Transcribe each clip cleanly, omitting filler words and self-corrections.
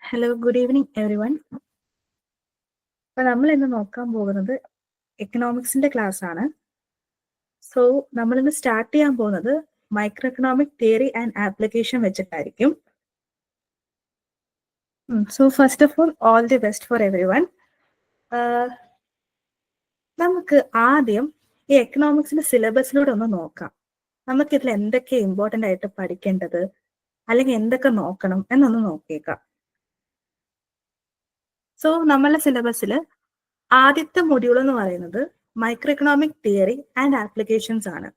Hello, good evening everyone. അപ്പൊ നമ്മൾ ഇന്ന് നോക്കാൻ പോകുന്നത് എക്കണോമിക്സിന്റെ ക്ലാസ് ആണ്. സോ നമ്മൾ ഇന്ന് സ്റ്റാർട്ട് ചെയ്യാൻ പോകുന്നത് micro economic theory and application വെച്ചിട്ടായിരിക്കും. So first of all the best for everyone. നമുക്ക് ആദ്യം ഈ എക്കണോമിക്സിന്റെ സിലബസിലൂടെ ഒന്ന് നോക്കാം. നമുക്കിതിൽ എന്തൊക്കെ ഇമ്പോർട്ടൻ്റ് ആയിട്ട് പഠിക്കേണ്ടത് അല്ലെങ്കിൽ എന്തൊക്കെ നോക്കണം എന്നൊന്ന് നോക്കിയേക്കാം. സോ നമ്മളുടെ സിലബസിൽ ആദ്യത്തെ മൊഡ്യൂൾ എന്ന് പറയുന്നത് micro economic theory and applications ആണ്.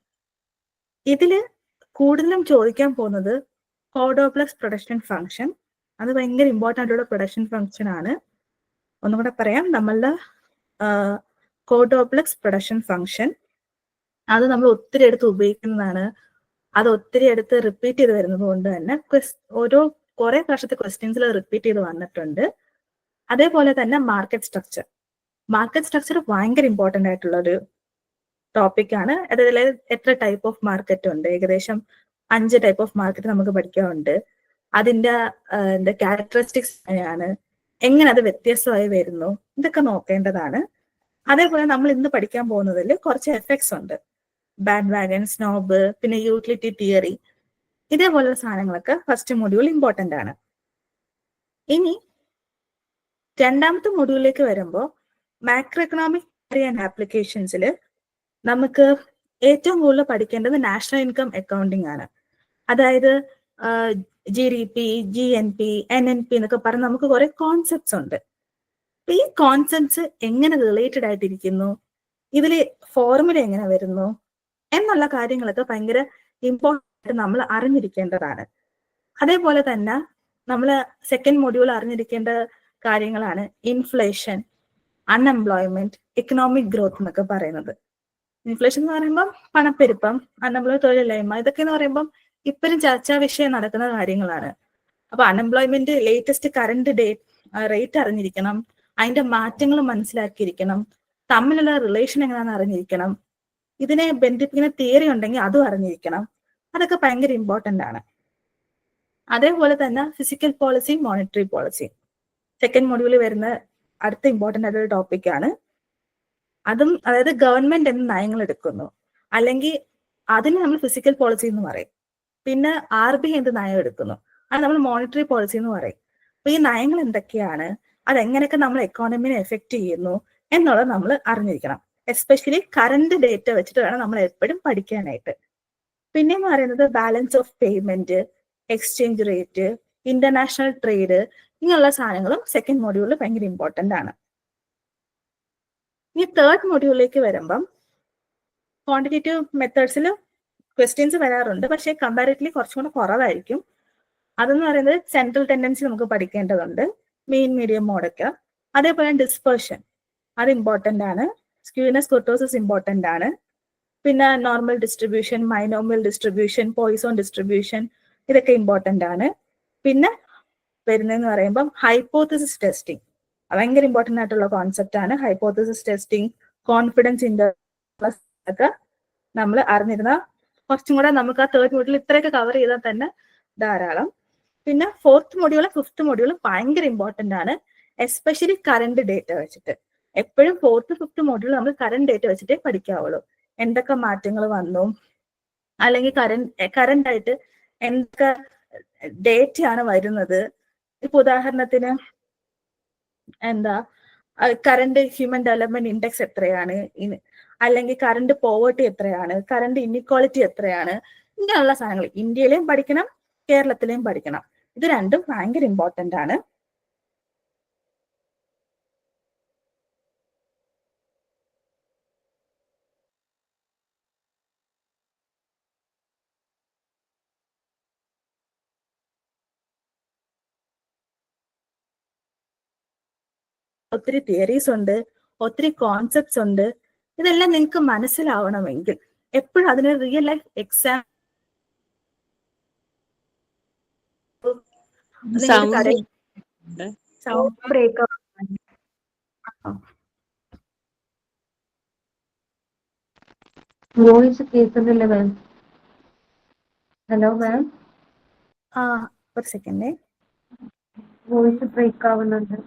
ഇതില് കൂടുതലും ചോദിക്കാൻ പോകുന്നത് കോഡോപ്ലസ് പ്രൊഡക്ഷൻ ഫംഗ്ഷൻ. അത് ഭയങ്കര ഇമ്പോർട്ടൻ്റ് ആയിട്ടുള്ള പ്രൊഡക്ഷൻ ഫംഗ്ഷൻ ആണ്. ഒന്നും കൂടെ പറയാം, നമ്മളുടെ കോഡോപ്ലക്സ് പ്രൊഡക്ഷൻ ഫംഗ്ഷൻ അത് നമ്മൾ ഒത്തിരി എടുത്ത് ഉപയോഗിക്കുന്നതാണ്. അത് ഒത്തിരി എടുത്ത് റിപ്പീറ്റ് ചെയ്ത് വരുന്നത് കൊണ്ട് തന്നെ കുറെ പ്രാവശ്യത്തെ ക്വസ്റ്റ്യൻസിൽ റിപ്പീറ്റ് ചെയ്ത് വന്നിട്ടുണ്ട്. അതേപോലെ തന്നെ മാർക്കറ്റ് സ്ട്രക്ചർ ഭയങ്കര ഇമ്പോർട്ടൻ്റ് ആയിട്ടുള്ള ഒരു ടോപ്പിക് ആണ്. അതിൽ എത്ര ടൈപ്പ് ഓഫ് മാർക്കറ്റ് ഉണ്ട്? ഏകദേശം 5 ടൈപ്പ് ഓഫ് മാർക്കറ്റ് നമുക്ക് പഠിക്കാറുണ്ട്. അതിന്റെ ക്യാരക്ടറിസ്റ്റിക്സ് എങ്ങനെയാണ്, എങ്ങനെ അത് വ്യത്യസ്തമായി വരുന്നു, ഇതൊക്കെ നോക്കേണ്ടതാണ്. അതേപോലെ നമ്മൾ ഇന്ന് പഠിക്കാൻ പോകുന്നതിൽ കുറച്ച് എഫക്ട്സ് ഉണ്ട്. ബാൻഡ് വാഗൺ, സ്നോബ്, പിന്നെ യൂട്ടിലിറ്റി തിയറി, ഇതേപോലുള്ള സാധനങ്ങളൊക്കെ ഫസ്റ്റ് മൊഡ്യൂൾ ഇമ്പോർട്ടൻ്റ് ആണ്. ഇനി രണ്ടാമത്തെ മൊഡ്യൂളിലേക്ക് വരുമ്പോൾ മാക്രോ എക്കണോമിക് തിയറി ആൻഡ് ആപ്ലിക്കേഷൻസിൽ നമുക്ക് ഏറ്റവും കൂടുതൽ പഠിക്കേണ്ടത് നാഷണൽ ഇൻകം അക്കൗണ്ടിങ് ആണ്. അതായത് GDP, GNP, NNP എന്നൊക്കെ പറഞ്ഞ് നമുക്ക് കുറെ കോൺസെപ്റ്റ്സ് ഉണ്ട്. ഈ കോൺസെപ്റ്റ്സ് എങ്ങനെ റിലേറ്റഡ് ആയിട്ടിരിക്കുന്നു, ഇതിൽ ഫോർമുല എങ്ങനെ വരുന്നു എന്നുള്ള കാര്യങ്ങളൊക്കെ ഭയങ്കര ഇമ്പോർട്ടൻ്റ് ആയിട്ട് നമ്മൾ അറിഞ്ഞിരിക്കേണ്ടതാണ്. അതേപോലെ തന്നെ നമ്മൾ സെക്കൻഡ് മൊഡ്യൂൾ അറിഞ്ഞിരിക്കേണ്ട കാര്യങ്ങളാണ് ഇൻഫ്ലേഷൻ, അൺഎംപ്ലോയ്മെന്റ്, എക്കണോമിക് ഗ്രോത്ത് എന്നൊക്കെ പറയുന്നത്. ഇൻഫ്ലേഷൻ എന്ന് പറയുമ്പോൾ പണപ്പെരുപ്പം, അൺഎംപ്ലോയ്മെന്റ് തൊഴിലില്ലായ്മ, ഇതൊക്കെ എന്ന് പറയുമ്പോൾ ഇപ്പോഴും ചർച്ചാ വിഷയം നടക്കുന്ന കാര്യങ്ങളാണ്. അപ്പൊ അൺഎംപ്ലോയ്മെന്റ് ലേറ്റസ്റ്റ് കറണ്ട് റേറ്റ് അറിഞ്ഞിരിക്കണം, അതിന്റെ മാറ്റങ്ങൾ മനസ്സിലാക്കിയിരിക്കണം, തമ്മിലുള്ള റിലേഷൻ എങ്ങനെയാണെന്ന് അറിഞ്ഞിരിക്കണം, ഇതിനെ ബന്ധിപ്പിക്കുന്ന തിയറി ഉണ്ടെങ്കിൽ അതും അറിഞ്ഞിരിക്കണം. അതൊക്കെ ഭയങ്കര ഇമ്പോർട്ടൻ്റ് ആണ്. അതേപോലെ തന്നെ physical policy, monetary policy second മൊഡ്യൂളിൽ വരുന്ന അടുത്ത ഇമ്പോർട്ടൻ്റ് ആയിട്ടുള്ള ടോപ്പിക് ആണ്. അതും അതായത് ഗവൺമെന്റ് എന്ത് നയങ്ങൾ എടുക്കുന്നു, അല്ലെങ്കിൽ അതിന് നമ്മൾ ഫിസിക്കൽ പോളിസി എന്ന് പറയും. പിന്നെ RBI എന്ത് നയം എടുക്കുന്നു, അത് നമ്മൾ മോണിറ്ററി പോളിസി എന്ന് പറയും. അപ്പൊ ഈ നയങ്ങൾ എന്തൊക്കെയാണ്, അതെങ്ങനെയൊക്കെ നമ്മൾ എക്കോണമിനെ എഫക്ട് ചെയ്യുന്നു എന്നുള്ളത് നമ്മൾ അറിഞ്ഞിരിക്കണം. എസ്പെഷ്യലി കറണ്ട് ഡേറ്റ വെച്ചിട്ട് വേണം നമ്മൾ എപ്പോഴും പഠിക്കാനായിട്ട്. പിന്നെയെന്ന് പറയുന്നത് balance of payment, exchange rate, international trade, ഇങ്ങനെയുള്ള സാധനങ്ങളും സെക്കൻഡ് മൊഡ്യൂളിൽ ഭയങ്കര ഇമ്പോർട്ടൻ്റ് ആണ്. ഈ തേർഡ് മൊഡ്യൂളിലേക്ക് വരുമ്പം ക്വാണ്ടിറ്റേറ്റീവ് മെത്തേഡ്സിൽ ക്വസ്റ്റ്യൻസ് വരാറുണ്ട്, പക്ഷേ കമ്പാരിറ്റീവ്ലി കുറച്ചും കൂടെ കുറവായിരിക്കും. അതെന്ന് പറയുന്നത് സെൻട്രൽ ടെൻഡൻസി നമുക്ക് പഠിക്കേണ്ടതുണ്ട്, മെയിൻ മീഡിയം മോഡൊക്കെ. അതേപോലെ ഡിസ്പെർഷൻ അത് ഇമ്പോർട്ടൻ്റ് ആണ്. സ്ക്യൂനെസ് കുർട്ടോസിസ് ഇമ്പോർട്ടൻ്റ് ആണ്. പിന്നെ normal distribution, binomial distribution, Poisson distribution, ഇതൊക്കെ ഇമ്പോർട്ടൻ്റ് ആണ്. പിന്നെ വരുന്നതെന്ന് പറയുമ്പം ഹൈപ്പോത്തസിസ് ടെസ്റ്റിംഗ് ഭയങ്കര ഇമ്പോർട്ടൻ്റ് ആയിട്ടുള്ള കോൺസെപ്റ്റ് ആണ്. ഹൈപ്പോത്തസിസ് ടെസ്റ്റിംഗ്, കോൺഫിഡൻസ് ഇന്റർവെൽ ഒക്കെ നമ്മൾ അറിഞ്ഞിരുന്ന കുറച്ചും കൂടെ നമുക്ക് ആ തേർഡ് മൊഡ്യൂൾ ഇത്രയൊക്കെ കവർ ചെയ്താൽ തന്നെ ധാരാളം. പിന്നെ ഫോർത്ത് മൊഡ്യൂളും ഫിഫ്ത്ത് മൊഡ്യൂളും ഭയങ്കര ഇമ്പോർട്ടൻ്റ് ആണ്, എസ്പെഷ്യലി കറണ്ട് ഡേറ്റ വെച്ചിട്ട്. എപ്പോഴും ഫോർത്ത് ഫിഫ്ത്ത് മൊഡ്യൂൾ നമ്മൾ കറണ്ട് ഡേറ്റ വെച്ചിട്ടേ പഠിക്കാവുള്ളൂ. എന്തൊക്കെ മാറ്റങ്ങൾ വന്നു, അല്ലെങ്കിൽ കറണ്ട് ആയിട്ട് എന്തൊക്കെ ഡേറ്റയാണ് വരുന്നത്. ഇപ്പൊ ഉദാഹരണത്തിന് കറണ്ട് ഹ്യൂമൻ ഡെവലപ്മെന്റ് ഇൻഡെക്സ് എത്രയാണ്, അല്ലെങ്കിൽ കറണ്ട് പോവർട്ടി എത്രയാണ്, കറണ്ട് ഇൻഇക്വാളിറ്റി എത്രയാണ്, ഇങ്ങനെയുള്ള സാധനങ്ങൾ ഇന്ത്യയിലെയും പഠിക്കണം, കേരളത്തിലെയും പഠിക്കണം. ഇത് രണ്ടും ഭയങ്കര ഇമ്പോർട്ടൻ്റ് ആണ്. ഒത്തിരി തിയറീസ് ഉണ്ട്, ഒത്തിരി കോൺസെപ്റ്റ്സ് ഉണ്ട്. ഇതെല്ലാം നിങ്ങൾക്ക് മനസ്സിലാവണമെങ്കിൽ എപ്പോഴും അതിന് റിയൽ ലൈഫ് എക്സാം വോയിസ് കേൾക്കുന്നില്ല മാം. Hello ma'am. ഒരു സെക്കൻഡേ. വോയിസ് ബ്രേക്ക് ആവുന്നുണ്ട്.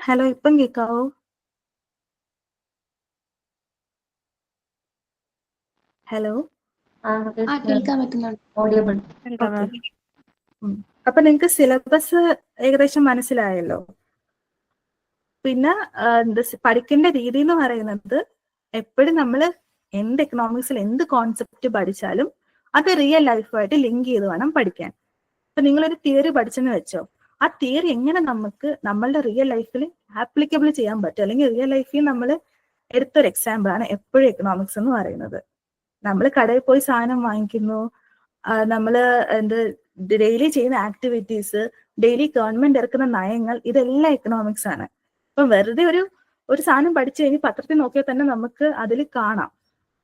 ഹലോ, ഇപ്പം കേൾക്കാവോ? ഹലോ, കേൾക്കാൻ പറ്റുന്നുണ്ട്. ഓഡിയബിൾ. ഓക്കെ. അപ്പൊ നിങ്ങൾക്ക് സിലബസ് ഏകദേശം മനസ്സിലായല്ലോ. പിന്നെ പഠിക്കേണ്ട രീതി എന്ന് പറയുന്നത് എപ്പോഴും നമ്മൾ എന്ത് എക്കണോമിക്സിൽ എന്ത് കോൺസെപ്റ്റ് പഠിച്ചാലും അത് റിയൽ ലൈഫുമായിട്ട് ലിങ്ക് ചെയ്ത് വേണം പഠിക്കാൻ. അപ്പൊ നിങ്ങളൊരു തിയറി പഠിച്ചെന്ന് വെച്ചോ, ആ തിയറി എങ്ങനെ നമുക്ക് നമ്മളുടെ റിയൽ ലൈഫിൽ ആപ്ലിക്കബിൾ ചെയ്യാൻ പറ്റും, അല്ലെങ്കിൽ റിയൽ ലൈഫിൽ നമ്മൾ എടുത്തൊരു എക്സാമ്പിൾ ആണ് എപ്പോഴും എക്കണോമിക്സ് എന്ന് പറയുന്നത്. നമ്മൾ കടയിൽ പോയി സാധനം വാങ്ങിക്കുന്നു, നമ്മൾ ഡെയിലി ചെയ്യുന്ന ആക്ടിവിറ്റീസ്, ഡെയിലി ഗവൺമെന്റ് ഇറക്കുന്ന നയങ്ങൾ, ഇതെല്ലാം എക്കണോമിക്സ് ആണ്. ഇപ്പം വെറുതെ ഒരു സാധനം പഠിച്ചു കഴിഞ്ഞ് പത്രത്തിൽ നോക്കിയാൽ തന്നെ നമുക്ക് അതിൽ കാണാം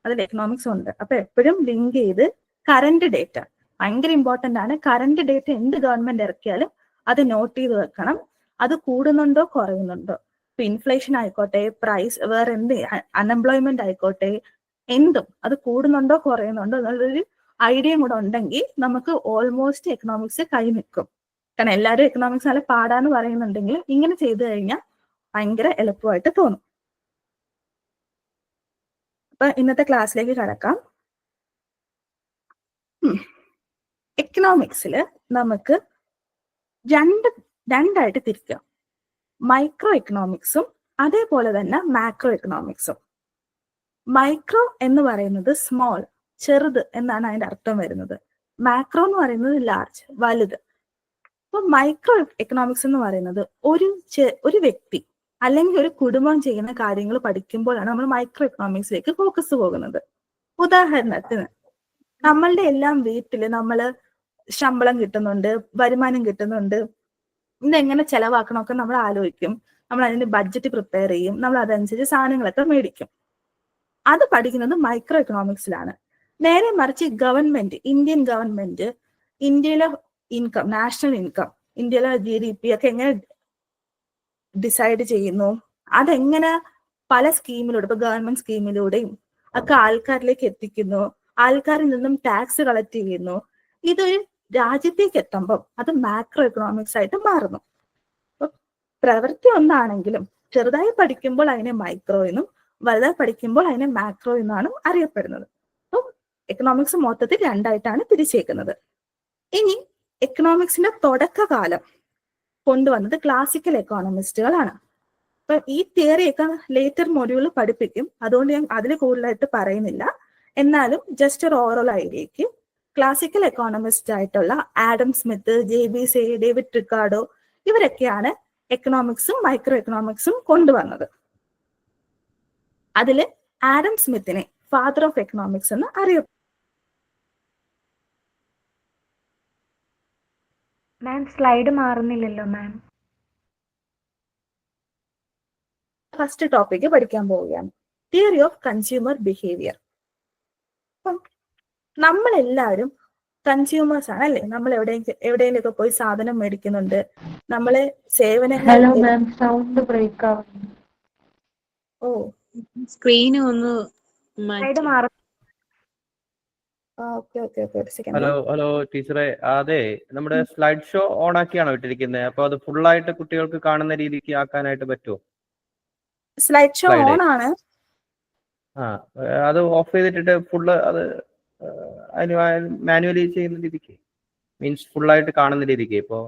അതിൽ എക്കണോമിക്സ് ഉണ്ട്. അപ്പൊ എപ്പോഴും ലിങ്ക് ചെയ്ത് കറന്റ് ഡേറ്റ ഭയങ്കര ഇമ്പോർട്ടന്റ് ആണ്. കറന്റ് ഡേറ്റ എന്ത് ഗവൺമെന്റ് ഇറക്കിയാലും അത് നോട്ട് ചെയ്ത് വെക്കണം. അത് കൂടുന്നുണ്ടോ കുറയുന്നുണ്ടോ, ഇപ്പൊ ഇൻഫ്ലേഷൻ ആയിക്കോട്ടെ, പ്രൈസ് വേറെ എന്ത് അൺഎംപ്ലോയ്മെന്റ് ആയിക്കോട്ടെ, എന്തും അത് കൂടുന്നുണ്ടോ കുറയുന്നുണ്ടോ എന്നുള്ളൊരു ഐഡിയയും കൂടെ ഉണ്ടെങ്കിൽ നമുക്ക് ഓൾമോസ്റ്റ് എക്കണോമിക്സ് കൈ നിൽക്കും. കാരണം എല്ലാവരും എക്കണോമിക്സ് നല്ല പാടാന്ന് പറയുന്നുണ്ടെങ്കിൽ ഇങ്ങനെ ചെയ്തു കഴിഞ്ഞാൽ ഭയങ്കര എളുപ്പമായിട്ട് തോന്നും. അപ്പൊ ഇന്നത്തെ ക്ലാസ്സിലേക്ക് കടക്കാം. എക്കണോമിക്സിൽ നമുക്ക് രണ്ടായിട്ട് തിരിക്കാം. മൈക്രോ എക്കണോമിക്സും അതേപോലെ തന്നെ മാക്രോ എക്കണോമിക്സും. മൈക്രോ എന്ന് പറയുന്നത് സ്മോൾ, ചെറുത് എന്നാണ് അതിന്റെ അർത്ഥം വരുന്നത്. മാക്രോ എന്ന് പറയുന്നത് ലാർജ്, വലുത്. അപ്പൊ മൈക്രോ എക്കണോമിക്സ് എന്ന് പറയുന്നത് ഒരു വ്യക്തി അല്ലെങ്കിൽ ഒരു കുടുംബം ചെയ്യുന്ന കാര്യങ്ങൾ പഠിക്കുമ്പോഴാണ് നമ്മൾ മൈക്രോ എക്കണോമിക്സിലേക്ക് ഫോക്കസ് പോകുന്നത്. ഉദാഹരണത്തിന് നമ്മളുടെ എല്ലാം വീട്ടില് നമ്മള് ശമ്പളം കിട്ടുന്നുണ്ട്, വരുമാനം കിട്ടുന്നുണ്ട്, ഇതെങ്ങനെ ചെലവാക്കണമൊക്കെ നമ്മൾ ആലോചിക്കും. നമ്മൾ അതിന്റെ ബഡ്ജറ്റ് പ്രിപ്പയർ ചെയ്യും, നമ്മൾ അതനുസരിച്ച് സാധനങ്ങളൊക്കെ മേടിക്കും. അത് പഠിക്കുന്നത് മൈക്രോ എക്കണോമിക്സിലാണ്. നേരെ മറിച്ച് ഗവൺമെന്റ്, ഇന്ത്യൻ ഗവൺമെന്റ് ഇന്ത്യയിലെ ഇൻകം, നാഷണൽ ഇൻകം, ഇന്ത്യയിലെ GDP ഒക്കെ എങ്ങനെ ഡിസൈഡ് ചെയ്യുന്നു, അതെങ്ങനെ പല സ്കീമിലൂടെ, ഇപ്പൊ ഗവൺമെന്റ് സ്കീമിലൂടെയും ഒക്കെ ആൾക്കാരിലേക്ക് എത്തിക്കുന്നു, ആൾക്കാരിൽ നിന്നും ടാക്സ് കളക്ട് ചെയ്യുന്നു. ഇതൊരു രാജ്യത്തേക്ക് എത്തുമ്പം അത് മാക്രോ എക്കണോമിക്സ് ആയിട്ട് മാറുന്നു. അപ്പൊ പ്രവൃത്തി ഒന്നാണെങ്കിലും ചെറുതായി പഠിക്കുമ്പോൾ അതിനെ മൈക്രോ എന്നും വലുതായി പഠിക്കുമ്പോൾ അതിനെ മാക്രോ എന്നാണ് അറിയപ്പെടുന്നത്. അപ്പം എക്കണോമിക്സ് മൊത്തത്തിൽ രണ്ടായിട്ടാണ് തിരിച്ചേക്കുന്നത്. ഇനി എക്കണോമിക്സിന്റെ തുടക്കകാലം കൊണ്ടുവന്നത് ക്ലാസിക്കൽ എക്കോണമിസ്റ്റുകളാണ്. അപ്പൊ ഈ തിയറിയൊക്കെ ലേറ്റർ മൊഡ്യൂളിൽ പഠിപ്പിക്കും, അതുകൊണ്ട് ഞാൻ അതിൽ കൂടുതലായിട്ട് പറയുന്നില്ല. എന്നാലും ജസ്റ്റ് ഒരു ഓവറോൾ ഐഡിയക്ക് ക്ലാസിക്കൽ എക്കോണമിസ്റ്റ് ആയിട്ടുള്ള Adam Smith, JB say, David Ricardo, ഇവരൊക്കെയാണ് എക്കണോമിക്സും മൈക്രോ എക്കണോമിക്സും കൊണ്ടുവന്നത്. അതില് ആഡം സ്മിത്തിനെ ഫാദർ ഓഫ് എക്കണോമിക്സ് എന്ന് അറിയപ്പെടുന്നു. മാം സ്ലൈഡ് മാറുന്നില്ലല്ലോ മാം. ഫസ്റ്റ് ടോപ്പിക്ക് പഠിക്കാൻ പോവുകയാണ്, തിയറി ഓഫ് കൺസ്യൂമർ ബിഹേവിയർ. അപ്പം നമ്മളെല്ലാവരും കൺസ്യൂമേഴ്സ് ആണ് അല്ലേ? നമ്മൾ എവിടെയെങ്കിലൊക്കെ പോയി സാധനം മേടിക്കുന്നുണ്ട്, നമ്മളെ സേവനങ്ങൾ. ഹലോ മാം, സൗണ്ട് ബ്രേക്ക് ആവുന്നു. ഓ, സ്ക്രീൻ ഒന്ന് സ്ലൈഡ് മാറും. ഓക്കെ ഓക്കെ ഓക്കെ, ഒരു സെക്കൻഡ്. ഹലോ ടീച്ചറെ, അതെ നമ്മുടെ സ്ലൈഡ് ഷോ ഓൺ ആക്കിയാണോ ഇട്ടിരിക്കുന്നത്? അപ്പൊ അത് ഫുള്ളായിട്ട് കുട്ടികൾക്ക് കാണുന്ന രീതിക്ക് ആക്കാനായിട്ട് പറ്റുമോ? സ്ലൈഡ് ഷോ ഓൺ ആണ്. അത് ഓഫ് ചെയ്തിട്ടിട്ട് ഫുള്ള് അത് മാനുവലി ചെയ്യുന്ന രീതിക്ക്, മീൻസ് ഫുള്ളായിട്ട് കാണുന്ന രീതിക്ക്. ഇപ്പോ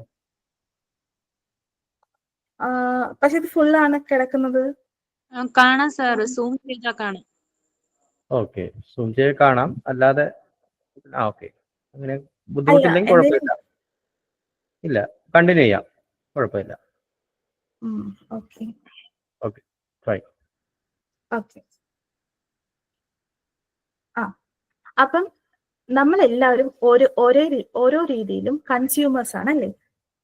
പക്ഷെ ഇത് ഫുള്ളാണ് കിടക്കുന്നത്. കാണാം സാർ, സൂം ചെയ്താൽ കാണാം. ഓക്കെ, സൂം ചെയ്ത് കാണാം, അല്ലാതെ ഓക്കെ, അങ്ങനെ ബുദ്ധിമുട്ടില്ലെങ്കിൽ കുഴപ്പമില്ല. ഇല്ല, കണ്ടിന്യൂ ചെയ്യാം, കുഴപ്പമില്ല. Okay okay, fine. ഓക്കെ. അപ്പം നമ്മൾ എല്ലാവരും ഓരോ രീതിയിലും കൺസ്യൂമേഴ്സ് ആണ് അല്ലേ?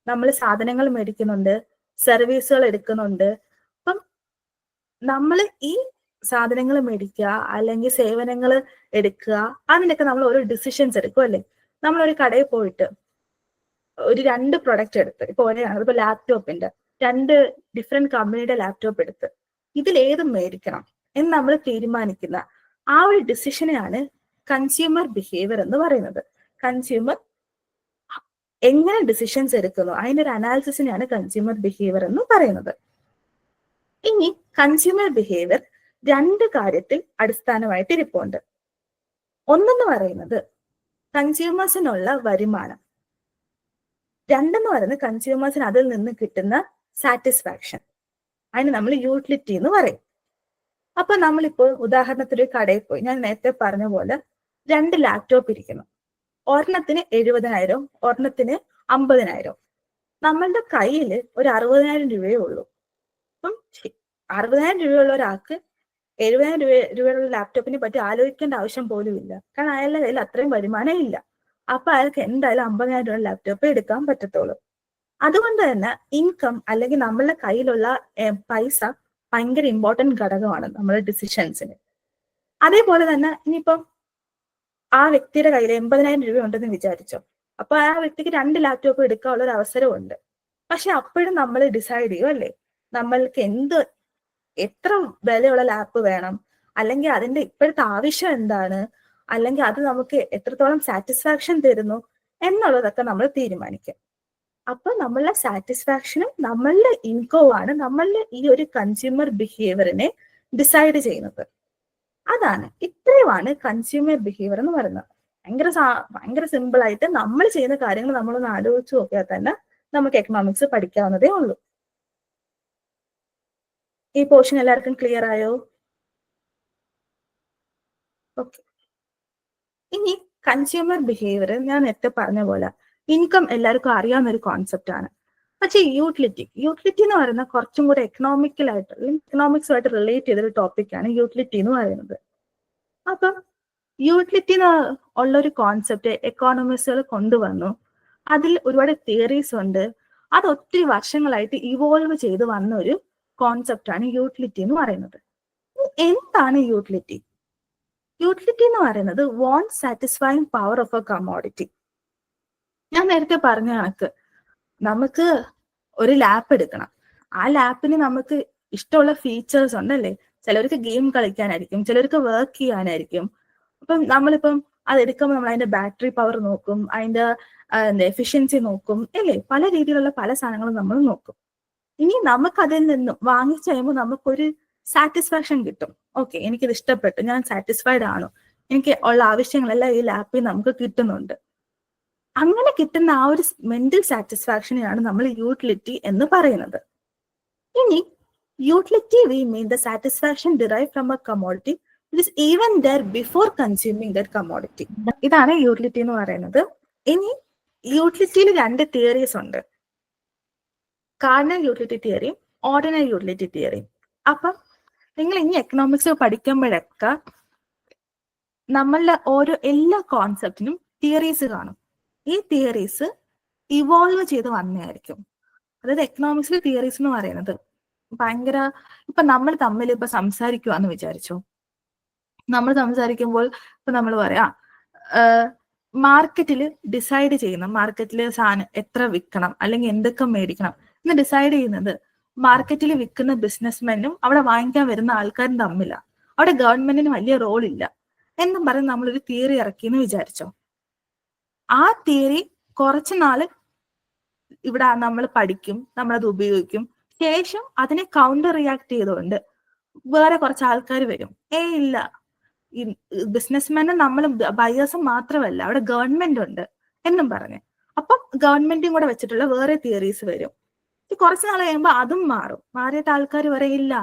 നമ്മൾ സാധനങ്ങൾ മേടിക്കുന്നുണ്ട്, സർവീസുകൾ എടുക്കുന്നുണ്ട്. അപ്പം നമ്മൾ ഈ സാധനങ്ങൾ മേടിക്കുക അല്ലെങ്കിൽ സേവനങ്ങൾ എടുക്കുക, അതിനൊക്കെ നമ്മൾ ഓരോ ഡിസിഷൻസ് എടുക്കും അല്ലേ. നമ്മളൊരു കടയിൽ പോയിട്ട് ഒരു 2 പ്രൊഡക്റ്റ് എടുത്ത്, ഇപ്പൊ ഒരെയാണ് ഇപ്പൊ ലാപ്ടോപ്പിന്റെ 2 ഡിഫറെന്റ് കമ്പനിയുടെ ലാപ്ടോപ്പ് എടുത്ത് ഇതിലേത് മേടിക്കണം എന്ന് നമ്മൾ തീരുമാനിക്കുന്ന ആ ഒരു ഡിസിഷനെയാണ് കൺസ്യൂമർ ബിഹേവിയർ എന്ന് പറയുന്നത്. കൺസ്യൂമർ എങ്ങനെ ഡിസിഷൻസ് എടുക്കുന്നു അതിന്റെ ഒരു അനാലിസിസിനെയാണ് കൺസ്യൂമർ ബിഹേവിയർ എന്ന് പറയുന്നത്. ഇനി കൺസ്യൂമർ ബിഹേവിയർ 2 കാര്യത്തിൽ അടിസ്ഥാനമായിട്ട് ഇരിപ്പുണ്ട്. ഒന്നെന്ന് പറയുന്നത് കൺസ്യൂമേഴ്സിനുള്ള വരുമാനം, 2 എന്ന് പറയുന്നത് കൺസ്യൂമേഴ്സിന് അതിൽ നിന്ന് കിട്ടുന്ന സാറ്റിസ്ഫാക്ഷൻ, അതിന് നമ്മൾ യൂട്ടിലിറ്റി എന്ന് പറയും. അപ്പൊ നമ്മളിപ്പോൾ ഉദാഹരണത്തിന് ഒരു കടയിൽ പോയി, ഞാൻ നേരത്തെ പറഞ്ഞ പോലെ 2 ലാപ്ടോപ്പ് ഇരിക്കുന്നു, ഒരെണ്ണത്തിന് 70,000, ഒരെണ്ണത്തിന് 50,000. നമ്മളുടെ കയ്യിൽ ഒരു 60,000 രൂപയേ ഉള്ളൂ. അപ്പം 60,000 രൂപയുള്ള ഒരാൾക്ക് 70,000 രൂപയുള്ള ലാപ്ടോപ്പിനെ പറ്റി ആലോചിക്കേണ്ട ആവശ്യം പോലും ഇല്ല, കാരണം അയാളുടെ കയ്യിൽ അത്രയും വരുമാനം ഇല്ല. അപ്പൊ അയാൾക്ക് എന്തായാലും 50,000 രൂപ ലാപ്ടോപ്പ് എടുക്കാൻ പറ്റത്തുള്ളൂ. അതുകൊണ്ട് തന്നെ ഇൻകം അല്ലെങ്കിൽ നമ്മളുടെ കയ്യിലുള്ള പൈസ ഭയങ്കര ഇമ്പോർട്ടന്റ് ഘടകമാണ് നമ്മുടെ ഡിസിഷൻസിന്. അതേപോലെ തന്നെ ഇനിയിപ്പം ആ വ്യക്തിയുടെ കയ്യിൽ 80,000 രൂപ ഉണ്ടെന്ന് വിചാരിച്ചോ, അപ്പൊ ആ വ്യക്തിക്ക് 2 ലാപ്ടോപ്പ് എടുക്കാനുള്ള ഒരു അവസരമുണ്ട്. പക്ഷെ അപ്പോഴും നമ്മൾ ഡിസൈഡ് ചെയ്യും അല്ലേ, നമ്മൾക്ക് എത്ര വിലയുള്ള ലാപ്പ് വേണം, അല്ലെങ്കിൽ അതിന്റെ ഇപ്പോഴത്തെ ആവശ്യം എന്താണ്, അല്ലെങ്കിൽ അത് നമുക്ക് എത്രത്തോളം സാറ്റിസ്ഫാക്ഷൻ തരുന്നു എന്നുള്ളതൊക്കെ നമ്മൾ തീരുമാനിക്കും. അപ്പൊ നമ്മളുടെ സാറ്റിസ്ഫാക്ഷനും നമ്മളുടെ ഇൻകവുമാണ് നമ്മളുടെ ഈ ഒരു കൺസ്യൂമർ ബിഹേവിയറിനെ ഡിസൈഡ് ചെയ്യുന്നത്. അതാണ്, ഇത്രയുമാണ് കൺസ്യൂമർ ബിഹേവിയർ എന്ന് പറയുന്നത്. ഭയങ്കര സിമ്പിൾ ആയിട്ട് നമ്മൾ ചെയ്യുന്ന കാര്യങ്ങൾ നമ്മളൊന്ന് ആലോചിച്ച് നോക്കിയാൽ തന്നെ നമുക്ക് എക്കണോമിക്സ് പഠിക്കാവുന്നതേ ഉള്ളൂ. ഈ പോർഷൻ എല്ലാവർക്കും ക്ലിയർ ആയോ? ഓക്കെ. ഇനി കൺസ്യൂമർ ബിഹേവിയർ ഞാൻ നേരത്തെ പറഞ്ഞ പോലെ ഇൻകം എല്ലാവർക്കും അറിയാവുന്ന ഒരു കോൺസെപ്റ്റ് ആണ്. പക്ഷെ യൂട്ടിലിറ്റി എന്ന് പറയുന്ന കുറച്ചും കൂടെ എക്കണോമിക്സുമായിട്ട് റിലേറ്റ് ചെയ്തൊരു ടോപ്പിക്കാണ് യൂട്ടിലിറ്റി എന്ന് പറയുന്നത്. അപ്പം യൂട്ടിലിറ്റി ഉള്ള ഒരു കോൺസെപ്റ്റ് എക്കോണമിസ്റ്റുകൾ കൊണ്ടുവന്നു. അതിൽ ഒരുപാട് തിയറീസ് ഉണ്ട്. അത് ഒത്തിരി വർഷങ്ങളായിട്ട് ഇവോൾവ് ചെയ്ത് വന്ന ഒരു കോൺസെപ്റ്റ് ആണ് യൂട്ടിലിറ്റി എന്ന് പറയുന്നത്. എന്താണ് യൂട്ടിലിറ്റി? യൂട്ടിലിറ്റി എന്ന് പറയുന്നത് want satisfying power of A commodity. ഞാൻ നേരത്തെ പറഞ്ഞ കണക്ക് നമുക്ക് ഒരു ലാപ്പ് എടുക്കണം, ആ ലാപ്പിന് നമുക്ക് ഇഷ്ടമുള്ള ഫീച്ചേഴ്സ് ഉണ്ടല്ലേ. ചിലർക്ക് ഗെയിം കളിക്കാനായിരിക്കും, ചിലർക്ക് വർക്ക് ചെയ്യാനായിരിക്കും. അപ്പം നമ്മളിപ്പം അത് എടുക്കുമ്പോൾ നമ്മൾ അതിന്റെ ബാറ്ററി പവർ നോക്കും, അതിന്റെ എഫിഷ്യൻസി നോക്കും അല്ലേ, പല രീതിയിലുള്ള പല സാധനങ്ങളും നമ്മൾ നോക്കും. ഇനി നമുക്ക് അതിൽ നിന്നും വാങ്ങിച്ചു കഴിയുമ്പോൾ നമുക്കൊരു സാറ്റിസ്ഫാക്ഷൻ കിട്ടും. ഓക്കെ, എനിക്കിത് ഇഷ്ടപ്പെട്ടു, ഞാൻ സാറ്റിസ്ഫൈഡ് ആണോ, എനിക്ക് ഉള്ള ആവശ്യങ്ങളെല്ലാം ഈ ലാപ്പിൽ നമുക്ക് കിട്ടുന്നുണ്ട്. അങ്ങനെ കിട്ടുന്ന ആ ഒരു മെന്റൽ സാറ്റിസ്ഫാക്ഷനെയാണ് നമ്മൾ യൂട്ടിലിറ്റി എന്ന് പറയുന്നത്. ഇനി utility V mean the satisfaction derive from A commodity it is even there before consuming that commodity. ഇതാണ് യൂട്ടിലിറ്റി എന്ന് പറയുന്നത്. ഇനി യൂട്ടിലിറ്റിയിൽ 2 തിയറീസ് ഉണ്ട്, കാർഡിനൽ യൂട്ടിലിറ്റി തിയറിയും ഓർഡിനൽ യൂട്ടിലിറ്റി തിയറിയും. അപ്പം നിങ്ങൾ ഇനി എക്കണോമിക്സ് പഠിക്കുമ്പോഴൊക്കെ നമ്മളുടെ എല്ലാ കോൺസെപ്റ്റിനും തിയറീസ് കാണും. ഈ തിയറീസ് ഇവോൾവ് ചെയ്ത് വന്നതായിരിക്കും. അതായത് എക്കണോമിക്സിലെ തിയറീസ് എന്ന് പറയുന്നത് ഭയങ്കര, ഇപ്പൊ നമ്മൾ തമ്മിൽ ഇപ്പൊ സംസാരിക്കുവാന്ന് വിചാരിച്ചോ, നമ്മൾ സംസാരിക്കുമ്പോൾ ഇപ്പൊ നമ്മൾ പറയാ മാർക്കറ്റിൽ ഡിസൈഡ് ചെയ്യുന്ന, മാർക്കറ്റിൽ സാധനം എത്ര വിൽക്കണം അല്ലെങ്കിൽ എന്തൊക്കെ മേടിക്കണം എന്ന് ഡിസൈഡ് ചെയ്യുന്നത് മാർക്കറ്റിൽ വിൽക്കുന്ന ബിസിനസ്മെനും അവിടെ വാങ്ങിക്കാൻ വരുന്ന ആൾക്കാരും തമ്മില. അവിടെ ഗവൺമെന്റിന് വലിയ റോൾ ഇല്ല എന്നും പറഞ്ഞ് നമ്മളൊരു തിയറി ഇറക്കിയെന്ന് വിചാരിച്ചോ. ആ തിയറി കുറച്ചു നാള് ഇവിടെ നമ്മൾ പഠിക്കും, നമ്മളത് ഉപയോഗിക്കും. ശേഷം അതിനെ കൗണ്ടർ റിയാക്ട് ചെയ്തുകൊണ്ട് വേറെ കുറച്ച് ആൾക്കാർ വരും, ഇല്ല ഈ ബിസിനസ്മാനും നമ്മൾ ബയേഴ്സും മാത്രമല്ല അവിടെ ഗവൺമെന്റ് ഉണ്ട് എന്നും പറഞ്ഞ്, അപ്പം ഗവൺമെന്റും കൂടെ വെച്ചിട്ടുള്ള വേറെ തിയറീസ് വരും. കുറച്ച് നാൾ കഴിയുമ്പോൾ അതും മാറും. മാറിയിട്ട് ആൾക്കാർ പറയില്ല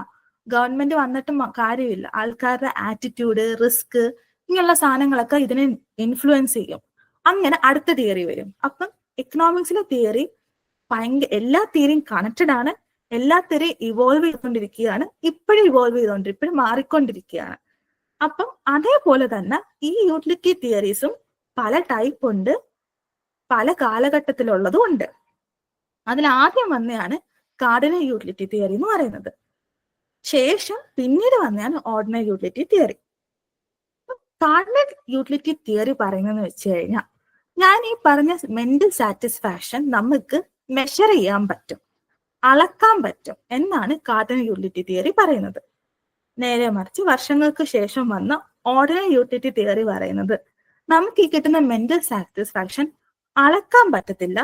ഗവൺമെന്റ് വന്നിട്ടും കാര്യമില്ല, ആൾക്കാരുടെ ആറ്റിറ്റ്യൂഡ്, റിസ്ക്, ഇങ്ങനെയുള്ള സാധനങ്ങളൊക്കെ ഇതിനെ ഇൻഫ്ലുവൻസ് ചെയ്യും. അങ്ങനെ അടുത്ത തിയറി വരും. അപ്പം എക്കണോമിക്സിലെ തിയറി എല്ലാ തിയറിയും കണക്റ്റഡ് ആണ്, എല്ലാ തിയറിയും ഇവോൾവ് ചെയ്തുകൊണ്ടിരിക്കുകയാണ്, ഇപ്പോഴും മാറിക്കൊണ്ടിരിക്കുകയാണ്. അപ്പം അതേപോലെ തന്നെ ഈ യൂട്ടിലിറ്റി തിയറീസും പല ടൈപ്പ് ഉണ്ട്, പല കാലഘട്ടത്തിലുള്ളതും ഉണ്ട്. അതിൽ ആദ്യം വന്നെയാണ് കാർഡിനൽ യൂട്ടിലിറ്റി തിയറി എന്ന് പറയുന്നത്. ശേഷം പിന്നീട് വന്നതാണ് ordinary utility theory. Cardinal utility theory പറയുന്നതെന്ന് വെച്ച് കഴിഞ്ഞാൽ, ഞാൻ ഈ പറഞ്ഞ മെന്റൽ സാറ്റിസ്ഫാക്ഷൻ നമുക്ക് മെഷർ ചെയ്യാൻ പറ്റും, അളക്കാൻ പറ്റും എന്നാണ് കാർഡിനൽ യൂട്ടിലിറ്റി തിയറി പറയുന്നത്. നേരെ മറിച്ച് വർഷങ്ങൾക്ക് ശേഷം വന്ന ഓർഡിനറി യൂട്ടിലിറ്റി തിയറി പറയുന്നത് നമുക്ക് ഈ കിട്ടുന്ന മെന്റൽ സാറ്റിസ്ഫാക്ഷൻ അളക്കാൻ പറ്റത്തില്ല,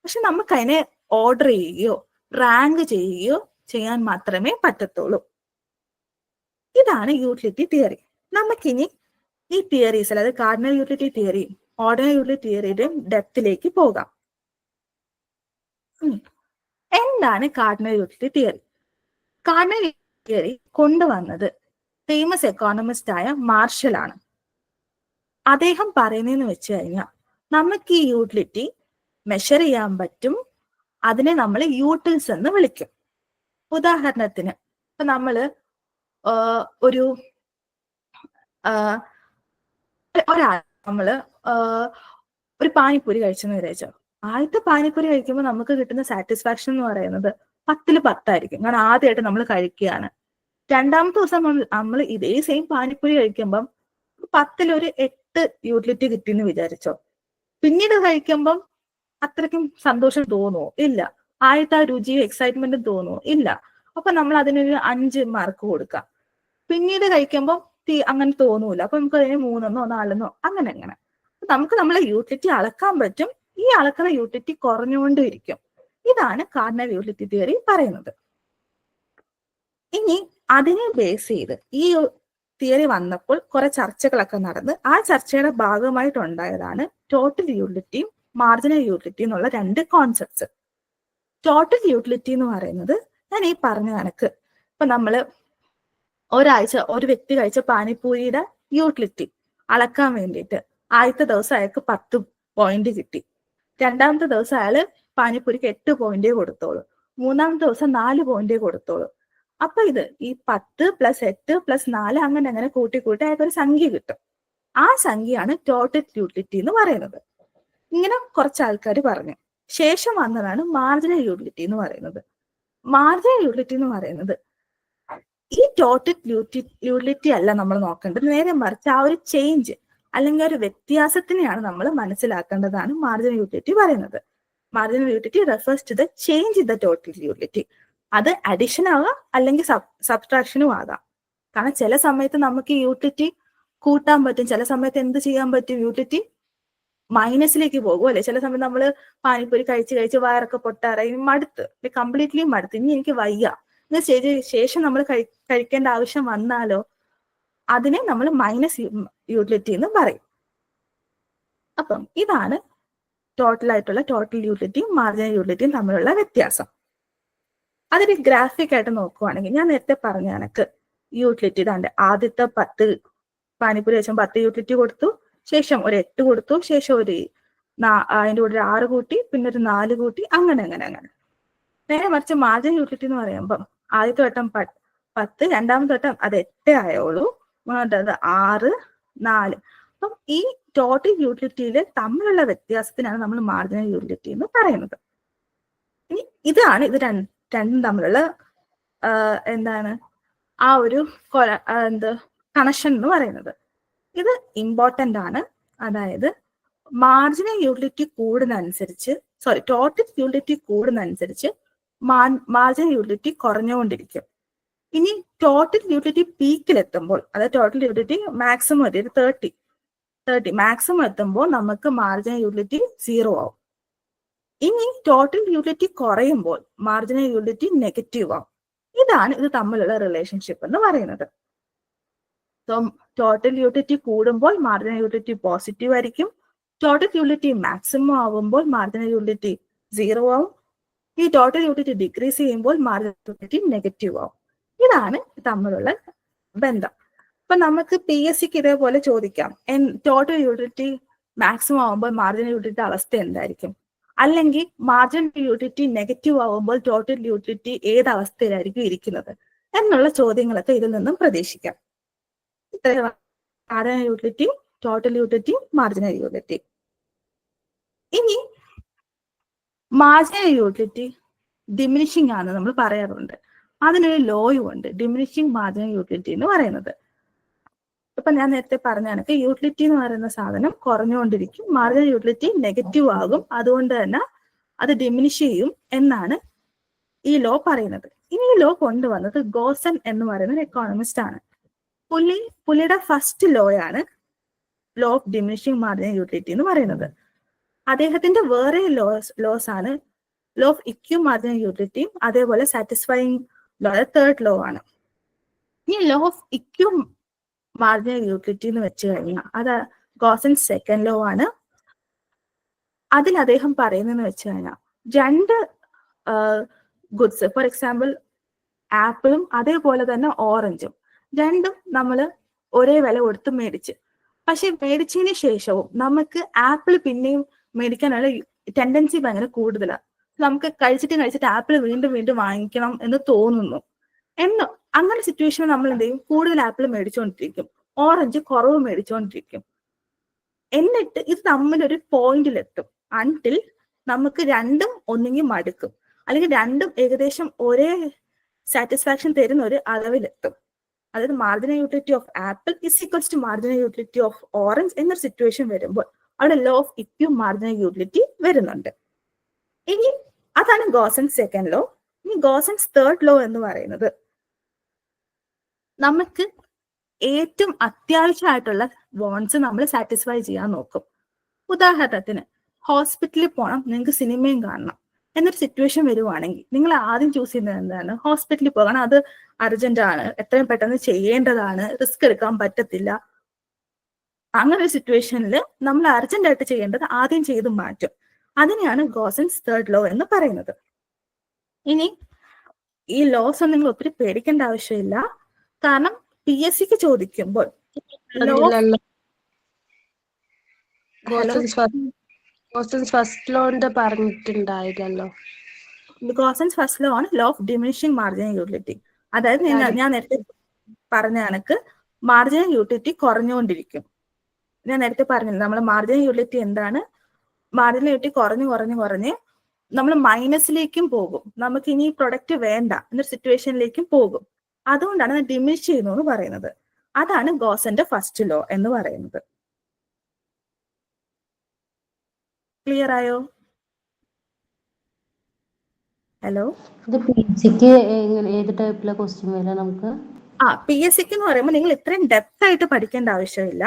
പക്ഷെ നമുക്ക് അതിനെ ഓർഡർ ചെയ്യുകയോ റാങ്ക് ചെയ്യുകയോ ചെയ്യാൻ മാത്രമേ പറ്റത്തുള്ളൂ. ഇതാണ് യൂട്ടിലിറ്റി തിയറി. നമുക്കിനി ഈ തിയറീസ്, അതായത് കാർഡിനൽ യൂട്ടിലിറ്റി തിയറിയും ഓർഡിനറി യൂട്ടിലിറ്റി തിയറിയുടെയും ഡെപ്തിലേക്ക് പോകാം. എന്താണ് cardinal utility theory? Cardinal theory കൊണ്ടുവന്നത് ഫേമസ് എക്കോണമിസ്റ്റ് ആയ മാർഷൽ ആണ്. അദ്ദേഹം പറയുന്നതെന്ന് വെച്ച് കഴിഞ്ഞാൽ, നമുക്ക് ഈ യൂട്ടിലിറ്റി മെഷർ ചെയ്യാൻ പറ്റും, അതിനെ നമ്മൾ യൂട്ടിൽസ് എന്ന് വിളിക്കും. ഉദാഹരണത്തിന് ഇപ്പൊ നമ്മള് ഒരു ഒരാൾ നമ്മള് ഒരു പാനിപ്പൂരി കഴിച്ചെന്ന് വിചാരിച്ചോ. ആദ്യത്തെ പാനിപ്പൂരി കഴിക്കുമ്പോൾ നമുക്ക് കിട്ടുന്ന സാറ്റിസ്ഫാക്ഷൻ എന്ന് പറയുന്നത് 10-ൽ 10 ആയിരിക്കും, കാരണം ആദ്യമായിട്ട് നമ്മൾ കഴിക്കുകയാണ്. രണ്ടാമത്തെ ദിവസം നമ്മൾ ഇതേ സെയിം പാനിപ്പൂരി കഴിക്കുമ്പം 10-ൽ ഒരു 8 യൂട്ടിലിറ്റി കിട്ടിയെന്ന് വിചാരിച്ചോ. പിന്നീട് കഴിക്കുമ്പം അത്രയ്ക്കും സന്തോഷം തോന്നുമോ? ഇല്ല. ആദ്യത്തെ ആ രുചിയും എക്സൈറ്റ്മെന്റും തോന്നുമോ? ഇല്ല. അപ്പൊ നമ്മൾ അതിനൊരു 5 മാർക്ക് കൊടുക്കാം. പിന്നീട് കഴിക്കുമ്പോൾ അങ്ങനെ തോന്നൂല, അപ്പൊ നമുക്ക് അതിന് 3-എന്നോ 4-എന്നോ അങ്ങനെ. നമുക്ക് നമ്മളെ യൂട്ടിലിറ്റി അളക്കാൻ പറ്റും, ഈ അളക്കുന്ന യൂട്ടിലിറ്റി കുറഞ്ഞുകൊണ്ടും ഇരിക്കും. ഇതാണ് കാർഡിനൽ യൂട്ടിലിറ്റി തിയറി പറയുന്നത്. ഇനി അതിനെ ബേസ് ചെയ്ത് ഈ തിയറി വന്നപ്പോൾ കുറെ ചർച്ചകളൊക്കെ നടന്ന് ആ ചർച്ചയുടെ ഭാഗമായിട്ടുണ്ടായതാണ് ടോട്ടൽ യൂട്ടിലിറ്റിയും മാർജിനൽ യൂട്ടിലിറ്റി എന്നുള്ള 2 കോൺസെപ്റ്റ്സ്. ടോട്ടൽ യൂട്ടിലിറ്റി എന്ന് പറയുന്നത് ഞാൻ ഈ പറഞ്ഞ കണക്ക്, ഇപ്പൊ നമ്മള് ഒരു വ്യക്തി കഴിച്ച പാനിപ്പൂരിയുടെ യൂട്ടിലിറ്റി അളക്കാൻ വേണ്ടിയിട്ട് ആദ്യത്തെ ദിവസം അയാൾക്ക് 10 പോയിന്റ് കിട്ടി, രണ്ടാമത്തെ ദിവസം അയാള് പാനിപ്പൂരിക്ക് 8 പോയിന്റേ കൊടുത്തോളൂ, മൂന്നാമത്തെ ദിവസം 4 പോയിന്റേ കൊടുത്തോളൂ. അപ്പൊ ഇത് ഈ 10 + 8 + 4 അങ്ങനെ കൂട്ടി അയാൾക്ക് ഒരു സംഖ്യ കിട്ടും. ആ സംഖ്യയാണ് ടോട്ടൽ യൂട്ടിലിറ്റി എന്ന് പറയുന്നത്. ഇങ്ങനെ കുറച്ച് ആൾക്കാർ പറഞ്ഞു. ശേഷം വന്നതാണ് മാർജിനൽ യൂട്ടിലിറ്റി എന്ന് പറയുന്നത്. മാർജിനൽ യൂട്ടിലിറ്റി എന്ന് പറയുന്നത് ഈ ടോട്ടൽ യൂട്ടിലിറ്റി അല്ല നമ്മൾ നോക്കേണ്ടത്, നേരെ മറിച്ച് ആ ഒരു ചേഞ്ച് അല്ലെങ്കിൽ ഒരു വ്യത്യാസത്തിനെയാണ് നമ്മൾ മനസ്സിലാക്കേണ്ടതാണ് മാർജിനൽ യൂട്ടിലിറ്റി പറയുന്നത്. Marginal utility refers to the change in the total utility. അത് അഡിഷൻ ആകാം അല്ലെങ്കിൽ സബ്ട്രാക്ഷനും ആകാം. കാരണം ചില സമയത്ത് നമുക്ക് ഈ യൂട്ടിലിറ്റി കൂട്ടാൻ പറ്റും, ചില സമയത്ത് എന്ത് ചെയ്യാൻ പറ്റും, യൂട്ടിലിറ്റി മൈനസിലേക്ക് പോകും അല്ലെ. ചില സമയത്ത് നമ്മൾ പാനിപ്പൂരി കഴിച്ച് വയറൊക്കെ പൊട്ടാറായി മടുത്ത്, കംപ്ലീറ്റ്ലി മടുത്ത്, ഇനി എനിക്ക് വയ്യ എന്ന് ശേഷം നമ്മൾ കഴിക്കേണ്ട ആവശ്യം വന്നാലോ അതിനെ നമ്മൾ മൈനസ് യൂട്ടിലിറ്റി എന്ന് പറയും. അപ്പം ഇതാണ് ടോട്ടൽ യൂട്ടിലിറ്റിയും മാർജിനൽ യൂട്ടിലിറ്റിയും തമ്മിലുള്ള വ്യത്യാസം. അതൊരു ഗ്രാഫിക് ആയിട്ട് നോക്കുവാണെങ്കിൽ, ഞാൻ നേരത്തെ പറഞ്ഞ കണക്ക് യൂട്ടിലിറ്റി ഇതാണ്ട് ആദ്യത്തെ 10 പാനിപ്പൂരി വെച്ചാൽ 10 യൂട്ടിലിറ്റി കൊടുത്തു, ശേഷം ഒരു 8 കൊടുത്തു, ശേഷം അതിൻ്റെ കൂടെ ഒരു 6 കൂട്ടി, പിന്നെ ഒരു 4 കൂട്ടി, അങ്ങനെ. നേരെ മറിച്ച് മാർജിനൽ യൂട്ടിലിറ്റി എന്ന് പറയുമ്പം ആദ്യത്തെ വട്ടം 10, രണ്ടാമത്തെ വട്ടം അത് 8 ആയോളൂ, മൂന്നാമത്തെ 6, 4. അപ്പം ഈ ടോട്ടൽ യൂട്ടിലിറ്റിയിൽ തമ്മിലുള്ള വ്യത്യാസത്തിനാണ് നമ്മൾ മാർജിനൽ യൂട്ടിലിറ്റി എന്ന് പറയുന്നത്. ഇനി ഇതാണ് ഇത് രണ്ടും തമ്മിലുള്ള ആ ഒരു കണക്ഷൻ എന്ന് പറയുന്നത്. ഇത് ഇമ്പോർട്ടൻ്റ് ആണ്. അതായത് മാർജിനൽ യൂട്ടിലിറ്റി കൂടുന്നതനുസരിച്ച് ടോട്ടൽ യൂട്ടിലിറ്റി കൂടുന്നതനുസരിച്ച് മാർജിനൽ യൂട്ടിലിറ്റി കുറഞ്ഞുകൊണ്ടിരിക്കും. ഇനി ടോട്ടൽ യൂട്ടിലിറ്റി പീക്കിലെത്തുമ്പോൾ, അതായത് ടോട്ടൽ യൂട്ടിലിറ്റി മാക്സിമം ഒരു 30 മാക്സിമം എത്തുമ്പോൾ നമുക്ക് മാർജിനൽ യൂട്ടിലിറ്റി 0 ആവും. ഇനി ടോട്ടൽ യൂട്ടിലിറ്റി കുറയുമ്പോൾ മാർജിനൽ യൂട്ടിലിറ്റി നെഗറ്റീവ് ആവും. ഇതാണ് ഇത് തമ്മിലുള്ള റിലേഷൻഷിപ്പ് എന്ന് പറയുന്നത്. ടോട്ടൽ യൂട്ടിലിറ്റി കൂടുമ്പോൾ മാർജിനൽ യൂട്ടിലിറ്റി പോസിറ്റീവ് ആയിരിക്കും, ടോട്ടൽ യൂട്ടിലിറ്റി മാക്സിമം ആവുമ്പോൾ മാർജിനൽ യൂട്ടിലിറ്റി 0 ആവും, ഈ ടോട്ടൽ യൂട്ടിലിറ്റി ഡിക്രീസ് ചെയ്യുമ്പോൾ മാർജിനൽ യൂട്ടിലിറ്റി നെഗറ്റീവ് ആവും. ഇതാണ് തമ്മിലുള്ള ബന്ധം. അപ്പൊ നമുക്ക് PSCക്ക് ഇതേപോലെ ചോദിക്കാം, ടോട്ടൽ യൂട്ടിലിറ്റി മാക്സിമം ആവുമ്പോൾ മാർജിനൽ യൂട്ടിലിറ്റി അവസ്ഥ എന്തായിരിക്കും, അല്ലെങ്കിൽ മാർജിനൽ യൂട്ടിലിറ്റി നെഗറ്റീവ് ആവുമ്പോൾ ടോട്ടൽ യൂട്ടിലിറ്റി ഏത് അവസ്ഥയിലായിരിക്കും ഇരിക്കുന്നത് എന്നുള്ള ചോദ്യങ്ങളൊക്കെ ഇതിൽ നിന്നും പ്രതീക്ഷിക്കാം. Marginal utility, total utility, marginal utility. ഇനി മാർജിനൽ യൂട്ടിലിറ്റി ഡിമിനിഷിംഗ് ആണെന്ന് നമ്മൾ പറയാറുണ്ട്. അതിനൊരു ലോയും ഉണ്ട്, ഡിമിനിഷിങ് മാർജിനൽ യൂട്ടിലിറ്റി എന്ന് പറയുന്നത്. ഇപ്പൊ ഞാൻ നേരത്തെ പറഞ്ഞ കണക്ക് യൂട്ടിലിറ്റി എന്ന് പറയുന്ന സാധനം കുറഞ്ഞുകൊണ്ടിരിക്കും, മാർജിനൽ യൂട്ടിലിറ്റി നെഗറ്റീവ് ആകും, അതുകൊണ്ട് തന്നെ അത് ഡിമിനിഷ് ചെയ്യും എന്നാണ് ഈ ലോ പറയുന്നത്. ഇനി ഈ ലോ കൊണ്ടുവന്നത് ഗോസൻ എന്ന് പറയുന്ന ഒരു എക്കോണമിസ്റ്റ് ആണ്. പുള്ളിയുടെ ഫസ്റ്റ് ലോ ആണ് law of diminishing marginal utility എന്ന് പറയുന്നത്. അദ്ദേഹത്തിന്റെ വേറെ ലോസ് ആണ് ലോ ഓഫ് ഇക്യൂ മാർജിനൽ യൂട്ടിലിറ്റിയും അതേപോലെ സാറ്റിസ്ഫൈങ് ലോ, തേർഡ് ലോ ആണ്. ഈ law of equi marginal utility എന്ന് വെച്ച് കഴിഞ്ഞാൽ അത് ഗോസൻ സെക്കൻഡ് ലോ ആണ്. അതിൽ അദ്ദേഹം പറയുന്നതെന്ന് വെച്ച് കഴിഞ്ഞാൽ രണ്ട് ഗുഡ്സ്, ഫോർ എക്സാമ്പിൾ ആപ്പിളും അതേപോലെ തന്നെ ഓറഞ്ചും, രണ്ടും നമ്മൾ ഒരേ വില കൊടുത്ത് മേടിച്ച്, പക്ഷെ മേടിച്ചതിന് ശേഷവും നമുക്ക് ആപ്പിൾ പിന്നെയും മേടിക്കാനുള്ള ടെൻഡൻസി ഭയങ്കര കൂടുതലാണ്. നമുക്ക് കഴിച്ചിട്ട് ആപ്പിൾ വീണ്ടും വീണ്ടും വാങ്ങിക്കണം എന്ന് തോന്നുന്നു. അങ്ങനെ സിറ്റുവേഷനിൽ നമ്മൾ എന്ത് ചെയ്യും, കൂടുതൽ ആപ്പിൾ മേടിച്ചുകൊണ്ടിരിക്കും, ഓറഞ്ച് കുറവ് മേടിച്ചുകൊണ്ടിരിക്കും. എന്നിട്ട് ഇത് തമ്മിലൊരു പോയിന്റിലെത്തും, അൺടിൽ നമുക്ക് രണ്ടും ഒന്നെങ്കിൽ മടുക്കും, അല്ലെങ്കിൽ രണ്ടും ഏകദേശം ഒരേ സാറ്റിസ്ഫാക്ഷൻ തരുന്ന ഒരു അളവിലെത്തും. അതായത് marginal utility of apple is equals to marginal utility of orange എന്നൊരു സിറ്റുവേഷൻ വരുമ്പോൾ അവിടെ law of equi marginal utility വരുന്നുണ്ട്. ഇനി അതാണ് ഗോസൻസ് സെക്കൻഡ് ലോ. ഇനി ഗോസൻസ് തേർഡ് ലോ എന്ന് പറയുന്നത് നമുക്ക് ഏറ്റവും അത്യാവശ്യമായിട്ടുള്ള വോൺസ് നമ്മൾ സാറ്റിസ്ഫൈ ചെയ്യാൻ നോക്കും. ഉദാഹരണത്തിന് ഹോസ്പിറ്റലിൽ പോകണം, നിങ്ങൾക്ക് സിനിമയും കാണണം എന്നൊരു സിറ്റുവേഷൻ വരുവാണെങ്കിൽ നിങ്ങൾ ആദ്യം ചൂസ് ചെയ്യുന്നത് എന്താണ്? ഹോസ്പിറ്റലിൽ പോകണം, അത് അർജന്റ് ആണ്, എത്രയും പെട്ടെന്ന് ചെയ്യേണ്ടതാണ്, റിസ്ക് എടുക്കാൻ പറ്റത്തില്ല. അങ്ങനെ ഒരു സിറ്റുവേഷനിൽ നമ്മൾ അർജന്റ് ആയിട്ട് ചെയ്യേണ്ടത് ആദ്യം ചെയ്ത് മാറ്റും. അതിനെയാണ് ഗോസൻസ് തേർഡ് ലോ എന്ന് പറയുന്നത്. ഇനി ഈ ലോസ് ഒന്നും നിങ്ങൾ ഒത്തിരി പേടിക്കേണ്ട ആവശ്യമില്ല, കാരണം PSCക്ക് ചോദിക്കുമ്പോൾ ഫസ്റ്റ് ലോന്റെ പറഞ്ഞിട്ടുണ്ടായില്ലല്ലോ. ഗോസൻസ് ഫസ്റ്റ് ലോ ആണ് law of diminishing marginal utility. അതായത് ഞാൻ നേരത്തെ പറഞ്ഞ കണക്ക് മാർജിനൽ യൂട്ടിലിറ്റി കുറഞ്ഞുകൊണ്ടിരിക്കും. ഞാൻ നേരത്തെ പറഞ്ഞില്ല, നമ്മൾ മാർജിനൽ യൂട്ടിലിറ്റി എന്താണ്, മാർജിനൽ യൂട്ടിലിറ്റി കുറഞ്ഞ് നമ്മൾ മൈനസിലേക്കും പോകും, നമുക്ക് ഇനി പ്രൊഡക്റ്റ് വേണ്ട എന്നൊരു സിറ്റുവേഷനിലേക്കും പോകും. അതുകൊണ്ടാണ് ഡിമിനിഷ് ചെയ്യുന്നു എന്ന് പറയുന്നത്. അതാണ് ഗോസന്റെ ഫസ്റ്റ് ലോ എന്ന് പറയുന്നത്. ക്ലിയർ ആയോ? ഹലോ, ഏത് ടൈപ്പിലെ ക്വസ്റ്റ്യൻ വരാം നമുക്ക്? PSCക്ക് എന്ന് പറയുമ്പോൾ നിങ്ങൾ ഇത്രയും ഡെപ്ത് ആയിട്ട് പഠിക്കേണ്ട ആവശ്യമില്ല.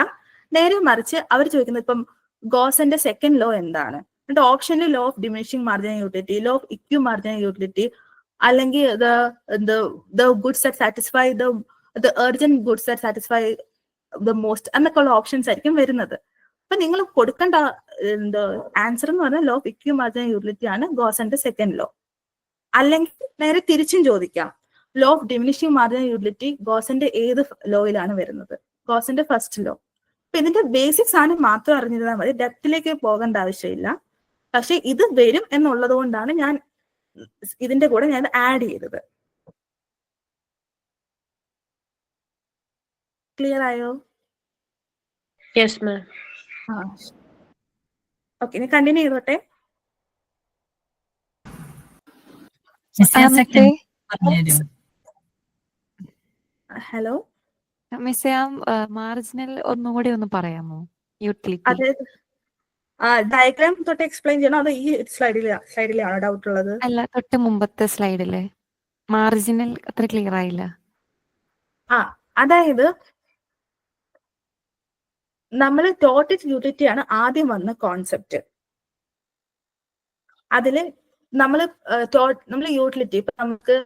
നേരെ മറിച്ച് അവർ ചോദിക്കുന്നത് ഇപ്പം ഗോസന്റെ സെക്കൻഡ് ലോ എന്താണ്, എന്നിട്ട് ഓപ്ഷനിൽ law of diminishing marginal utility, law of equi marginal utility, അല്ലെങ്കിൽ the goods that satisfy the urgent goods that satisfy the most എന്നൊക്കെ ഉള്ള ഓപ്ഷൻസ് ആയിരിക്കും വരുന്നത്. അപ്പൊ നിങ്ങൾ കൊടുക്കേണ്ട ആൻസർ എന്ന് പറഞ്ഞാൽ law of equi marginal utility ആണ് ഗോസന്റെ സെക്കൻഡ് ലോ. അല്ലെങ്കിൽ നേരെ തിരിച്ചും ചോദിക്കാം, law of diminishing marginal utility ഗോസന്റെ ഏത് ലോയിലാണ് വരുന്നത്? ഗോസന്റെ ഫസ്റ്റ് ലോ. അപ്പൊ ഇതിന്റെ ബേസിക്സ് ആണ് മാത്രം അറിഞ്ഞിരുന്നാൽ മതി, ഡെപ്തിലേക്ക് പോകേണ്ട ആവശ്യമില്ല. പക്ഷെ ഇത് വരും എന്നുള്ളത് കൊണ്ടാണ് ഞാൻ ഇതിന്റെ കൂടെ ഞാൻ ആഡ് ചെയ്തത്. ക്ലിയർ ആയോ? Yes ma'am. ഓക്കെ, ഇനി കണ്ടിന്യൂ ചെയ്തോട്ടെ. ഹലോ മിസ്, മാർജിനൽ ഒന്നുകൂടി ഒന്ന് പറയാമോ? യൂട്ടിലിറ്റി അതായത് ഡയഗ്രാം തൊട്ട് എക്സ്പ്ലെയിൻ ചെയ്യണോ അതോ ഈ സ്ലൈഡിലാണോ ഡൗട്ട് ഉള്ളത്? അല്ല, തൊട്ട് മുമ്പത്തെ സ്ലൈഡില് മാർജിനൽ അത്ര ക്ലിയർ ആയില്ല. അതായത് നമ്മൾ ടോട്ടൽ യൂട്ടിലിറ്റി ആണ് ആദ്യം വന്ന കോൺസെപ്റ്റ്. അതില് നമ്മൾ യൂട്ടിലിറ്റി ഇപ്പൊ നമുക്ക്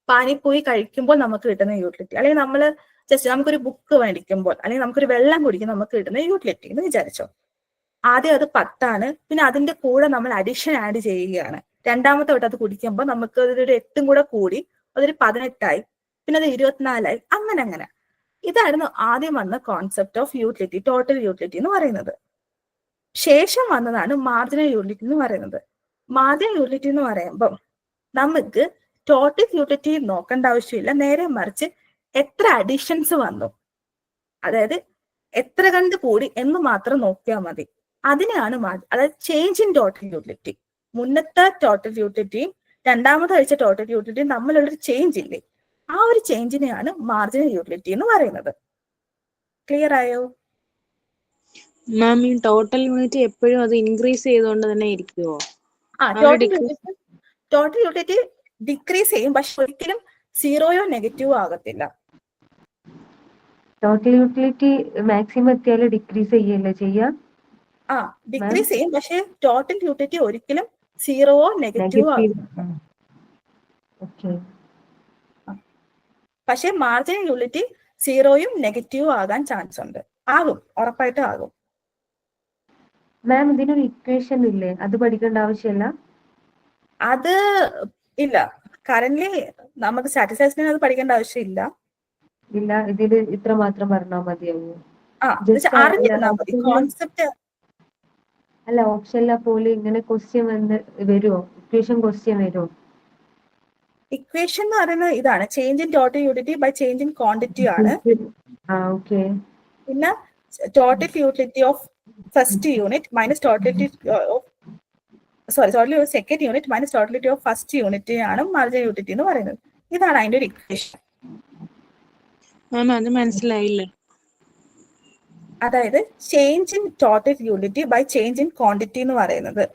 പാനിപ്പൂരി കഴിക്കുമ്പോൾ നമുക്ക് കിട്ടുന്ന യൂട്ടിലിറ്റി, അല്ലെങ്കിൽ നമ്മൾ ജസ്റ്റ് നമുക്കൊരു ബുക്ക് മേടിക്കുമ്പോൾ, അല്ലെങ്കിൽ നമുക്കൊരു വെള്ളം കുടിക്കുമ്പോൾ നമുക്ക് കിട്ടുന്ന യൂട്ടിലിറ്റി എന്ന് വിചാരിച്ചോ. ആദ്യം അത് 10 പിന്നെ അതിന്റെ കൂടെ നമ്മൾ അഡീഷൻ ആഡ് ചെയ്യുകയാണ്. രണ്ടാമത്തെ വട്ടം അത് കുടിക്കുമ്പോൾ നമുക്ക് അതൊരു 8 കൂടെ കൂടി അതൊരു 18 പിന്നെ അത് 24 അങ്ങനെ. ഇതായിരുന്നു ആദ്യം വന്ന concept of utility, total utility എന്ന് പറയുന്നത്. ശേഷം വന്നതാണ് മാർജിനൽ യൂട്ടിലിറ്റി എന്ന് പറയുന്നത്. മാർജിനൽ യൂട്ടിലിറ്റി എന്ന് പറയുമ്പോൾ നമുക്ക് ടോട്ടൽ യൂട്ടിലിറ്റി നോക്കേണ്ട ആവശ്യമില്ല, നേരെ മറിച്ച് എത്ര അഡീഷൻസ് വന്നു, അതായത് എത്ര കണ്ട് കൂടി എന്ന് മാത്രം നോക്കിയാൽ മതി. അതിനെയാണ് അതായത് ചേഞ്ച് ഇൻ ടോട്ടൽ യൂട്ടിലിറ്റി. മുന്നത്തെ ടോട്ടൽ യൂട്ടിലിറ്റിയും രണ്ടാമത് അയച്ച ടോട്ടൽ യൂട്ടിലിറ്റിയും തമ്മിലുള്ളൊരു ചേഞ്ച് ഇല്ലേ, ആ ഒരു ചേഞ്ചിനെയാണ് മാർജിനൽ യൂട്ടിലിറ്റി എന്ന് പറയുന്നത്. ക്ലിയർ ആയോ? മാം ഈ ടോട്ടൽ യൂണിറ്റ് എപ്പോഴും അത് ഇൻക്രീസ് ചെയ്തുകൊണ്ട് തന്നെ ഇരിക്കുവോ? ടോട്ടൽ യൂട്ടിലിറ്റി ഡിക്രീസ് ചെയ്യും, പക്ഷെ ഒരിക്കലും സീറോയോ നെഗറ്റീവോ ആകത്തില്ല. ടോട്ടൽ യൂട്ടിലിറ്റി മാക്സിമം എത്തിയാൽ ഡിക്രീസ് ചെയ്യല്ലേ ചെയ്യാം? ഡിക്രീസ് ചെയ്യും, പക്ഷെ ടോട്ടൽ യൂട്ടിലിറ്റി ഒരിക്കലും സീറോവോ നെഗറ്റീവോ ആകും. പക്ഷെ മാർജിനൽ യൂട്ടിലിറ്റി സീറോയും നെഗറ്റീവും ആകാൻ ചാൻസ് ഉണ്ട്. ആകും, ഉറപ്പായിട്ടും ആകും. മാം ഇതിനൊരു ഇക്വേഷൻ ഇല്ലേ? അത് പഠിക്കേണ്ട ആവശ്യമില്ല? അത് ഇല്ല, കറന്റ്ലി നമുക്ക് സ്റ്റാറ്റിസ്റ്റിക്സിന് അത് പഠിക്കേണ്ട ആവശ്യമില്ല. ഇല്ല, ഇതിൽ ഇത്ര മാത്രം പറഞ്ഞാൽ മതിയാവും. അറിഞ്ഞിരുന്നാ മതി കോൺസെപ്റ്റ്. അല്ല, ഓപ്ഷനിലെ പോലെ ഇങ്ങനെ ക്വസ്റ്റ്യൻ വരുമോ? ഇക്വേഷൻ ക്വസ്റ്റ്യൻ വരുമോ? ഇക്വേഷൻ എന്ന് പറയുന്നത് ഇതാണ്, change in total utility by change in quantity ആണ്. പിന്നെ total utility of first unit minus total second unit minus totality of first unit ആണ് മാർജിനൽ യൂട്ടിലിറ്റി എന്ന് പറയുന്നത്. ഇതാണ് അതിന്റെ ഒരു ഇക്വേഷൻ. അത് മനസ്സിലായില്ല. അതായത് change in total utility by change in quantity എന്ന് പറയുന്നത്,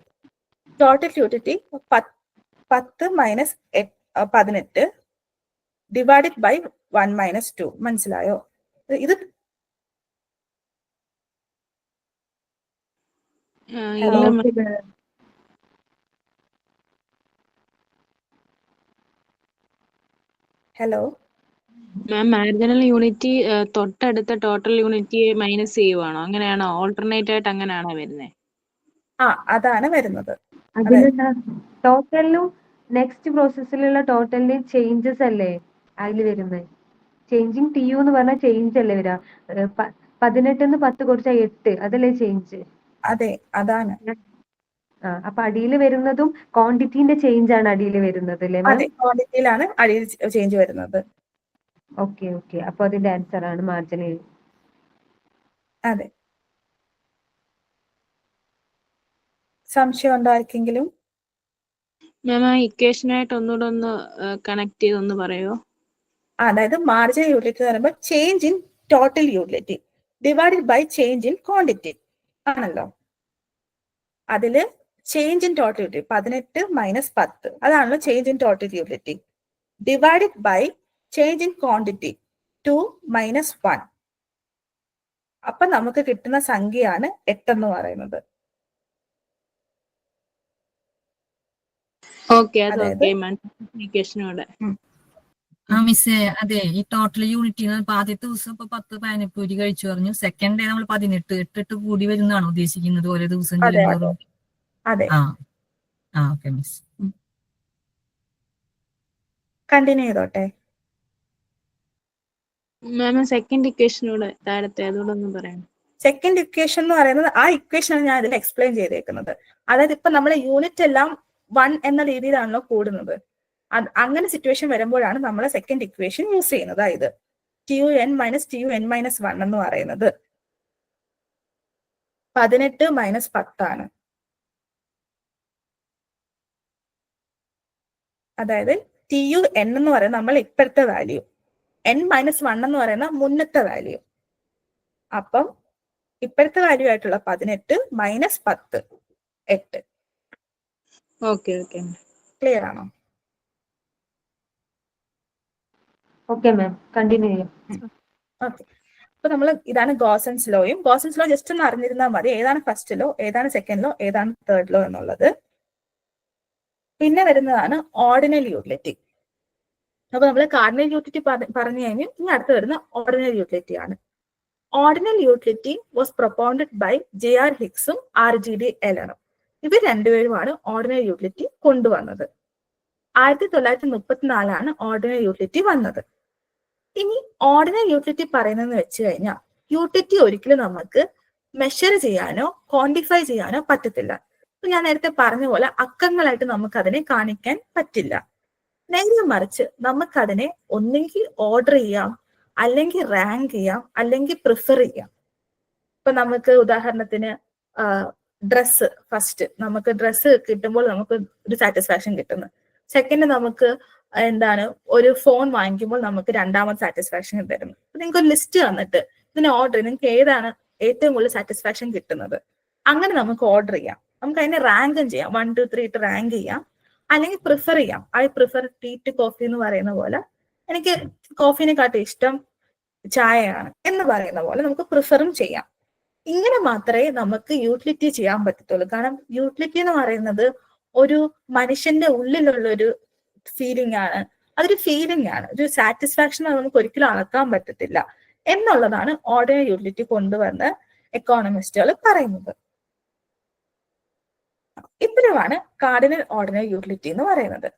total utility 10 minus 18 divided by 1 minus 2. മനസ്സിലായോ? ഇത് ഹലോ മാം, മാർജിനൽ യൂണിറ്റി തൊട്ടടുത്ത ടോട്ടൽ യൂണിറ്റിയെ മൈനസ് ചെയ്യുവാണോ? അങ്ങനെയാണോ? ഓൾട്ടർനേറ്റ് ആയിട്ട് അങ്ങനെയാണോ വരുന്നത്? അതാണ് വരുന്നത്. ടോട്ടലിലും നെക്സ്റ്റ് പ്രോസസ്സിലുള്ള ടോട്ടലിൽ ചേഞ്ചസ് അല്ലേ അതിൽ വരുന്നത്? ചേഞ്ചിങ് ടി യു എന്ന് പറഞ്ഞാൽ ചേഞ്ച് അല്ലേ വരാ? 18 10 കുറച്ച 8, അതല്ലേ ചേഞ്ച്? അതെ, അതാണ്. അപ്പൊ അടിയിൽ വരുന്നതും ക്വാണ്ടിറ്റിന്റെ ചേഞ്ച് ആണ് അടിയിൽ വരുന്നത് അല്ലേ? അതെ, ക്വാണ്ടിറ്റിയിലാണ് അടിയിൽ ചേഞ്ച് വരുന്നത്. ഓക്കെ, അപ്പൊ അതിന്റെ ആൻസർ ആണ് മാർജിനൽ. അതെ. സംശയം ഉണ്ടോ ആർക്കെങ്കിലും? മാം, ആ ഇക്വേഷനായിട്ട് ഒന്നുകൂടെ ഒന്ന് കണക്ട് ചെയ്തൊന്ന് പറയോ? അതായത് മാർജിനൽ യൂട്ടിലിറ്റി എന്ന് പറയുമ്പോൾ change in total utility divided by change in quantity ആണല്ലോ. അതില് change in total utility 18 minus 10 അതാണല്ലോ change in total utility, divided by change in quantity 2 minus 1. അപ്പൊ നമുക്ക് കിട്ടുന്ന സംഖ്യയാണ് 8 എന്ന് പറയുന്നത്. മിസ്സേ, അതെ, ഈ ടോട്ടൽ യൂണിറ്റ് ആദ്യത്തെ ദിവസം ഇപ്പൊ 10 പാനിപ്പൂരി കഴിച്ചു പറഞ്ഞു, സെക്കൻഡ് ഡേ നമ്മൾ 18 8 കൂടി വരുന്നതാണോ ഉദ്ദേശിക്കുന്നത് ഓരോ ദിവസം? ഓക്കെ മിസ്, കണ്ടിന്യൂ ചെയ്തോട്ടെ. സെക്കൻഡ് ഇക്വേഷനോട് താഴത്തെ അതുകൂടെ ഒന്ന് പറയാം. സെക്കൻഡ് ഇക്വേഷൻ എന്ന് പറയുന്നത് ആ ഇക്വേഷൻ ഞാൻ ഇതിൽ എക്സ്പ്ലെയിൻ ചെയ്തേക്കുന്നത്. അതായത് ഇപ്പൊ നമ്മളെ യൂണിറ്റ് എല്ലാം 1 എന്ന രീതിയിലാണല്ലോ കൂടുന്നത്. അങ്ങനെ സിറ്റുവേഷൻ വരുമ്പോഴാണ് നമ്മൾ സെക്കൻഡ് ഇക്വേഷൻ യൂസ് ചെയ്യുന്നത്. അതായത് TUN മൈനസ് TUN മൈനസ് 1 എന്ന് പറയുന്നത് 18 മൈനസ് 10 ആണ്. അതായത് TUN എന്ന് പറയുന്നത് നമ്മൾ ഇപ്പോഴത്തെ വാല്യൂ, N മൈനസ് 1 എന്ന് പറയുന്ന മുന്നത്തെ വാല്യൂ. അപ്പം ഇപ്പോഴത്തെ വാല്യൂ ആയിട്ടുള്ള 18 മൈനസ് 10 8. ക്ലിയർ ആണോ? ഓക്കെ മാം, കണ്ടിന്യൂ ചെയ്യാം. ഓക്കെ, അപ്പൊ നമ്മൾ ഇതാണ് ഗോസൻസ് ലോയും. ഗോസൻസ് ലോ ജസ്റ്റ് ഒന്ന് അറിഞ്ഞിരുന്നാൽ മതി, ഏതാണ് ഫസ്റ്റ് ലോ, ഏതാണ് സെക്കൻഡ് ലോ, ഏതാണ് തേർഡ് ലോ എന്നുള്ളത്. പിന്നെ വരുന്നതാണ് ഓർഡിനൽ യൂട്ടിലിറ്റി. അപ്പൊ നമ്മൾ കാർഡിനൽ യൂട്ടിലിറ്റി പറഞ്ഞു കഴിഞ്ഞ് ഇനി അടുത്ത് വരുന്ന ഓർഡിനൽ യൂട്ടിലിറ്റി ആണ്. Ordinal utility was propounded by JR ഹിക്സും RGD എലറും. ഇവർ രണ്ടുപേരുമാണ് ഓർഡിനൽ യൂട്ടിലിറ്റി കൊണ്ടുവന്നത്. 1934 ഓർഡിനൽ യൂട്ടിലിറ്റി വന്നത്. ഇനി ഓർഡിനൽ യൂട്ടിലിറ്റി പറയുന്നതെന്ന് വെച്ച് കഴിഞ്ഞാൽ യൂട്ടിലിറ്റി ഒരിക്കലും നമുക്ക് മെഷർ ചെയ്യാനോ ക്വാണ്ടിഫൈ ചെയ്യാനോ പറ്റത്തില്ല. ഞാൻ നേരത്തെ പറഞ്ഞ പോലെ അക്കങ്ങളായിട്ട് നമുക്ക് അതിനെ കാണിക്കാൻ പറ്റില്ല. നേരെ മറിച്ച് നമുക്കതിനെ ഒന്നെങ്കിൽ ഓർഡർ ചെയ്യാം, അല്ലെങ്കിൽ റാങ്ക് ചെയ്യാം, അല്ലെങ്കിൽ പ്രിഫർ ചെയ്യാം. ഇപ്പൊ നമുക്ക് ഉദാഹരണത്തിന് ഡ്രസ്സ്, ഫസ്റ്റ് നമുക്ക് ഡ്രസ്സ് കിട്ടുമ്പോൾ നമുക്ക് ഒരു സാറ്റിസ്ഫാക്ഷൻ കിട്ടുന്നു. സെക്കൻഡ് നമുക്ക് എന്താണ് ഒരു ഫോൺ വാങ്ങിക്കുമ്പോൾ നമുക്ക് രണ്ടാമത് സാറ്റിസ്ഫാക്ഷൻ തരുന്നു. നിങ്ങൾക്ക് ഒരു ലിസ്റ്റ് തന്നിട്ട് ഇതിന് ഓർഡർ നിങ്ങൾക്ക് ഏതാണ് ഏറ്റവും കൂടുതൽ സാറ്റിസ്ഫാക്ഷൻ കിട്ടുന്നത്, അങ്ങനെ നമുക്ക് ഓർഡർ ചെയ്യാം. നമുക്ക് അതിനെ റാങ്കും ചെയ്യാം, 1 2 3 ഇട്ട് റാങ്ക് ചെയ്യാം. അല്ലെങ്കിൽ പ്രിഫർ ചെയ്യാം. I prefer tea to coffee എന്ന് പറയുന്ന പോലെ എനിക്ക് കോഫീനെക്കാട്ടും ഇഷ്ടം ചായയാണ് എന്ന് പറയുന്ന പോലെ നമുക്ക് പ്രിഫറും ചെയ്യാം. ഇങ്ങനെ മാത്രമേ നമുക്ക് യൂട്ടിലിറ്റി ചെയ്യാൻ പറ്റത്തുള്ളൂ. കാരണം യൂട്ടിലിറ്റി എന്ന് പറയുന്നത് ഒരു മനുഷ്യന്റെ ഉള്ളിലുള്ള ഒരു ഫീലിംഗ് ആണ്. അതൊരു ഫീലിംഗ് ആണ്, ഒരു സാറ്റിസ്ഫാക്ഷൻ നമുക്ക് ഒരിക്കലും അളക്കാൻ പറ്റത്തില്ല എന്നുള്ളതാണ് ഓർഡിനറി യൂട്ടിലിറ്റി കൊണ്ടുവന്ന് എക്കോണമിസ്റ്റുകൾ പറയുന്നത്. ഇത്രയുമാണ് കാർഡിനൽ ഓർഡിനറി യൂട്ടിലിറ്റി എന്ന് പറയുന്നത്.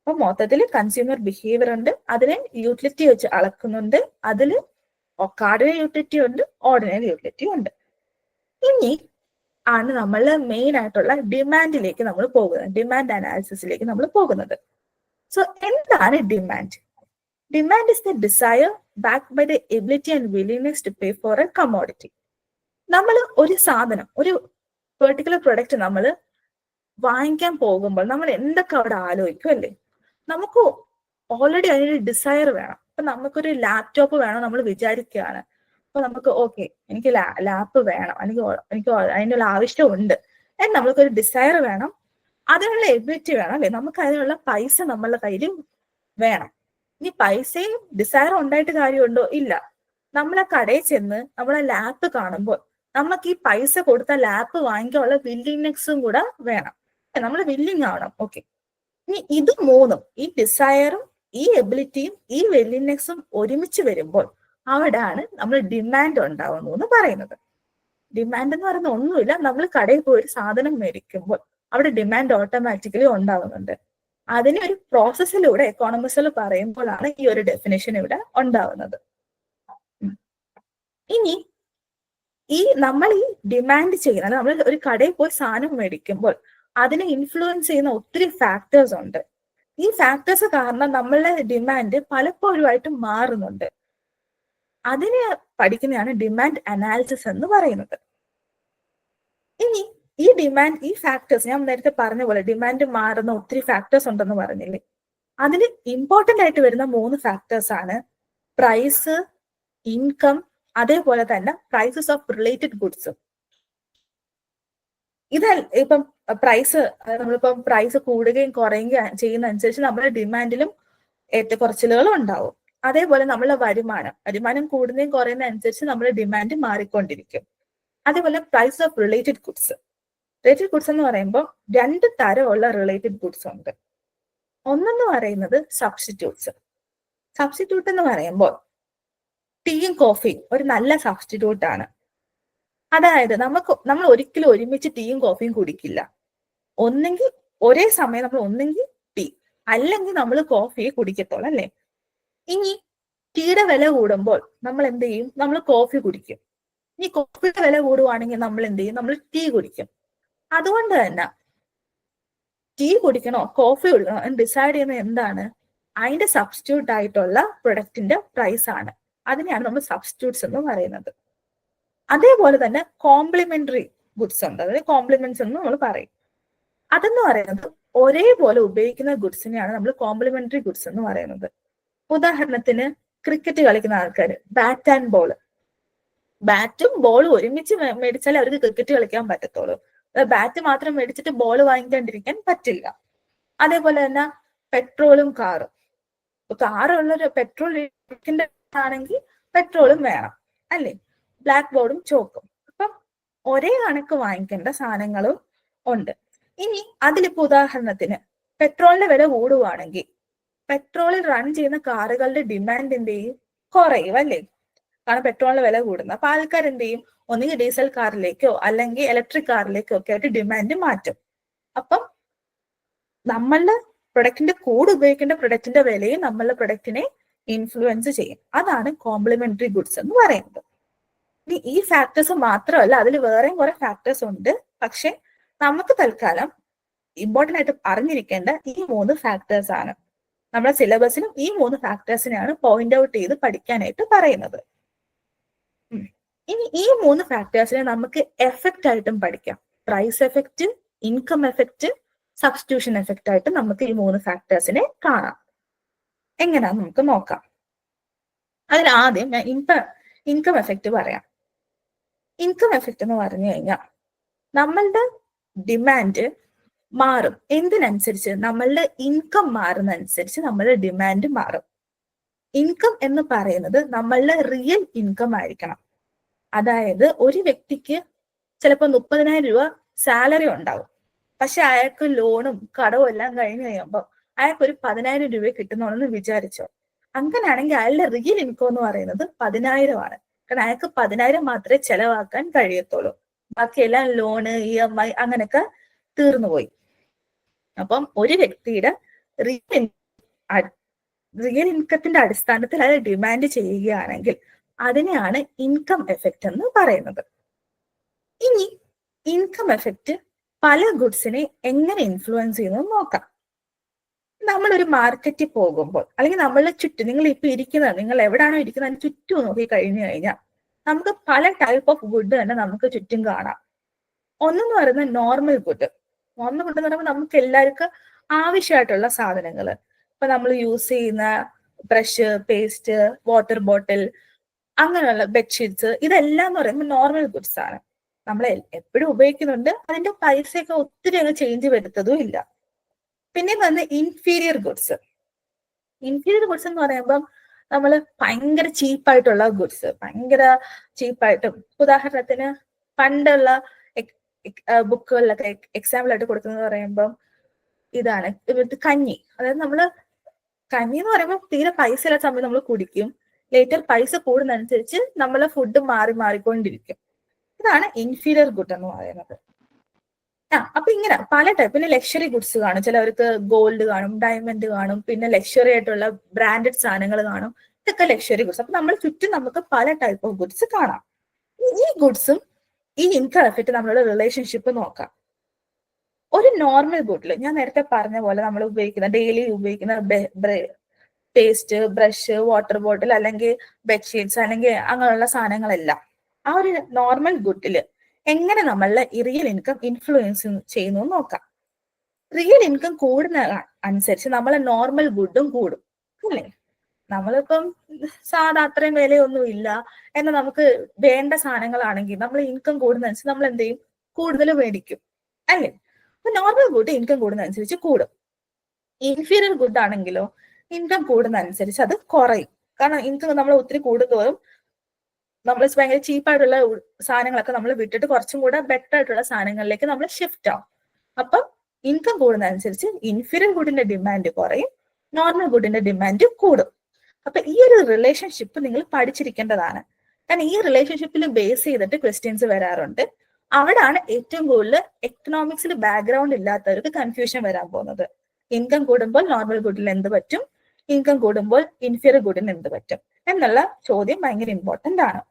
അപ്പൊ മൊത്തത്തിൽ കൺസ്യൂമർ ബിഹേവിയർ ഉണ്ട്, അതിനെ യൂട്ടിലിറ്റി വെച്ച് അളക്കുന്നുണ്ട്. അതിൽ കാർഡിനൽ യൂട്ടിലിറ്റി ഉണ്ട്, ഓർഡിനറി യൂട്ടിലിറ്റി ഉണ്ട്. ഇനി ആണ് നമ്മൾ മെയിൻ ആയിട്ടുള്ള ഡിമാൻഡിലേക്ക് നമ്മൾ പോകുന്നത്, ഡിമാൻഡ് അനാലിസിസിലേക്ക് നമ്മൾ പോകുന്നത്. സോ എന്താണ് demand? Demand is the desire backed by the ability and willingness to pay for a commodity. നമ്മൾ ഒരു സാധനം, ഒരു പെർട്ടിക്കുലർ പ്രൊഡക്റ്റ് നമ്മൾ വാങ്ങിക്കാൻ പോകുമ്പോൾ നമ്മൾ എന്തൊക്കെ അവിടെ ആലോചിക്കും അല്ലേ? നമുക്ക് ഓൾറെഡി അതിനൊരു ഡിസയർ വേണം. ഇപ്പൊ നമുക്കൊരു ലാപ്ടോപ്പ് വേണം നമ്മൾ വിചാരിക്കുകയാണ്. അപ്പൊ നമുക്ക് ഓക്കെ എനിക്ക് ലാപ്പ് വേണം, എനിക്ക് അതിനുള്ള ആവശ്യമുണ്ട് എന്ന് നമ്മൾക്കൊരു ഡിസയർ വേണം, അതിനുള്ള എബിലിറ്റി വേണം അല്ലെ? നമുക്ക് അതിനുള്ള പൈസ നമ്മളുടെ കയ്യിൽ വേണം. ഇനി പൈസയും ഡിസയറും ഉണ്ടായിട്ട് കാര്യമുണ്ടോ? ഇല്ല. നമ്മളെ കടയിൽ ചെന്ന് നമ്മളെ ലാപ്പ് കാണുമ്പോൾ നമുക്ക് ഈ പൈസ കൊടുത്ത ലാപ്പ് വാങ്ങിക്കാനുള്ള വില്ലിങ്നെസ്സും കൂടെ വേണം. നമ്മൾ വില്ലിങ് ആവണം. ഓക്കെ, ഇനി ഇത് മൂന്നും, ഈ ഡിസയറും ഈ എബിലിറ്റിയും ഈ വില്ലിങ്നെസ്സും ഒരുമിച്ച് വരുമ്പോൾ അവിടെയാണ് നമ്മൾ ഡിമാൻഡ് ഉണ്ടാവുന്നു എന്ന് പറയുന്നത്. ഡിമാൻഡ് എന്ന് പറയുന്നത് ഒന്നുമില്ല, നമ്മൾ കടയിൽ പോയി ഒരു സാധനം മേടിക്കുമ്പോൾ അവിടെ ഡിമാൻഡ് ഓട്ടോമാറ്റിക്കലി ഉണ്ടാവുന്നുണ്ട്. അതിനെ ഒരു പ്രോസസ്സിലൂടെ എക്കോണമിസ്റ്റുകൾ പറയുമ്പോഴാണ് ഈ ഒരു ഡെഫിനേഷൻ ഇവിടെ ഉണ്ടാവുന്നത്. ഇനി നമ്മൾ ഈ ഡിമാൻഡ് ചെയ്യുന്നത്, നമ്മൾ ഒരു കടയിൽ പോയി സാധനം മേടിക്കുമ്പോൾ അതിനെ ഇൻഫ്ലുവൻസ് ചെയ്യുന്ന ഒത്തിരി ഫാക്ടേഴ്സ് ഉണ്ട്. ഈ ഫാക്ടേഴ്സ് കാരണം നമ്മളുടെ ഡിമാൻഡ് പലപ്പോഴുമായിട്ട് മാറുന്നുണ്ട്. അതിനെ പഠിക്കുന്നതാണ് ഡിമാൻഡ് അനാലിസിസ് എന്ന് പറയുന്നത്. ഇനി ഈ ഫാക്ടേഴ്സ് ഞാൻ നേരത്തെ പറഞ്ഞ പോലെ ഡിമാൻഡ് മാറുന്ന ഒത്തിരി ഫാക്ടേഴ്സ് ഉണ്ടെന്ന് പറഞ്ഞില്ലേ? അതിൽ ഇമ്പോർട്ടന്റ് ആയിട്ട് വരുന്ന 3 ഫാക്ടേഴ്സ് ആണ് പ്രൈസ്, ഇൻകം, അതേപോലെ തന്നെ പ്രൈസസ് ഓഫ് റിലേറ്റഡ് ഗുഡ്സ്. ഇത് ഇപ്പം നമ്മളിപ്പം പ്രൈസ് കൂടുകയും കുറയുകയും ചെയ്യുന്ന അനുസരിച്ച് നമ്മുടെ ഡിമാൻഡിലും ഏറ്റക്കുറച്ചിലുകളും ഉണ്ടാവും. അതേപോലെ നമ്മളെ വരുമാനം കൂടുന്നതും കുറയുന്ന അനുസരിച്ച് നമ്മുടെ ഡിമാൻഡ് മാറിക്കൊണ്ടിരിക്കും. അതേപോലെ പ്രൈസ് ഓഫ് റിലേറ്റഡ് ഗുഡ്സ് എന്ന് പറയുമ്പോൾ 2 തരമുള്ള റിലേറ്റഡ് ഗുഡ്സ് ഉണ്ട്. ഒന്നെന്ന് പറയുന്നത് സബ്സ്റ്റിറ്റ്യൂട്ട് എന്ന് പറയുമ്പോൾ ടീയും കോഫിയും ഒരു നല്ല സബ്സ്റ്റിറ്റ്യൂട്ട് ആണ്. അതായത് നമ്മൾ ഒരിക്കലും ഒരുമിച്ച് ടീയും കോഫിയും കുടിക്കില്ല. ഒന്നെങ്കിൽ ഒരേ സമയം നമ്മൾ ഒന്നെങ്കിൽ ടീ അല്ലെങ്കിൽ നമ്മൾ കോഫിയെ കുടിക്കത്തോളം അല്ലേ? ഇനി ടീയുടെ വില കൂടുമ്പോൾ നമ്മൾ എന്ത് ചെയ്യും? നമ്മൾ കോഫി കുടിക്കും. ഇനി കോഫിയുടെ വില കൂടുവാണെങ്കിൽ നമ്മൾ എന്ത് ചെയ്യും? നമ്മൾ ടീ കുടിക്കും. അതുകൊണ്ട് തന്നെ ടീ കുടിക്കണോ കോഫി കുടിക്കണോ എന്ന് ഡിസൈഡ് ചെയ്യുന്നത് എന്താണ്? അതിന്റെ സബ്സ്റ്റിറ്റ്യൂട്ട് ആയിട്ടുള്ള പ്രൊഡക്റ്റിന്റെ പ്രൈസ് ആണ്. അതിനെയാണ് നമ്മൾ സബ്സ്റ്റിറ്റ്യൂട്ട്സ് എന്ന് പറയുന്നത്. അതേപോലെ തന്നെ കോംപ്ലിമെന്ററി ഗുഡ്സ് ഉണ്ട്, അതായത് കോംപ്ലിമെന്റ്സ് എന്ന് നമ്മൾ പറയും. അതെന്ന് പറയുന്നത് ഒരേപോലെ ഉപയോഗിക്കുന്ന ഗുഡ്സിനെയാണ് നമ്മൾ കോംപ്ലിമെന്ററി ഗുഡ്സ് എന്ന് പറയുന്നത്. ഉദാഹരണത്തിന് ക്രിക്കറ്റ് കളിക്കുന്ന ആൾക്കാർ ബാറ്റ് ആൻഡ് ബോൾ, ബാറ്റും ബോളും ഒരുമിച്ച് മേടിച്ചാലേ അവർക്ക് ക്രിക്കറ്റ് കളിക്കാൻ പറ്റത്തുള്ളൂ. ബാറ്റ് മാത്രം മേടിച്ചിട്ട് ബോൾ വാങ്ങിക്കാണ്ടിരിക്കാൻ പറ്റില്ല. അതേപോലെ തന്നെ പെട്രോളും കാറും ഉള്ളൊരു പെട്രോൾ ആണെങ്കിൽ പെട്രോളും വേണം അല്ലേ? ബ്ലാക്ക് ബോർഡും ചോക്കും. അപ്പം ഒരേ കണക്ക് വാങ്ങിക്കേണ്ട സാധനങ്ങളും ഉണ്ട്. ഇനി അതിലിപ്പോ ഉദാഹരണത്തിന് പെട്രോളിന്റെ വില കൂടുവാണെങ്കിൽ പെട്രോളിൽ റൺ ചെയ്യുന്ന കാറുകളുടെ ഡിമാൻഡ് എന്ത് ചെയ്യും? കുറയും അല്ലേ? കാരണം പെട്രോളിന്റെ വില കൂടുന്നു. അപ്പൊ ആൾക്കാർ എന്ത് ചെയ്യും? ഒന്നുകിൽ ഡീസൽ കാറിലേക്കോ അല്ലെങ്കിൽ ഇലക്ട്രിക് കാറിലേക്കോ ഒക്കെ ആയിട്ട് ഡിമാൻഡ് മാറ്റും. അപ്പം നമ്മളുടെ പ്രൊഡക്റ്റിന്റെ കൂടെ ഉപയോഗിക്കേണ്ട പ്രൊഡക്റ്റിന്റെ വിലയും നമ്മളുടെ പ്രൊഡക്റ്റിനെ ഇൻഫ്ലുവൻസ് ചെയ്യും. അതാണ് കോംപ്ലിമെന്ററി ഗുഡ്സ് എന്ന് പറയുന്നത്. ഇനി ഈ ഫാക്ടേഴ്സ് മാത്രമല്ല, അതിൽ വേറെയും കുറെ ഫാക്ടേഴ്സ് ഉണ്ട്. പക്ഷെ നമുക്ക് തൽക്കാലം ഇമ്പോർട്ടന്റ് ആയിട്ട് അറിഞ്ഞിരിക്കേണ്ട ഈ 3 ഫാക്ടേഴ്സ് ആണ്. നമ്മുടെ സിലബസിലും ഈ 3 ഫാക്ടേഴ്സിനെയാണ് പോയിന്റ് ഔട്ട് ചെയ്ത് പഠിക്കാനായിട്ട് പറയുന്നത്. ഇനി ഈ 3 ഫാക്ടേഴ്സിനെ നമുക്ക് എഫക്റ്റ് ആയിട്ടും പഠിക്കാം. Price effect, income effect, substitution effect ആയിട്ട് നമുക്ക് ഈ 3 ഫാക്ടേഴ്സിനെ കാണാം. എങ്ങനെയാന്ന് നമുക്ക് നോക്കാം. അതിനാദ്യം ഞാൻ ഇൻകം എഫക്റ്റ് പറയാം. ഇൻകം എഫക്റ്റ് എന്ന് പറഞ്ഞു കഴിഞ്ഞാൽ നമ്മളുടെ ഡിമാൻഡ് മാറും. എന്തിനനുസരിച്ച്? നമ്മളുടെ ഇൻകം മാറുന്നതനുസരിച്ച് നമ്മളുടെ ഡിമാൻഡ് മാറും. ഇൻകം എന്ന് പറയുന്നത് നമ്മളുടെ റിയൽ ഇൻകം ആയിരിക്കണം. അതായത് ഒരു വ്യക്തിക്ക് ചിലപ്പോൾ 30,000 രൂപ സാലറി ഉണ്ടാവും. പക്ഷെ അയാൾക്ക് ലോണും കടവും എല്ലാം കഴിഞ്ഞ് കഴിയുമ്പോൾ അയാൾക്ക് ഒരു 10,000 രൂപ കിട്ടുന്നുണ്ടെന്ന് വിചാരിച്ചോ. അങ്ങനെയാണെങ്കിൽ അയാളുടെ റിയൽ ഇൻകം എന്ന് പറയുന്നത് 10,000 ആണ്. കാരണം അയാൾക്ക് 10,000 മാത്രമേ ചെലവാക്കാൻ കഴിയത്തുള്ളൂ. ബാക്കിയെല്ലാം ലോണ്, EMI അങ്ങനെയൊക്കെ തീർന്നുപോയി. അപ്പം ഒരു വ്യക്തിയുടെ റിയൽ ഇൻകത്തിന്റെ അടിസ്ഥാനത്തിൽ അയാൾ ഡിമാൻഡ് ചെയ്യുകയാണെങ്കിൽ അതിനെയാണ് ഇൻകം എഫക്റ്റ് എന്ന് പറയുന്നത്. ഇനി ഇൻകം എഫക്റ്റ് പല ഗുഡ്സിനെ എങ്ങനെ ഇൻഫ്ലുവൻസ് ചെയ്യുന്നു നോക്കാം. നമ്മളൊരു മാർക്കറ്റിൽ പോകുമ്പോൾ അല്ലെങ്കിൽ നമ്മളുടെ ചുറ്റും നിങ്ങൾ എവിടെയാണോ ഇരിക്കുന്നത് അതിന് ചുറ്റും നോക്കി കഴിഞ്ഞു കഴിഞ്ഞാൽ നമുക്ക് പല ടൈപ്പ് ഓഫ് ഗുഡ് തന്നെ നമുക്ക് ചുറ്റും കാണാം. ഒന്നെന്ന് പറയുന്നത് നോർമൽ ഗുഡ്. നോർമൽ ഗുഡ് എന്ന് പറയുമ്പോൾ നമുക്ക് എല്ലാവർക്കും ആവശ്യമായിട്ടുള്ള സാധനങ്ങൾ. ഇപ്പൊ നമ്മൾ യൂസ് ചെയ്യുന്ന ബ്രഷ്, പേസ്റ്റ്, വാട്ടർ ബോട്ടിൽ, അങ്ങനെയുള്ള ബെഡ്ഷീറ്റ്സ്, ഇതെല്ലാം എന്ന് പറയുമ്പോൾ നോർമൽ ഗുഡ്സ് ആണ്. നമ്മൾ എപ്പോഴും ഉപയോഗിക്കുന്നുണ്ട്. അതിന്റെ പൈസയൊക്കെ ഒത്തിരി അങ്ങ് ചേഞ്ച് വരുത്തതും ഇല്ല. പിന്നെ വന്ന് ഇൻഫീരിയർ ഗുഡ്സ്. ഇൻഫീരിയർ ഗുഡ്സ് എന്ന് പറയുമ്പം നമ്മൾ ഭയങ്കര ചീപ്പായിട്ടുള്ള ഗുഡ്സ്, ഭയങ്കര ചീപ്പായിട്ടും, ഉദാഹരണത്തിന് പണ്ടുള്ള ബുക്കുകളിലൊക്കെ എക്സാമ്പിൾ ആയിട്ട് കൊടുക്കുന്നത് പറയുമ്പം ഇതാണ് കഞ്ഞി. അതായത് നമ്മള് കഞ്ഞി എന്ന് പറയുമ്പോൾ തീരെ പൈസ ഇല്ലാത്ത സമയം നമ്മൾ കുടിക്കും. ലേറ്റർ പൈസ കൂടുന്നതനുസരിച്ച് നമ്മളെ ഫുഡ് മാറിക്കൊണ്ടിരിക്കും. ഇതാണ് ഇൻഫീരിയർ ഗുഡ് എന്ന് പറയുന്നത്. അപ്പൊ ഇങ്ങനെ പല ടൈപ്പ്. പിന്നെ ലക്ഷറി ഗുഡ്സ് കാണും. ചിലവർക്ക് ഗോൾഡ് കാണും, ഡയമണ്ട് കാണും, പിന്നെ ലക്ഷറി ആയിട്ടുള്ള ബ്രാൻഡഡ് സാധനങ്ങൾ കാണും. ഇതൊക്കെ ലക്ഷറി ഗുഡ്സ്. അപ്പൊ നമ്മൾ ചുറ്റും നമുക്ക് പല ടൈപ്പ് ഓഫ് ഗുഡ്സ് കാണാം. ഈ ഗുഡ്സും ഈ ഇൻകം എഫക്റ്റ് നമ്മളുടെ റിലേഷൻഷിപ്പ് നോക്കാം. ഒരു നോർമൽ ഗുഡിൽ ഞാൻ നേരത്തെ പറഞ്ഞ പോലെ നമ്മൾ ഉപയോഗിക്കുന്ന ഡെയിലി ഉപയോഗിക്കുന്ന പേസ്റ്റ്, ബ്രഷ്, വാട്ടർ ബോട്ടിൽ, അല്ലെങ്കിൽ ബെഡ്ഷീറ്റ്സ്, അല്ലെങ്കിൽ അങ്ങനെയുള്ള സാധനങ്ങളെല്ലാം ആ ഒരു നോർമൽ ഗുഡില് എങ്ങനെ നമ്മളുടെ റിയൽ ഇൻകം ഇൻഫ്ലുവൻസ് ചെയ്യുന്നു നോക്കാം. റിയൽ ഇൻകം കൂടുന്ന അനുസരിച്ച് നമ്മളെ നോർമൽ ഗുഡും കൂടും അല്ലേ? നമ്മളിപ്പം സാധാ അത്രയും വിലയൊന്നും ഇല്ല എന്ന് നമുക്ക് വേണ്ട സാധനങ്ങളാണെങ്കിൽ നമ്മൾ ഇൻകം കൂടുന്നതനുസരിച്ച് നമ്മൾ എന്ത് ചെയ്യും? കൂടുതൽ മേടിക്കും അല്ലേ? അപ്പൊ നോർമൽ ഗുഡ് ഇൻകം കൂടുന്നതനുസരിച്ച് കൂടും. ഇൻഫീരിയർ ഗുഡ് ആണെങ്കിലോ ഇൻകം കൂടുന്നതനുസരിച്ച് അത് കുറയും. കാരണം ഇൻകം നമ്മൾ ഒത്തിരി കൂടുന്തോറും നമ്മൾ ഭയങ്കര ചീപ്പായിട്ടുള്ള സാധനങ്ങളൊക്കെ നമ്മൾ വിട്ടിട്ട് കുറച്ചും കൂടെ ബെറ്റർ ആയിട്ടുള്ള സാധനങ്ങളിലേക്ക് നമ്മൾ ഷിഫ്റ്റ് ആവും. അപ്പം ഇൻകം കൂടുന്നതനുസരിച്ച് ഇൻഫീരിയർ ഗുഡിന്റെ ഡിമാൻഡ് കുറയും, നോർമൽ ഗുഡിന്റെ ഡിമാൻഡ് കൂടും. അപ്പൊ ഈ ഒരു റിലേഷൻഷിപ്പ് നിങ്ങൾ പഠിച്ചിരിക്കേണ്ടതാണ്. കാരണം ഈ റിലേഷൻഷിപ്പിൽ ബേസ് ചെയ്തിട്ട് ക്വസ്റ്റ്യൻസ് വരാറുണ്ട്. അവിടാണ് ഏറ്റവും കൂടുതൽ എക്കണോമിക്സിൽ ബാക്ക്ഗ്രൗണ്ട് ഇല്ലാത്തവർക്ക് കൺഫ്യൂഷൻ വരാൻ പോകുന്നത്. ഇൻകം കൂടുമ്പോൾ നോർമൽ ഗുഡിൽ എന്ത് പറ്റും, ഇൻകം കൂടുമ്പോൾ ഇൻഫീരിയർ ഗുഡിന് എന്ത് പറ്റും എന്നുള്ള ചോദ്യം ഭയങ്കര ഇമ്പോർട്ടന്റ് ആണ്.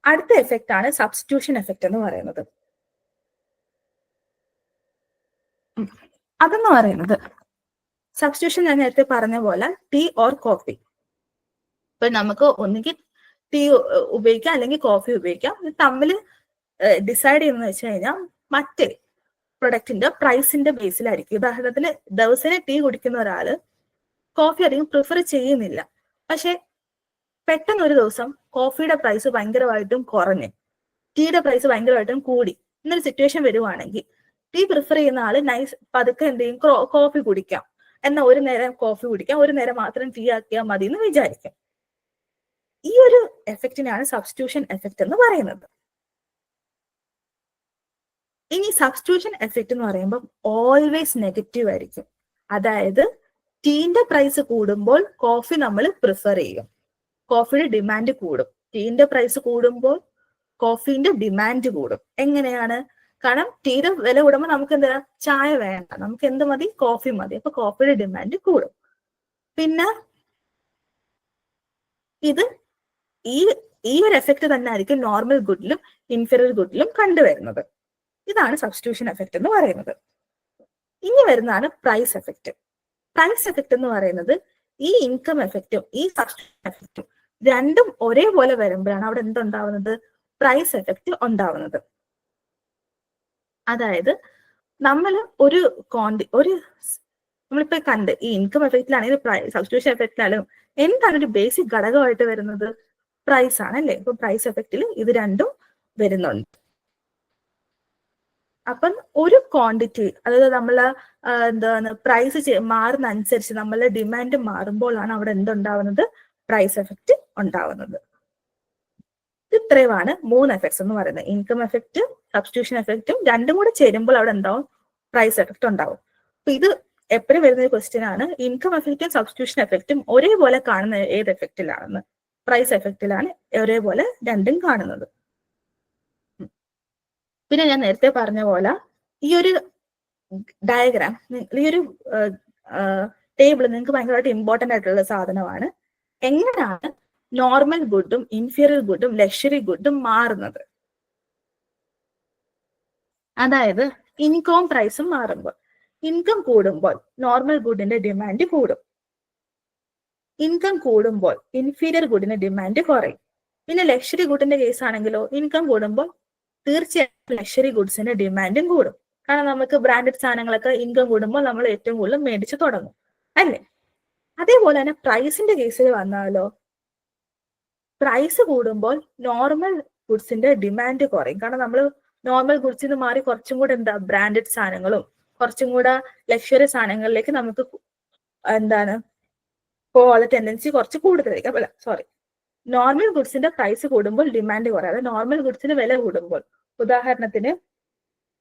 അടുത്ത എഫക്റ്റ് ആണ് സബ്സ്റ്റിറ്റ്യൂഷൻ എഫക്റ്റ് എന്ന് പറയുന്നത്. അതെന്ന് പറയുന്നത് സബ്സ്റ്റിറ്റ്യൂഷൻ ഞാൻ നേരത്തെ പറഞ്ഞ പോലെ ടീ ഓർ കോഫി. ഇപ്പൊ നമുക്ക് ഒന്നുകിൽ ടീ ഉപയോഗിക്കാം അല്ലെങ്കിൽ കോഫി ഉപയോഗിക്കാം. ഇത് തമ്മിൽ ഡിസൈഡ് ചെയ്യുന്നത് വെച്ച് കഴിഞ്ഞാൽ മറ്റേ പ്രൊഡക്റ്റിന്റെ പ്രൈസിന്റെ ബേസിലായിരിക്കും. ഉദാഹരണത്തിന് ദിവസേന ടീ കുടിക്കുന്ന ഒരാള് കോഫി അധികം പ്രിഫർ ചെയ്യുന്നില്ല. പക്ഷെ പെട്ടെന്ന് ഒരു ദിവസം കോഫിയുടെ പ്രൈസ് ഭയങ്കരമായിട്ടും കുറഞ്ഞ് ടീയുടെ പ്രൈസ് ഭയങ്കരമായിട്ടും കൂടി എന്നൊരു സിറ്റുവേഷൻ വരുവാണെങ്കിൽ ടീ പ്രിഫർ ചെയ്യുന്ന ആള് പതുക്കെ എന്ത് ചെയ്യും? കോഫി കുടിക്കാം. എന്നാൽ ഒരു നേരം കോഫി കുടിക്കാം, ഒരു നേരം മാത്രം ടീ ആക്കിയാൽ മതി എന്ന് വിചാരിക്കും. ഈ ഒരു എഫക്റ്റിനാണ് സബ്സ്റ്റിറ്റ്യൂഷൻ എഫക്റ്റ് എന്ന് പറയുന്നത്. ഇനി സബ്സ്റ്റിറ്റ്യൂഷൻ എഫക്റ്റ് എന്ന് പറയുമ്പോൾ ഓൾവേസ് നെഗറ്റീവ് ആയിരിക്കും. അതായത് ടീന്റെ പ്രൈസ് കൂടുമ്പോൾ കോഫി നമ്മൾ പ്രിഫർ ചെയ്യും, കോഫിയുടെ ഡിമാൻഡ് കൂടും. ടീന്റെ പ്രൈസ് കൂടുമ്പോൾ കോഫീന്റെ ഡിമാൻഡ് കൂടും. എങ്ങനെയാണ്? കാരണം ടീയുടെ വില കൂടുമ്പോൾ നമുക്ക് എന്താ, ചായ വേണ്ട, നമുക്ക് എന്ത് മതി? കോഫി മതി. അപ്പൊ കോഫിയുടെ ഡിമാൻഡ് കൂടും. പിന്നെ ഇത് ഈ ഒരു എഫക്റ്റ് തന്നെ ആയിരിക്കും നോർമൽ ഗുഡിലും ഇൻഫീരിയർ ഗുഡിലും കണ്ടുവരുന്നത്. ഇതാണ് സബ്സ്റ്റിറ്റ്യൂഷൻ എഫക്റ്റ് എന്ന് പറയുന്നത്. ഇനി വരുന്നതാണ് പ്രൈസ് എഫക്റ്റ്. പ്രൈസ് എഫക്റ്റ് എന്ന് പറയുന്നത് ഈ ഇൻകം എഫക്റ്റും ഈ സബ്സ്റ്റിറ്റ്യൂഷൻ എഫക്റ്റും രണ്ടും ഒരേപോലെ വരുമ്പോഴാണ് അവിടെ എന്തുണ്ടാവുന്നത്? പ്രൈസ് എഫക്റ്റ് ഉണ്ടാവുന്നത്. അതായത് നമ്മൾ ഒരു നമ്മളിപ്പോ കണ്ട് ഈ ഇൻകം എഫക്റ്റിലാണെങ്കിൽ സബ്സ്റ്റിറ്റ്യൂഷൻ എഫക്റ്റിലായാലും എന്താണ് ഒരു ബേസിക് ഘടകമായിട്ട് വരുന്നത്? പ്രൈസ് ആണ് അല്ലേ? ഇപ്പൊ പ്രൈസ് എഫക്റ്റിൽ ഇത് രണ്ടും വരുന്നുണ്ട്. അപ്പം ഒരു ക്വാണ്ടിറ്റി, അതായത് നമ്മള് എന്താണ് പ്രൈസ് മാറുന്ന അനുസരിച്ച് നമ്മളെ ഡിമാൻഡ് മാറുമ്പോഴാണ് അവിടെ എന്തുണ്ടാവുന്നത്? പ്രൈസ് എഫക്റ്റ് ഉണ്ടാവുന്നത്. ഇത്രയുമാണ് 3 എഫക്ട്സ് എന്ന് പറയുന്നത്. ഇൻകം എഫക്റ്റും സബ്സ്റ്റിറ്റ്യൂഷൻ എഫക്റ്റും രണ്ടും കൂടെ ചേരുമ്പോൾ അവിടെ എന്താവും? പ്രൈസ് എഫക്റ്റ് ഉണ്ടാവും. അപ്പൊ ഇത് എപ്പോഴും വരുന്ന ഒരു ക്വസ്റ്റ്യൻ ആണ്. ഇൻകം എഫക്റ്റും സബ്സ്റ്റിറ്റ്യൂഷൻ എഫക്റ്റും ഒരേപോലെ കാണുന്ന ഏത് എഫക്റ്റിലാണെന്ന്? പ്രൈസ് എഫക്റ്റിലാണ് ഒരേപോലെ രണ്ടും കാണുന്നത്. പിന്നെ ഞാൻ നേരത്തെ പറഞ്ഞ പോലെ ഈ ഒരു ഡയഗ്രാം, ഈ ഒരു ടേബിൾ നിങ്ങൾക്ക് ഭയങ്കരമായിട്ട് ഇമ്പോർട്ടന്റ് ആയിട്ടുള്ള സാധനമാണ്. എങ്ങനെയാണ് നോർമൽ ഗുഡും ഇൻഫീരിയർ ഗുഡും ലക്ഷറി ഗുഡും മാറുന്നത്? അതായത് ഇൻകവും പ്രൈസും മാറുമ്പോൾ, ഇൻകം കൂടുമ്പോൾ നോർമൽ ഗുഡിന്റെ ഡിമാൻഡ് കൂടും, ഇൻകം കൂടുമ്പോൾ ഇൻഫീരിയർ ഗുഡിന്റെ ഡിമാൻഡ് കുറയും. പിന്നെ ലക്ഷറി ഗുഡിന്റെ കേസ് ആണെങ്കിലോ ഇൻകം കൂടുമ്പോൾ തീർച്ചയായും ലക്ഷറി ഗുഡ്സിന്റെ ഡിമാൻഡും കൂടും. കാരണം നമുക്ക് ബ്രാൻഡഡ് സാധനങ്ങളൊക്കെ ഇൻകം കൂടുമ്പോൾ നമ്മൾ ഏറ്റവും കൂടുതൽ മേടിച്ചു തുടങ്ങും അല്ലേ? അതേപോലെ തന്നെ പ്രൈസിന്റെ കേസിൽ വന്നാലോ, പ്രൈസ് കൂടുമ്പോൾ നോർമൽ ഗുഡ്സിന്റെ ഡിമാൻഡ് കുറയും. കാരണം നമ്മൾ നോർമൽ ഗുഡ്സിൽ നിന്ന് മാറി കുറച്ചും കൂടെ ബ്രാൻഡഡ് സാധനങ്ങളും കുറച്ചും കൂടെ ലക്ഷറി സാധനങ്ങളിലേക്ക് നമുക്ക് പോകാനുള്ള ടെൻഡൻസി കുറച്ച് കൂടുതലായിരിക്കും. അല്ല സോറി, നോർമൽ ഗുഡ്സിന്റെ പ്രൈസ് കൂടുമ്പോൾ ഡിമാൻഡ് കുറയും. അതായത് നോർമൽ ഗുഡ്സിന് വില കൂടുമ്പോൾ, ഉദാഹരണത്തിന്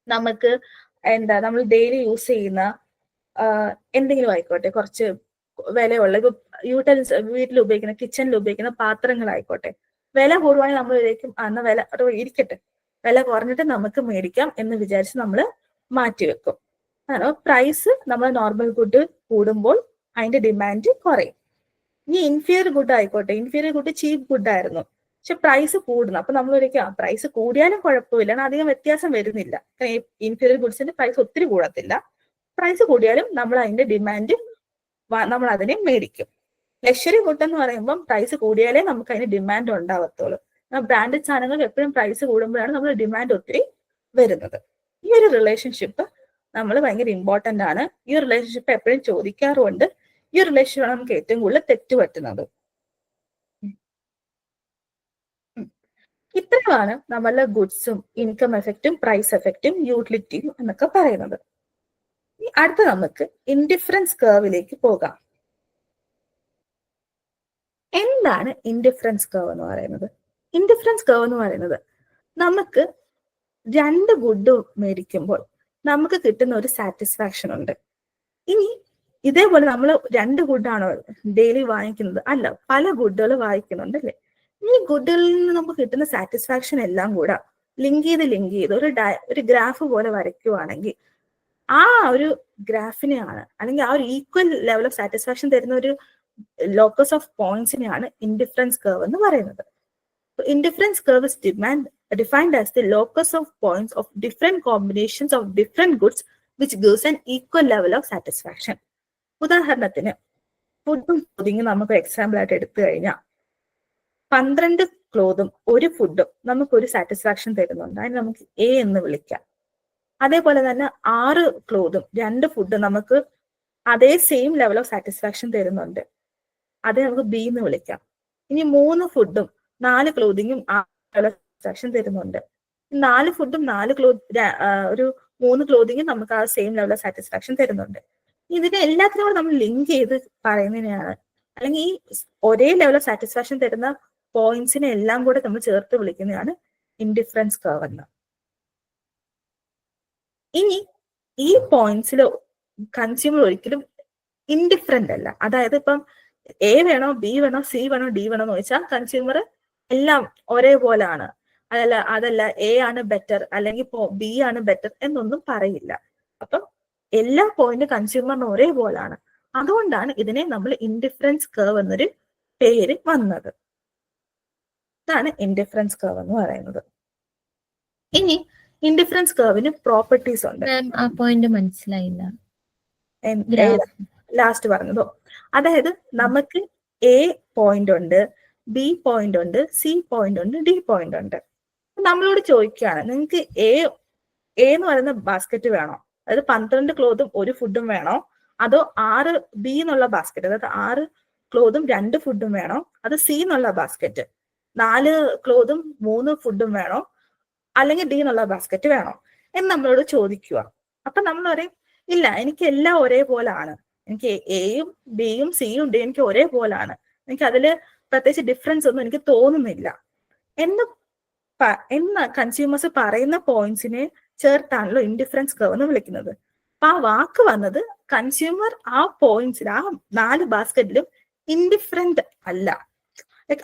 നമുക്ക് നമ്മൾ ഡെയിലി യൂസ് ചെയ്യുന്ന എന്തെങ്കിലും ആയിക്കോട്ടെ, കുറച്ച് വിലയുള്ള യൂട്ടൻസ് വീട്ടിൽ ഉപയോഗിക്കുന്ന കിച്ചണിൽ ഉപയോഗിക്കുന്ന പാത്രങ്ങളായിക്കോട്ടെ, വില കൂടുവാണെങ്കിൽ നമ്മൾ വിചാരിക്കും അന്ന് വില ഇരിക്കട്ടെ, വില കുറഞ്ഞിട്ട് നമുക്ക് മേടിക്കാം എന്ന് വിചാരിച്ച് നമ്മൾ മാറ്റിവെക്കും. അതാണോ പ്രൈസ് നമ്മൾ നോർമൽ ഗുഡ് കൂടുമ്പോൾ അതിന്റെ ഡിമാൻഡ് കുറയും. ഇനി ഇൻഫീരിയർ ഗുഡ് ആയിക്കോട്ടെ, ഇൻഫീരിയർ ഗുഡ് ചീപ്പ് ഗുഡ് ആയിരുന്നു, പക്ഷെ പ്രൈസ് കൂടുന്നു. അപ്പൊ നമ്മൾ ഒരിക്കലും പ്രൈസ് കൂടിയാലും കുഴപ്പമില്ല, അധികം വ്യത്യാസം വരുന്നില്ല. ഇൻഫീരിയർ ഗുഡ്സിന്റെ പ്രൈസ് ഒത്തിരി കൂടത്തില്ല. പ്രൈസ് കൂടിയാലും നമ്മൾ അതിന്റെ ഡിമാൻഡ് നമ്മൾ അതിനെ മേടിക്കും. ലക്ഷറി ഗുഡ് എന്ന് പറയുമ്പോൾ പ്രൈസ് കൂടിയാലേ നമുക്ക് അതിന് ഡിമാൻഡ് ഉണ്ടാവത്തുള്ളൂ. ബ്രാൻഡഡ് സാധനങ്ങൾക്ക് എപ്പോഴും പ്രൈസ് കൂടുമ്പോഴാണ് നമ്മൾ ഡിമാൻഡ് ഒത്തിരി വരുന്നത്. ഈ ഒരു റിലേഷൻഷിപ്പ് നമ്മൾ ഭയങ്കര ഇമ്പോർട്ടന്റ് ആണ്. ഈ ഒരു റിലേഷൻഷിപ്പ് എപ്പോഴും ചോദിക്കാറുമുണ്ട്. ഈ ഒരു റിലേഷൻഷിപ്പാണ് നമുക്ക് ഏറ്റവും കൂടുതൽ തെറ്റ് പറ്റുന്നത്. ഇത്രയുമാണ് നമ്മളുടെ ഗുഡ്സും ഇൻകം എഫക്റ്റും പ്രൈസ് എഫക്റ്റും യൂട്ടിലിറ്റിയും എന്നൊക്കെ പറയുന്നത്. അടുത്ത നമുക്ക് ഇൻഡിഫറൻസ് കർവിലേക്ക് പോകാം. എന്താണ് ഇൻഡിഫറൻസ് കർവ് എന്ന് പറയുന്നത്? ഇൻഡിഫറൻസ് കർവ് എന്ന് പറയുന്നത് നമുക്ക് 2 ഗുഡ് മേടിക്കുമ്പോൾ നമുക്ക് കിട്ടുന്ന ഒരു സാറ്റിസ്ഫാക്ഷൻ ഉണ്ട്. ഇനി ഇതേപോലെ നമ്മൾ 2 ഗുഡാണോ ഡെയിലി വാങ്ങിക്കുന്നത്? അല്ല, പല ഗുഡുകൾ വാങ്ങിക്കുന്നുണ്ട് അല്ലേ? ഈ ഗുഡുകളിൽ നിന്ന് നമുക്ക് കിട്ടുന്ന സാറ്റിസ്ഫാക്ഷൻ എല്ലാം കൂടെ ലിങ്ക് ചെയ്ത് ഒരു ഗ്രാഫ് പോലെ വരയ്ക്കുവാണെങ്കിൽ ആ ഒരു ഗ്രാഫിനെയാണ്, അല്ലെങ്കിൽ ആ ഒരു ഈക്വൽ ലെവൽ ഓഫ് സാറ്റിസ്ഫാക്ഷൻ തരുന്ന ഒരു ലോക്കസ് ഓഫ് പോയിന്റ്സിനെയാണ് ഇൻഡിഫറൻസ് കർവ് എന്ന് പറയുന്നത്. Indifference curve is defined as the locus of points of different combinations of different goods which gives an equal level of satisfaction. ഉദാഹരണത്തിന് ഫുഡും ക്ലോതിങ്ങും നമുക്ക് എക്സാമ്പിൾ ആയിട്ട് എടുത്തു കഴിഞ്ഞാൽ 12 ക്ലോതും ഒരു ഫുഡും നമുക്കൊരു സാറ്റിസ്ഫാക്ഷൻ തരുന്നുണ്ട്, അതിന് നമുക്ക് എ എന്ന് വിളിക്കാം. അതേപോലെ തന്നെ 6 ക്ലോതും 2 ഫുഡും നമുക്ക് അതേ സെയിം ലെവൽ ഓഫ് സാറ്റിസ്ഫാക്ഷൻ തരുന്നുണ്ട്, അതേ നമുക്ക് ബി എന്ന് വിളിക്കാം. ഇനി 3 ഫുഡും 4 ക്ലോതിങ്ങും സാറ്റിസ്ഫാക്ഷൻ തരുന്നുണ്ട്. 4 ഫുഡും 3 ക്ലോതിങ്ങും നമുക്ക് ആ സെയിം ലെവൽ ഓഫ് സാറ്റിസ്ഫാക്ഷൻ തരുന്നുണ്ട്. ഇതിനെ എല്ലാത്തിനും കൂടെ നമ്മൾ ലിങ്ക് ചെയ്ത് പറയുന്നതിനെയാണ്, അല്ലെങ്കിൽ ഈ ഒരേ ലെവൽ ഓഫ് സാറ്റിസ്ഫാക്ഷൻ തരുന്ന പോയിന്റ്സിനെ എല്ലാം കൂടെ നമ്മൾ ചേർത്ത് വിളിക്കുന്നതാണ് ഇൻഡിഫറൻസ് കർവ് എന്ന്. ഇനി ഈ പോയിന്റ്സിൽ കൺസ്യൂമർ ഒരിക്കലും ഇൻഡിഫറന്റ് അല്ല. അതായത് ഇപ്പം എ വേണോ ബി വേണോ സി വേണോ ഡി വേണോ എന്ന് ചോദിച്ചാൽ കൺസ്യൂമർ എല്ലാം ഒരേപോലെയാണ്. അതല്ല എ ആണ് ബെറ്റർ അല്ലെങ്കിൽ ബി ആണ് ബെറ്റർ എന്നൊന്നും പറയില്ല. അപ്പം എല്ലാ പോയിന്റും കൺസ്യൂമറിന് ഒരേപോലാണ്. അതുകൊണ്ടാണ് ഇതിനെ നമ്മൾ ഇൻഡിഫറൻസ് കർവ് എന്നൊരു പേര് വന്നത്. ഇതാണ് ഇൻഡിഫറൻസ് കർവ് എന്ന് പറയുന്നത്. ഇനി ഇൻഡിഫറൻസ് കർവിന് പ്രോപ്പർട്ടീസ് ഉണ്ട്. ആ പോയിന്റ് മനസ്സിലായില്ല. ലാസ്റ്റ് പറഞ്ഞതോ, അതായത് നമുക്ക് എ പോയിന്റ് ഉണ്ട്, ബി പോയിന്റ് ഉണ്ട്, സി പോയിന്റ് ഉണ്ട്, ഡി പോയിന്റ് ഉണ്ട്. നമ്മളോട് ചോദിക്കുകയാണ് നിങ്ങൾക്ക് എ എന്ന് പറയുന്ന ബാസ്ക്കറ്റ് വേണോ, അതായത് 12 ക്ലോത്തും ഒരു ഫുഡും വേണോ, അതോ 6 ബി എന്നുള്ള ബാസ്ക്കറ്റ്, അതായത് 6 ക്ലോത്തും 2 ഫുഡും വേണോ, അത് സി എന്നുള്ള ബാസ്ക്കറ്റ് 4 ക്ലോത്തും 3 ഫുഡും വേണോ, അല്ലെങ്കിൽ ഡി എന്നുള്ള ബാസ്ക്കറ്റ് വേണോ എന്ന് നമ്മളോട് ചോദിക്കുക. അപ്പൊ നമ്മൾ പറയും ഇല്ല, എനിക്ക് എല്ലാം ഒരേപോലാണ്, എനിക്ക് എയും ബിയും സിയും ഡി എനിക്ക് ഒരേപോലാണ്, എനിക്ക് അതില് പ്രത്യേകിച്ച് ഡിഫറൻസ് ഒന്നും എനിക്ക് തോന്നുന്നില്ല എന്ന് കൺസ്യൂമേഴ്സ് പറയുന്ന പോയിന്റ്സിനെ ചേർത്താണല്ലോ ഇൻഡിഫറൻസ് കർവ് എന്ന് വിളിക്കുന്നത്. അപ്പൊ ആ വാക്ക് വന്നത് കൺസ്യൂമർ ആ പോയിന്റ്സിൽ ആ 4 ബാസ്ക്കറ്റിലും ഇൻഡിഫറൻറ്റ് അല്ല,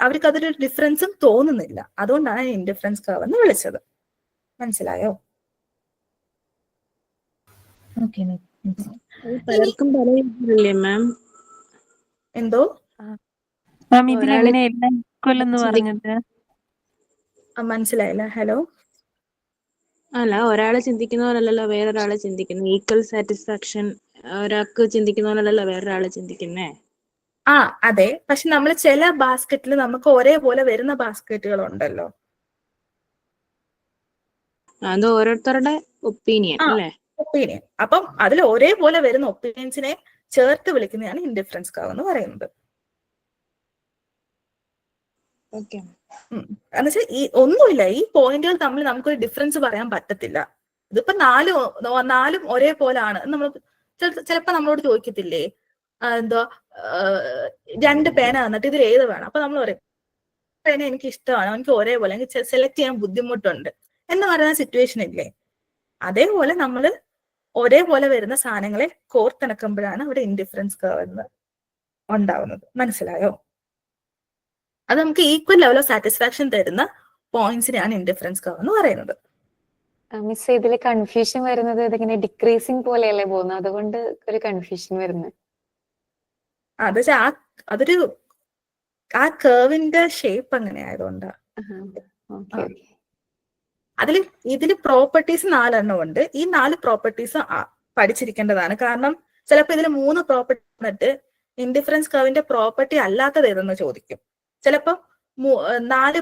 അവർക്ക് അതൊരു ഡിഫറൻസും തോന്നുന്നില്ല, അതുകൊണ്ടാണ് ഇൻഡിഫറൻസ് കർവ് എന്ന് വിളിച്ചത്. മനസ്സിലായോ? ഓക്കെ പലർക്കും പല രീതിയിലല്ലേ മാം? എന്തോ മാം ഇതിൽ ഒരാള് എങ്ങനെ എല്ലാം ഈക്വൽ എന്ന് പറഞ്ഞത്? മനസ്സിലായില്ല. ഹലോ, അല്ല, ഒരാള് ചിന്തിക്കുന്ന പോലല്ലല്ലോ വേറൊരാള് ചിന്തിക്കുന്നത്. ഈക്വൽ സാറ്റിസ്ഫാക്ഷൻ ഒരാൾക്ക് ചിന്തിക്കുന്ന പോലല്ലല്ലോ വേറൊരാള് ചിന്തിക്കുന്നേ. ആ അതെ, പക്ഷെ നമ്മൾ ചില ബാസ്ക്കറ്റിൽ നമുക്ക് ഒരേപോലെ വരുന്ന ബാസ്ക്കറ്റുകൾ ഉണ്ടല്ലോ. അത് ഓരോരുത്തരുടെ ഒപ്പീനിയൻ ആ അല്ലേ? ഒപ്പീനിയൻ. അപ്പം അതിൽ ഒരേപോലെ വരുന്ന ഒപ്പീനിയൻസിനെ ചേർത്ത് വിളിക്കുന്നതാണ് ഇൻഡിഫറൻസ് കർവ് എന്ന് പറയുന്നത്. ഓക്കെ. എന്നുവെച്ചാൽ ഈ ഒന്നുമില്ല, ഈ പോയിന്റുകൾ തമ്മിൽ നമുക്കൊരു ഡിഫറൻസ് പറയാൻ പറ്റത്തില്ല. ഇതിപ്പോ നാലും ഒരേപോലാണ്. നമ്മൾ ചിലപ്പോ നമ്മളോട് ചോദിക്കത്തില്ലേ, എന്തോ 2 പേന തന്നിട്ട് ഇതിൽ ഏത് വേണം, അപ്പൊ നമ്മൾ പറയും പേന എനിക്ക് ഇഷ്ടമാണ്, എനിക്ക് ഒരേപോലെ, എനിക്ക് സെലക്ട് ചെയ്യാൻ ബുദ്ധിമുട്ടുണ്ട് എന്ന് പറയുന്ന സിറ്റുവേഷൻ ഇല്ലേ. അതേപോലെ നമ്മൾ ഒരേപോലെ വരുന്ന സാധനങ്ങളെ കോർത്തിണക്കുമ്പോഴാണ് അവിടെ ഇൻഡിഫറൻസ് കർവ് എന്ന് ഉണ്ടാവുന്നത്. മനസ്സിലായോ? അത് നമുക്ക് ഈക്വൽ ലെവൽ ഓഫ് സാറ്റിസ്ഫാക്ഷൻ തരുന്ന പോയിന്റ്സിനെയാണ് ഇൻഡിഫറൻസ് കർവ് എന്ന് പറയുന്നത്. മിസ് ഇതില് കൺഫ്യൂഷൻ വരുന്നത് ഇതിങ്ങനെ ഡിക്രീസിങ് പോലെയല്ലേ പോകുന്നത്, അതുകൊണ്ട് ഒരു കൺഫ്യൂഷൻ വരുന്നത്. അതൊരു ആ കർവിന്റെ ഷേപ്പ് അങ്ങനെ ആയതുകൊണ്ടാ. ഇതില് പ്രോപ്പർട്ടീസ് 4 എണ്ണം ഉണ്ട്. ഈ 4 പ്രോപ്പർട്ടീസ് പഠിച്ചിരിക്കേണ്ടതാണ്. കാരണം ചിലപ്പോൾ ഇതിൽ 3 പ്രോപ്പർട്ടി വന്നിട്ട് ഇൻഡിഫറൻസ് കർവിന്റെ പ്രോപ്പർട്ടി അല്ലാത്തത് ഏതെന്ന് ചോദിക്കും. ചിലപ്പോൾ 4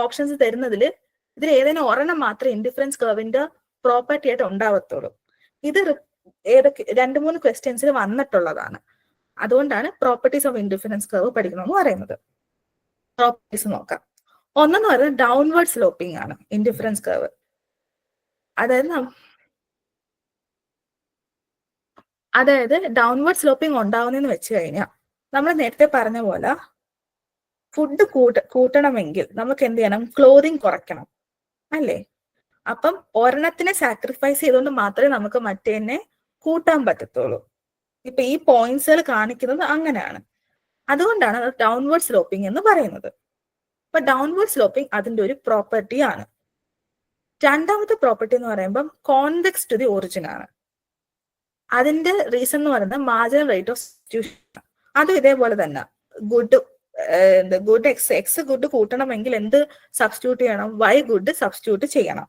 ഓപ്ഷൻസ് തരുന്നതിൽ ഇതിൽ ഏതെങ്കിലും ഒരെണ്ണം മാത്രമേ ഇൻഡിഫറൻസ് കർവിന്റെ പ്രോപ്പർട്ടി ആയിട്ട് ഉണ്ടാവത്തുള്ളൂ. ഇത് ഏതൊക്കെ 2-3 ക്വസ്റ്റ്യൻസിൽ വന്നിട്ടുള്ളതാണ്. അതുകൊണ്ടാണ് പ്രോപ്പർട്ടീസ് ഓഫ് ഇൻഡിഫറൻസ് കർവ് പഠിക്കണമെന്ന് പറയുന്നത്. പ്രോപ്പർട്ടീസ് നോക്കാം. ഒന്നെന്ന് പറയുന്നത് ഡൗൺവേർഡ് സ്ലോപ്പിംഗ് ആണ് ഇൻഡിഫറൻസ് കർവ്. അതായത് ഡൗൺവേർഡ് സ്ലോപ്പിംഗ് ഉണ്ടാവുന്നതെന്ന് വെച്ച് കഴിഞ്ഞാൽ നമ്മൾ നേരത്തെ പറഞ്ഞ പോലെ ഫുഡ് കൂട്ടണമെങ്കിൽ നമുക്ക് എന്ത് ചെയ്യണം? ക്ലോതിങ് കുറയ്ക്കണം അല്ലേ? അപ്പം ഒരെണ്ണത്തിനെ സാക്രിഫൈസ് ചെയ്തുകൊണ്ട് മാത്രമേ നമുക്ക് മറ്റേനെ കൂട്ടാൻ പറ്റത്തുള്ളൂ. ഇപ്പൊ ഈ പോയിന്റ്സുകൾ കാണിക്കുന്നത് അങ്ങനെയാണ്. അതുകൊണ്ടാണ് അത് ഡൗൺവേർഡ് സ്ലോപ്പിംഗ് എന്ന് പറയുന്നത്. അപ്പൊ ഡൗൺവേർഡ് സ്ലോപ്പിംഗ് അതിന്റെ ഒരു പ്രോപ്പർട്ടി ആണ്. രണ്ടാമത്തെ പ്രോപ്പർട്ടി എന്ന് പറയുമ്പോൾ കോൺവെക്സ് ടു ദി ഒറിജിൻ ആണ്. അതിന്റെ റീസൺ എന്ന് പറയുന്നത് മാർജിനൽ റേറ്റ് ഓഫ് സബ്സ്റ്റിറ്റ്യൂഷൻ. അതും ഇതേപോലെ തന്നെ ഗുഡ് എക്സ് ഗുഡ് കൂട്ടണമെങ്കിൽ എന്ത് സബ്സ്റ്റിറ്റ്യൂട്ട് ചെയ്യണം? വൈ ഗുഡ് സബ്സ്റ്റിറ്റ്യൂട്ട് ചെയ്യണം.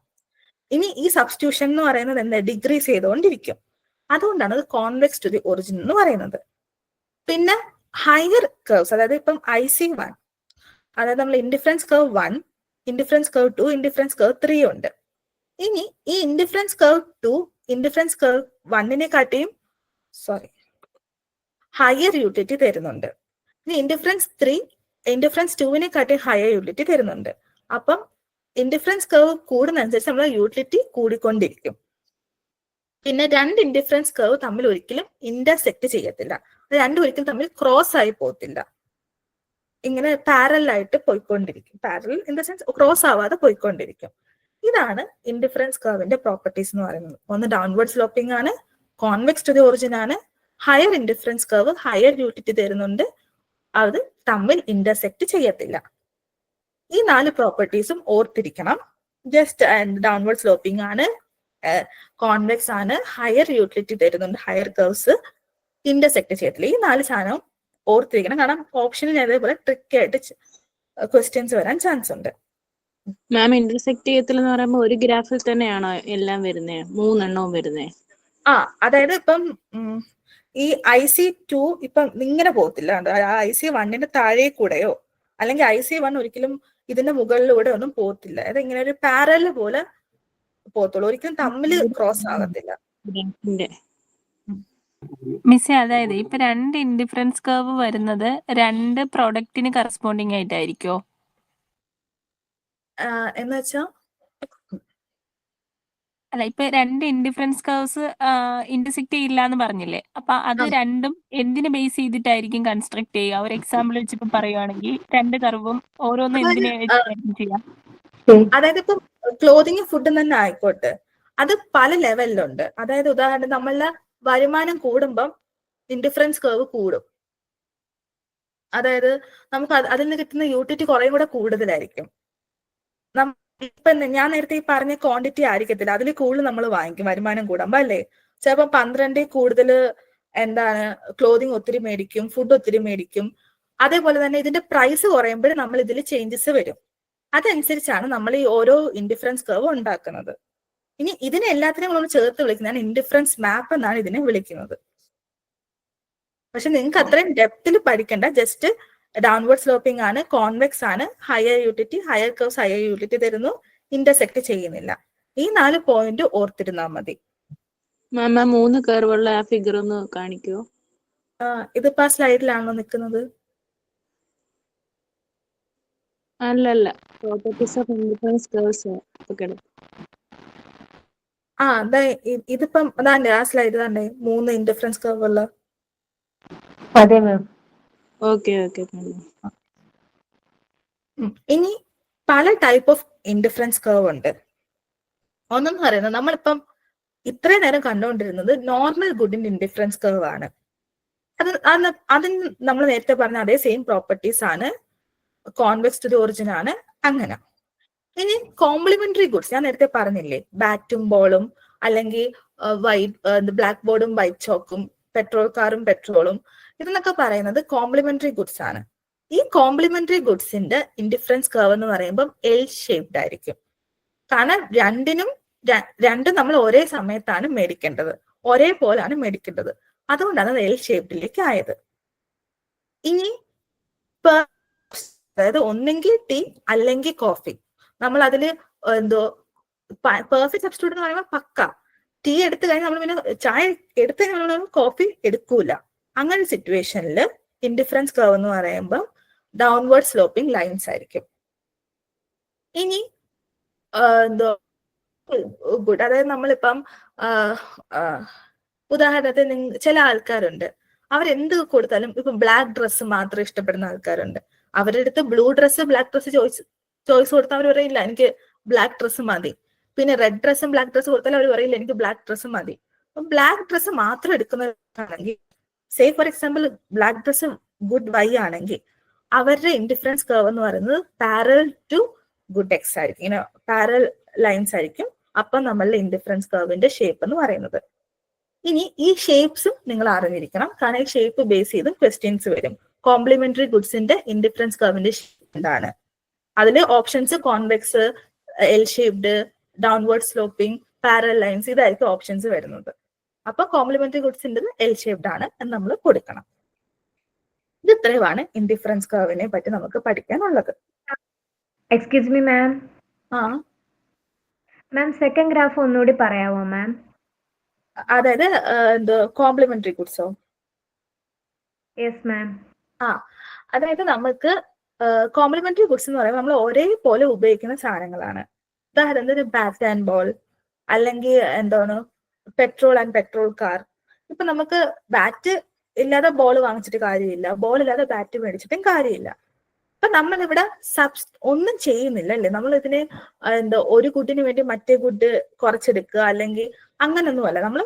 ഇനി ഈ സബ്സ്റ്റിറ്റ്യൂഷൻ എന്ന് പറയുന്നത് എന്താ? ഡിക്രീസ് ചെയ്തുകൊണ്ടിരിക്കും. അതുകൊണ്ടാണ് അത് കോൺവെക്സ് ടു ദി ഒറിജിൻ എന്ന് പറയുന്നത്. പിന്നെ ഹയർ കർവ്സ്, അതായത് ഇപ്പം IC1, അതായത് നമ്മൾ indifference curve 1, indifference curve 2, indifference curve 3 ഉണ്ട്. ഇനി ഈ ഇൻഡിഫറൻസ് കർവ് 2 ഇൻഡിഫറൻസ് കർവ് 1-നെക്കാട്ടിയും ഹയർ യൂട്ടിലിറ്റി തരുന്നുണ്ട്. ഇനി ഇൻഡിഫറൻസ് 3 ഇൻഡിഫറൻസ് 2-നെക്കാട്ടിയും ഹയർ യൂട്ടിലിറ്റി തരുന്നുണ്ട്. അപ്പം ഇൻഡിഫറൻസ് കർവ് കൂടുന്നതനുസരിച്ച് നമ്മളെ യൂട്ടിലിറ്റി കൂടിക്കൊണ്ടിരിക്കും. പിന്നെ 2 ഇൻഡിഫറൻസ് കർവ് തമ്മിൽ ഒരിക്കലും ഇന്റർസെക്ട് ചെയ്യത്തില്ല. അത് രണ്ടും ഒരിക്കലും തമ്മിൽ ക്രോസ് ആയി പോകത്തില്ല. ഇങ്ങനെ പാരലായിട്ട് പോയിക്കൊണ്ടിരിക്കും. Parallel in the sense cross ആവാതെ പോയിക്കൊണ്ടിരിക്കും. ഇതാണ് ഇൻഡിഫറൻസ് കർവിന്റെ പ്രോപ്പർട്ടീസ് എന്ന് പറയുന്നത്. ഒന്ന് ഡൗൺവേർഡ് സ്ലോപ്പിംഗ് ആണ്, കോൺവെക്സ് ടു ദി ഒറിജിൻ ആണ്, higher indifference curve higher utility തരുന്നുണ്ട്, അത് തമ്മിൽ ഇന്റർസെക്ട് ചെയ്യത്തില്ല. ഈ 4 പ്രോപ്പർട്ടീസും ഓർത്തിരിക്കണം. ജസ്റ്റ് ഡൗൺവേർഡ് സ്ലോപ്പിംഗ് ആണ്, കോൺവെക്സ് ആണ്, ഹയർ യൂട്ടിലിറ്റി തരുന്നുണ്ട്, ഹയർ കർവ്സ് ഇന്റർസെക്ട് ചെയ്യത്തില്ല. ഈ 4 സാധനവും ഓർത്തിരിക്കണം. കാരണം ഓപ്ഷനിൽ അതേപോലെ ട്രിക്ക് ആയിട്ട് ക്വസ്റ്റ്യൻസ് വരാൻ ചാൻസ് ഉണ്ട്. മാം, ഇന്റർസെക്ട് ചെയ്യത്തില്ലെന്ന് പറയുമ്പോൾ ഒരു ഗ്രാഫിൽ തന്നെയാണോ എല്ലാം വരുന്നേ? 3 എണ്ണവും വരുന്നേ? അതായത് ഇപ്പം ഈ IC2 ഇപ്പം ഇങ്ങനെ പോകത്തില്ല. IC1-ന്റെ താഴെ കൂടെയോ അല്ലെങ്കിൽ IC1 ഒരിക്കലും ഇതിന്റെ മുകളിലൂടെ ഒന്നും പോകത്തില്ല. അത് ഇങ്ങനെ ഒരു പാരല് പോലെ പോകത്തുള്ളൂ, ഒരിക്കലും തമ്മിൽ ക്രോസ് ആകത്തില്ല. മിസ്സേ, അതായത് ഇപ്പൊ 2 ഇൻഡിഫറൻസ് കർവ് വരുന്നത് 2 പ്രൊഡക്റ്റിന് കറസ്പോണ്ടിങ് ആയിട്ടായിരിക്കോ? എന്ന് വെച്ചാ അല്ല, ഇപ്പൊ 2 ഇൻഡിഫറൻസ് കർവ്സ് ഇന്റർസെക്ട് ചെയ്യില്ല എന്ന് പറഞ്ഞില്ലേ? അപ്പൊ അത് ആ, രണ്ടും എന്തിനെ ബേസ് ചെയ്തിട്ടായിരിക്കും കൺസ്ട്രക്ട് ചെയ്യുക? ഒരു എക്സാമ്പിൾ വെച്ചിപ്പോ പറയുവാണെങ്കിൽ 2 കർവും ഓരോന്നും അതായത് എന്തിനെ വെച്ചിട്ടായിരിക്കും ചെയ്യാം? അതായത് ഇപ്പം ക്ലോതിങ് ഫുഡും തന്നെ ആയിക്കോട്ടെ, അത് പല ലെവലിലുണ്ട്. അതായത് ഉദാഹരണം നമ്മളുടെ വരുമാനം കൂടുമ്പം ഇൻഡിഫറൻസ് കർവ് കൂടും. അതായത് നമുക്ക് അതിൽ നിന്ന് കിട്ടുന്ന യൂട്ടിലിറ്റി കുറേ കൂടെ കൂടുതലായിരിക്കും. ഇപ്പൊ ഞാൻ നേരത്തെ ഈ പറഞ്ഞ ക്വാണ്ടിറ്റി ആയിരിക്കത്തില്ല, അതിൽ കൂടുതൽ നമ്മൾ വാങ്ങിക്കും വരുമാനം കൂടുമ്പോ അല്ലേ. ചിലപ്പോൾ 12 കൂടുതൽ എന്താണ് ക്ലോതിങ് ഒത്തിരി മേടിക്കും, ഫുഡ് ഒത്തിരി മേടിക്കും. അതേപോലെ തന്നെ ഇതിന്റെ പ്രൈസ് കുറയുമ്പോൾ നമ്മൾ ഇതിൽ ചേഞ്ചസ് വരും. അതനുസരിച്ചാണ് നമ്മൾ ഈ ഓരോ ഇൻഡിഫറൻസ് കർവ് ഉണ്ടാക്കുന്നത്. ഇനി ഇതിനെ എല്ലാത്തിനും നമ്മൾ ചേർത്ത് വിളിക്കുന്നതാണ് ഇൻഡിഫറൻസ് മാപ്പ് എന്നാണ് ഇതിനെ വിളിക്കുന്നത്. പക്ഷെ നിങ്ങൾക്ക് അത്രയും ഡെപ്തിൽ പഠിക്കണ്ട, ജസ്റ്റ് ഡൗൺവേർഡ് സ്ലോപ്പിംഗ് ആണ്, കോൺവെക്സ് ആണ്, higher utility, higher curves higher utility തരുന്നു, ഇന്റർസെക്ട് ചെയ്യുന്നില്ല. ഈ 4 പോയിന്റ് ഓർത്തിരുന്നാൽ മതി. മാം 3 കർവുള്ള ആ ഫിഗർ ഒന്ന് കാണിക്കുവോ? ഇതിപ്പോ ആ സ്ലൈഡിലാണോ നിൽക്കുന്നത്? അല്ലല്ല, പ്രോപ്പർട്ടീസ് ഓഫ് ഇൻഡിഫറൻസ് കർവ്സ് അതെ, ഇതിപ്പം അതാണ്ട് ആ സ്ലൈഡ് തന്നെ 3 ഇൻഡിഫറൻസ് കർവ് ഉള്ള. അതെ മാം. ഓക്കെ. ഇനി പല ടൈപ്പ് ഓഫ് ഇൻഡിഫറൻസ് കർവ് ഉണ്ട്. ഒന്നെന്ന് പറയുന്നത് നമ്മളിപ്പം ഇത്രയും നേരം കണ്ടുകൊണ്ടിരുന്നത് നോർമൽ ഗുഡിന്റെ ഇൻഡിഫറൻസ് കർവ് ആണ്. അതിന് നമ്മൾ നേരത്തെ പറഞ്ഞ അതേ സെയിം പ്രോപ്പർട്ടീസ് ആണ്, കോൺവെക്സ് ടു ദി ഒറിജിൻ ആണ്, അങ്ങനെ. ഇനി കോംപ്ലിമെന്ററി ഗുഡ്സ് ഞാൻ നേരത്തെ പറഞ്ഞില്ലേ, ബാറ്റും ബോളും അല്ലെങ്കിൽ ബ്ലാക്ക് ബോർഡും വൈറ്റ് ചോക്കും പെട്രോൾ കാറും പെട്രോളും, ഇതെന്നൊക്കെ പറയുന്നത് കോംപ്ലിമെന്ററി ഗുഡ്സ് ആണ്. ഈ കോംപ്ലിമെന്ററി ഗുഡ്സിന്റെ ഇൻഡിഫറൻസ് കർവ് എന്ന് പറയുമ്പോൾ എൽ ഷേപ്ഡ് ആയിരിക്കും. കാരണം രണ്ടും നമ്മൾ ഒരേ സമയത്താണ് മേടിക്കേണ്ടത്, ഒരേപോലാണ് മേടിക്കേണ്ടത്. അതുകൊണ്ടാണ് അത് എൽ ഷേപ്ഡിലേക്ക് ആയത്. ഇനി അതായത് ഒന്നെങ്കിൽ ടീ അല്ലെങ്കിൽ കോഫി, നമ്മൾ അതില് പെർഫെക്റ്റ് സബ്സ്റ്റിറ്റ്യൂട്ട് എന്ന് പറയുമ്പോൾ പക്ക ടീ എടുത്തു കഴിഞ്ഞാൽ നമ്മൾ പിന്നെ ചായ എടുത്തു കഴിഞ്ഞാൽ നമ്മൾ കോഫി എടുക്കൂല. അങ്ങനെ സിറ്റുവേഷനിൽ ഇൻഡിഫറൻസ് കർവ് എന്ന് പറയുമ്പോൾ ഡൗൺവേർഡ് സ്ലോപ്പിംഗ് ലൈൻസ് ആയിരിക്കും. ഇനി ഗുഡ്, അതായത് നമ്മളിപ്പം ഉദാഹരണത്തിന് ചില ആൾക്കാരുണ്ട്, അവരെന്ത് കൊടുത്താലും ഇപ്പൊ ബ്ലാക്ക് ഡ്രസ്സ് മാത്രം ഇഷ്ടപ്പെടുന്ന ആൾക്കാരുണ്ട്. അവരുടെ അടുത്ത് blue dress black dress choice കൊടുത്താൽ അവർ പറയില്ല എനിക്ക് ബ്ലാക്ക് ഡ്രസ്സ് മതി. പിന്നെ റെഡ് ഡ്രസ്സും ബ്ലാക്ക് ഡ്രസ്സ് കൊടുത്താൽ അവർ പറയില്ല എനിക്ക് ബ്ലാക്ക് ഡ്രസ്സ് മതി. ബ്ലാക്ക് ഡ്രസ്സ് മാത്രം എടുക്കുന്നതാണെങ്കിൽ, say for example black dress good Y ആണെങ്കിൽ, അവരുടെ ഇൻഡിഫറൻസ് കർവ് എന്ന് പറയുന്നത് പാരലൽ ടു ഗുഡ് എക്സ് ആയിരിക്കും, ഇങ്ങനെ പാരലൽ ലൈൻസ് ആയിരിക്കും. അപ്പൊ നമ്മളുടെ ഇൻഡിഫറൻസ് കർവിന്റെ ഷേപ്പ് എന്ന് പറയുന്നത്. ഇനി ഈ ഷേപ്സും നിങ്ങൾ അറിഞ്ഞിരിക്കണം, കാരണം ഈ ഷേപ്പ് ബേസ് ചെയ്ത് ക്വസ്റ്റ്യൻസ് വരും. കോംപ്ലിമെന്ററി ഗുഡ്സിന്റെ ഇൻഡിഫറൻസ് കർവിന്റെ ഷേപ്പ് എന്താണ്? അതിൽ options convex, L shaped, downward sloping, parallel lines, ഇതായിരിക്കും ഓപ്ഷൻസ് വരുന്നത്. അപ്പൊ കോംപ്ലിമെന്ററി ഗുഡ്സിന്റെ എൽ ഷേപ്ഡ് ആണ് എന്ന് നമ്മൾ കൊടുക്കണം. ഇത് ഇത്രയുമാണ് ഇൻഡിഫറൻസ് കർവിനെ പറ്റി നമുക്ക് പഠിക്കാനുള്ളത്. Excuse me ma'am. Ma'am second graph ഒന്നുകൂടി പറയാമോ മാം? അതായത് കോംപ്ലിമെന്ററി ഗുഡ്സോ? Yes ma'am. അതായത് നമുക്ക് കോംപ്ലിമെന്ററി ഗുഡ്സ് എന്ന് പറയുമ്പോൾ നമ്മൾ ഒരേപോലെ ഉപയോഗിക്കുന്ന സാധനങ്ങളാണ്. ഉദാഹരണത്തിന് ബാറ്റ് ആൻഡ് ബോൾ, അല്ലെങ്കിൽ പെട്രോൾ ആൻഡ് പെട്രോൾ കാർ. ഇപ്പൊ നമുക്ക് ബാറ്റ് ഇല്ലാതെ ബോൾ വാങ്ങിച്ചിട്ട് കാര്യമില്ല, ബോൾ ഇല്ലാതെ ബാറ്റ് മേടിച്ചിട്ടും കാര്യമില്ല. അപ്പൊ നമ്മളിവിടെ ഒന്നും ചെയ്യുന്നില്ല അല്ലേ, നമ്മൾ ഇതിനെ ഒരു ഗുഡിന് വേണ്ടി മറ്റേ ഗുഡ് കുറച്ചെടുക്കുക അല്ലെങ്കിൽ അങ്ങനൊന്നുമല്ല. നമ്മൾ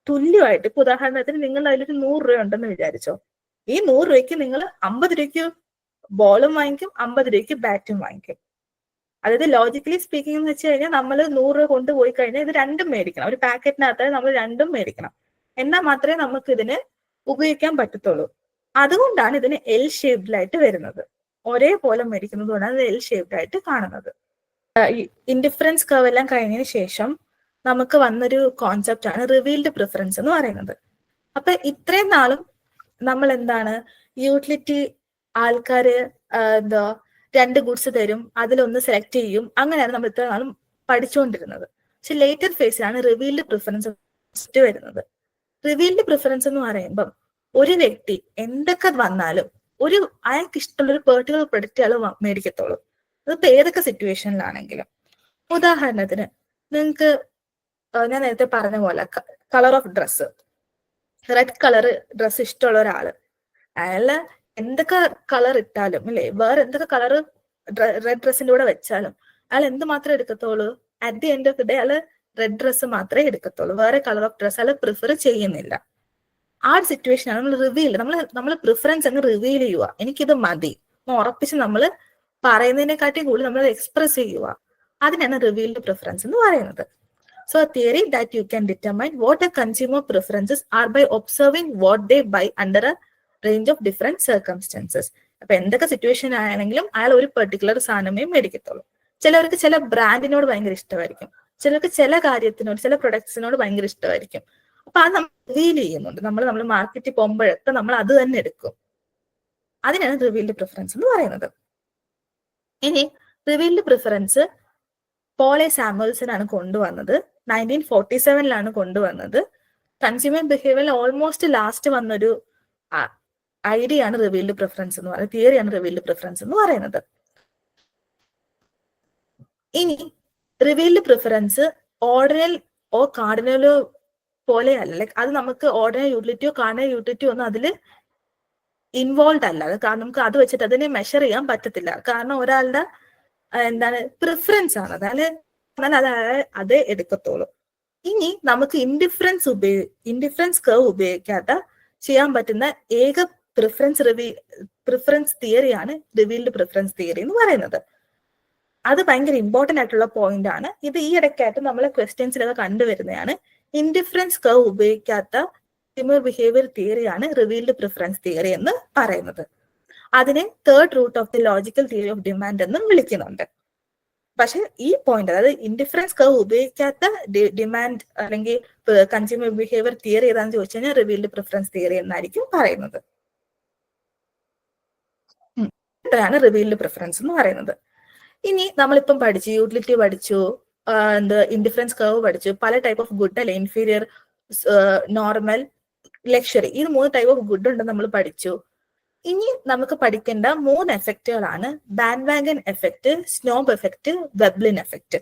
തുല്യമായിട്ട്, ഇപ്പൊ ഉദാഹരണത്തിന് നിങ്ങളുടെ അതിലൊരു 100 രൂപ ഉണ്ടെന്ന് വിചാരിച്ചോ, ഈ 100 രൂപയ്ക്ക് നിങ്ങൾ 50 രൂപയ്ക്ക് ബോളും വാങ്ങിക്കും, 50 രൂപയ്ക്ക് ബാറ്റും വാങ്ങിക്കും. അതായത് ലോജിക്കലി സ്പീക്കിംഗ് എന്ന് വെച്ച് കഴിഞ്ഞാൽ നമ്മൾ 100 രൂപ കൊണ്ടുപോയി കഴിഞ്ഞാൽ ഇത് രണ്ടും മേടിക്കണം, ഒരു പാക്കറ്റിനകത്ത് നമ്മൾ രണ്ടും മേടിക്കണം, എന്നാൽ മാത്രമേ നമുക്ക് ഇതിന് ഉപയോഗിക്കാൻ പറ്റത്തുള്ളൂ. അതുകൊണ്ടാണ് ഇതിന് എൽ ഷേപ്ഡിലായിട്ട് വരുന്നത്. ഒരേപോലെ മേടിക്കുന്നത് കൊണ്ടാണ് ഇത് എൽ ഷേപ്ഡ് കാണുന്നത്. ഇൻഡിഫറൻസ് കർവ് എല്ലാം കഴിഞ്ഞതിന് ശേഷം നമുക്ക് വന്നൊരു കോൺസെപ്റ്റ് ആണ് റിവീൽഡ് പ്രിഫറൻസ് എന്ന് പറയുന്നത്. അപ്പൊ ഇത്രയും നാളും നമ്മൾ യൂട്ടിലിറ്റി ആൾക്കാര് 2 ഗുഡ്സ് തരും, അതിലൊന്ന് സെലക്ട് ചെയ്യും, അങ്ങനെയാണ് നമ്മൾ ഇത്ര നാളും പഠിച്ചുകൊണ്ടിരുന്നത്. പക്ഷെ ലേറ്റർ ഫേസിലാണ് റിവീൽഡ് പ്രിഫറൻസ് വരുന്നത്. റിവീൽഡ് പ്രിഫറൻസ് എന്ന് പറയുമ്പം ഒരു വ്യക്തി എന്തൊക്കെ വന്നാലും അയാൾക്ക് ഇഷ്ടമുള്ള ഒരു പെർട്ടിക്കുലർ പ്രൊഡക്റ്റ് അയാൾ മേടിക്കത്തുള്ളൂ. അതിപ്പോ ഏതൊക്കെ സിറ്റുവേഷനിലാണെങ്കിലും. ഉദാഹരണത്തിന് നിങ്ങൾക്ക് ഞാൻ നേരത്തെ പറഞ്ഞ പോലെ colour of dress, red colour dress ഇഷ്ടമുള്ള ഒരാള് അയാള് എന്തൊക്കെ കളർ ഇട്ടാലും അല്ലെ, വേറെ എന്തൊക്കെ കളർ റെഡ് ഡ്രസ്സിന്റെ കൂടെ വെച്ചാലും അയാൾ എന്ത് മാത്രമേ എടുക്കത്തുള്ളൂ? At the end of the day അയാൾ റെഡ് ഡ്രസ്സ് മാത്രമേ എടുക്കത്തുള്ളൂ, വേറെ കളർ ഓഫ് ഡ്രസ്സ് അയാൾ പ്രിഫർ ചെയ്യുന്നില്ല. ആ ഒരു സിറ്റുവേഷൻ ആണ് നമ്മൾ റിവീൽ, നമ്മൾ പ്രിഫറൻസ് അങ്ങ് റിവീൽ ചെയ്യുക. എനിക്കിത് മതി ഉറപ്പിച്ച് നമ്മൾ പറയുന്നതിനെക്കാട്ടിയും കൂടുതൽ നമ്മൾ എക്സ്പ്രസ് ചെയ്യുക. അതിനാണ് റിവീൽഡ് പ്രിഫറൻസ് എന്ന് പറയുന്നത്. So a theory that you can determine what a consumer preferences are by observing what they buy under a range of different circumstances. അപ്പൊ എന്തൊക്കെ സിറ്റുവേഷൻ ആണെങ്കിലും അയാൾ ഒരു പെർട്ടിക്കുലർ സാധനമേ മേടിക്കത്തുള്ളൂ. ചിലവർക്ക് ചില ബ്രാൻഡിനോട് ഭയങ്കര ഇഷ്ടമായിരിക്കും, ചിലർക്ക് ചില കാര്യത്തിനോട്, ചില പ്രൊഡക്ട്സിനോട് ഭയങ്കര ഇഷ്ടമായിരിക്കും. അപ്പൊ അത് നമ്മൾ റിവീൽ ചെയ്യുന്നുണ്ട്. നമ്മൾ മാർക്കറ്റിൽ പോകുമ്പോഴൊക്കെ നമ്മൾ അത് തന്നെ എടുക്കും. അതിനാണ് റിവീൽഡ് പ്രിഫറൻസ് എന്ന് പറയുന്നത്. ഇനി റിവീൽഡ് പ്രിഫറൻസ് പോളെ സാമുവൽസൺ ആണ് കൊണ്ടുവന്നത്. 1947 കൊണ്ടുവന്നത്. കൺസ്യൂമർ ബിഹേവിയറിൽ ഓൾമോസ്റ്റ് ലാസ്റ്റ് വന്നൊരു ഐഡിയ ആണ് റിവീൽഡ് പ്രിഫറൻസ് എന്ന് പറയുന്നത്, തിയറിയാണ് റിവീൽഡ് പ്രിഫറൻസ് എന്ന് പറയുന്നത്. ഇനി റിവീൽഡ് പ്രിഫറൻസ് ഓർഡിനൽ ഓ കാർഡിനലോ പോലെയല്ല. ലൈക്ക് അത് നമുക്ക് ഓർഡിനൽ യൂട്ടിലിറ്റിയോ കാർഡിനൽ യൂട്ടിലിറ്റിയോ ഒന്നും അതിൽ ഇൻവോൾവ് അല്ല. കാരണം നമുക്ക് അത് വെച്ചിട്ട് അതിനെ മെഷർ ചെയ്യാൻ പറ്റത്തില്ല. കാരണം ഒരാളുടെ പ്രിഫറൻസ് ആണ് അതേ എടുക്കത്തുള്ളൂ. ഇനി നമുക്ക് ഇൻഡിഫറൻസ് കർവ് ഉപയോഗിക്കാതെ ചെയ്യാൻ പറ്റുന്ന ഏക പ്രിഫറൻസ് തിയറിയാണ് റിവീൽഡ് പ്രിഫറൻസ് തിയറി എന്ന് പറയുന്നത്. അത് ഭയങ്കര ഇമ്പോർട്ടന്റ് ആയിട്ടുള്ള പോയിന്റ് ആണ്. ഇത് ഈ ഇടയ്ക്കായിട്ട് നമ്മളെ ക്വസ്റ്റ്യൻസിലൊക്കെ കണ്ടുവരുന്നതാണ്. ഇൻഡിഫറൻസ് കർവ് ഉപയോഗിക്കാത്ത കൺസ്യൂമർ ബിഹേവിയർ തിയറിയാണ് റിവീൽഡ് പ്രിഫറൻസ് തിയറി എന്ന് പറയുന്നത്. അതിനെ third root of the logical theory of demand എന്നും വിളിക്കുന്നുണ്ട്. പക്ഷെ ഈ പോയിന്റ്, അതായത് ഇൻഡിഫറൻസ് കർവ് ഉപയോഗിക്കാത്ത ഡിമാൻഡ് അല്ലെങ്കിൽ കൺസ്യൂമർ ബിഹേവിയർ തിയറി ഏതാണെന്ന് ചോദിച്ചു കഴിഞ്ഞാൽ റിവീൽഡ് പ്രിഫറൻസ് തിയറി എന്നായിരിക്കും പറയുന്നത്. ഇത്രയാണ് റിവീൽഡ് പ്രിഫറൻസ് എന്ന് പറയുന്നത്. ഇനി നമ്മളിപ്പം പഠിച്ചു, യൂട്ടിലിറ്റി പഠിച്ചു, ഇൻഡിഫറൻസ് കർവ് പഠിച്ചു, പല ടൈപ്പ് ഓഫ് ഗുഡ് അല്ലെ, ഇൻഫീരിയർ, നോർമൽ, ലക്ഷറി, ഈ 3 ടൈപ്പ് ഓഫ് ഗുഡ് ഉണ്ടെന്ന് നമ്മൾ പഠിച്ചു. ഇനി നമുക്ക് പഠിക്കേണ്ട 3 എഫക്റ്റുകളാണ് bandwagon effect, snob effect, Veblen effect.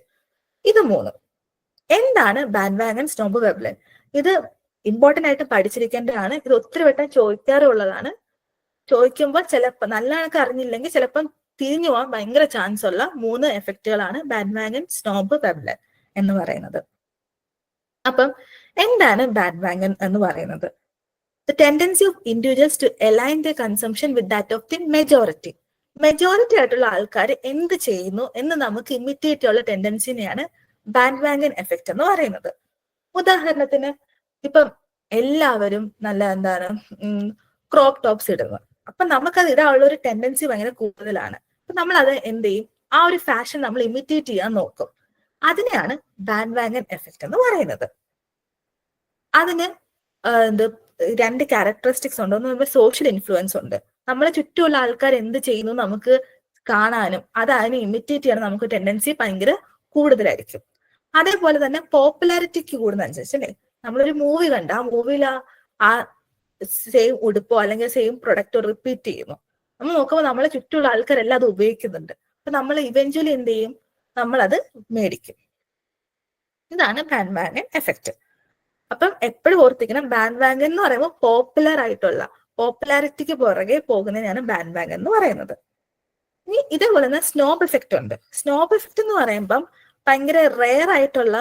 ഇത് 3. എന്താണ് ബാൻഡ് വാഗൺ, സ്നോബ്, വെബ്ലിൻ? ഇത് ഇമ്പോർട്ടന്റ് ആയിട്ട് പഠിച്ചിരിക്കേണ്ടതാണ്. ഇത് ഒത്തിരി വട്ടം ചോദിക്കാറുള്ളതാണ്. ചോദിക്കുമ്പോൾ ചിലപ്പോൾ നല്ല കണക്ക് അറിഞ്ഞില്ലെങ്കിൽ ചിലപ്പം തിരിഞ്ഞു പോകാൻ ഭയങ്കര ചാൻസ് ഉള്ള 3 എഫക്റ്റുകളാണ് ബാൻഡ് വാഗൺ, സ്നോബ്, വെബ്ലിൻ എന്ന് പറയുന്നത്. അപ്പം എന്താണ് ബാൻഡ് വാഗൺ എന്ന് പറയുന്നത്? The tendency of individuals to align their consumption with that of the majority. Majority ആയിട്ടുള്ള ആൾക്കാർ എന്ത് ചെയ്യുന്നു എന്ന് നമുക്ക് ഇമിറ്റേറ്റ് ഉള്ള ടെൻഡൻസിനെയാണ് ബാൻഡ് വാഗൺ എഫക്റ്റ് എന്ന് പറയുന്നത്. ഉദാഹരണത്തിന് ഇപ്പം എല്ലാവരും നല്ല ക്രോപ്പ് ടോപ്സ് ഇടുന്നു. അപ്പൊ നമുക്കത് ഇടാനുള്ള ഒരു ടെൻഡൻസി ഭയങ്കര കൂടുതലാണ്. അപ്പൊ നമ്മൾ അത് എന്ത് ചെയ്യും? ആ ഒരു ഫാഷൻ നമ്മൾ ഇമിറ്റേറ്റ് ചെയ്യാൻ നോക്കും. അതിനെയാണ് ബാൻഡ് വാഗൺ എഫക്റ്റ് എന്ന് പറയുന്നത്. അതിന് 2 ക്യാരക്ടറിസ്റ്റിക്സ് ഉണ്ട്. ഒന്ന് പറയുമ്പോൾ സോഷ്യൽ ഇൻഫ്ലുവൻസ് ഉണ്ട്. നമ്മളെ ചുറ്റുമുള്ള ആൾക്കാർ എന്ത് ചെയ്യുന്നു നമുക്ക് കാണാനും അത് അതിനെ ഇമിറ്റേറ്റ് ചെയ്യാനും നമുക്ക് ടെൻഡൻസി ഭയങ്കര കൂടുതലായിരിക്കും. അതേപോലെ തന്നെ പോപ്പുലാരിറ്റിക്ക് കൂടുന്നതനുസരിച്ച് അല്ലേ, നമ്മളൊരു മൂവി കണ്ട് ആ മൂവിയിൽ ആ സെയിം ഉടുപ്പോ അല്ലെങ്കിൽ സെയിം പ്രൊഡക്റ്റോ റിപ്പീറ്റ് ചെയ്യുന്നു. നമ്മൾ നോക്കുമ്പോൾ നമ്മളെ ചുറ്റുമുള്ള ആൾക്കാരെല്ലാം അത് ഉപയോഗിക്കുന്നുണ്ട്. അപ്പൊ നമ്മൾ ഇവഞ്ച്വലി എന്ത് ചെയ്യും? നമ്മളത് മേടിക്കും. ഇതാണ് ബാൻഡ് വാഗൺ എഫക്റ്റ്. അപ്പം എപ്പോഴും ഓർത്തിക്കണം, ബാൻഡ് വാഗൺ എന്ന് പറയുമ്പോൾ പോപ്പുലർ ആയിട്ടുള്ള, പോപ്പുലാരിറ്റിക്ക് പുറകെ പോകുന്നതിനാണ് ബാൻഡ് വാഗൺ എന്ന് പറയുന്നത്. ഇനി ഇതേപോലെ തന്നെ സ്നോബ് എഫക്റ്റ് ഉണ്ട്. സ്നോബ് എഫക്റ്റ് എന്ന് പറയുമ്പം ഭയങ്കര റെയർ ആയിട്ടുള്ള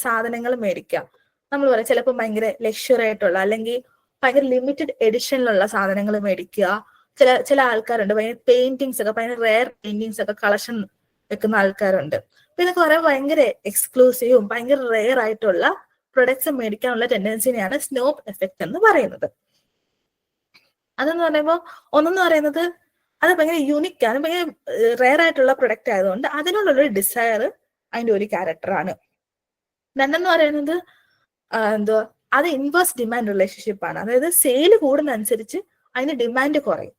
സാധനങ്ങൾ മേടിക്കാം. നമ്മൾ പറയാം ചിലപ്പോൾ ഭയങ്കര ലക്ഷറി ആയിട്ടുള്ള അല്ലെങ്കിൽ ഭയങ്കര ലിമിറ്റഡ് എഡിഷനിലുള്ള സാധനങ്ങൾ മേടിക്കുക. ചില ആൾക്കാരുണ്ട് ഭയങ്കര പെയിന്റിങ്സ് ഒക്കെ, ഭയങ്കര റെയർ പെയിന്റിങ്സ് ഒക്കെ കളക്ഷൻ വെക്കുന്ന ആൾക്കാരുണ്ട്. അപ്പൊ ഇതൊക്കെ പറയാൻ ഭയങ്കര എക്സ്ക്ലൂസീവും ഭയങ്കര റെയർ ആയിട്ടുള്ള പ്രൊഡക്ട്സ് മേടിക്കാനുള്ള ടെൻഡൻസിനെയാണ് സ്നോബ് എഫക്റ്റ് എന്ന് പറയുന്നത്. അതെന്ന് പറയുമ്പോൾ ഒന്നെന്ന് പറയുന്നത് അത് ഭയങ്കര യൂണിക് ആണ്, ഭയങ്കര റെയർ ആയിട്ടുള്ള പ്രൊഡക്റ്റ് ആയതുകൊണ്ട് അതിനുള്ളൊരു ഡിസയർ അതിന്റെ ഒരു ക്യാരക്ടറാണ്. രണ്ടെന്ന് പറയുന്നത് അത് ഇൻവേഴ്സ് ഡിമാൻഡ് റിലേഷൻഷിപ്പ് ആണ്. അതായത് സെയിൽ കൂടുന്നതനുസരിച്ച് അതിന് ഡിമാൻഡ് കുറയും.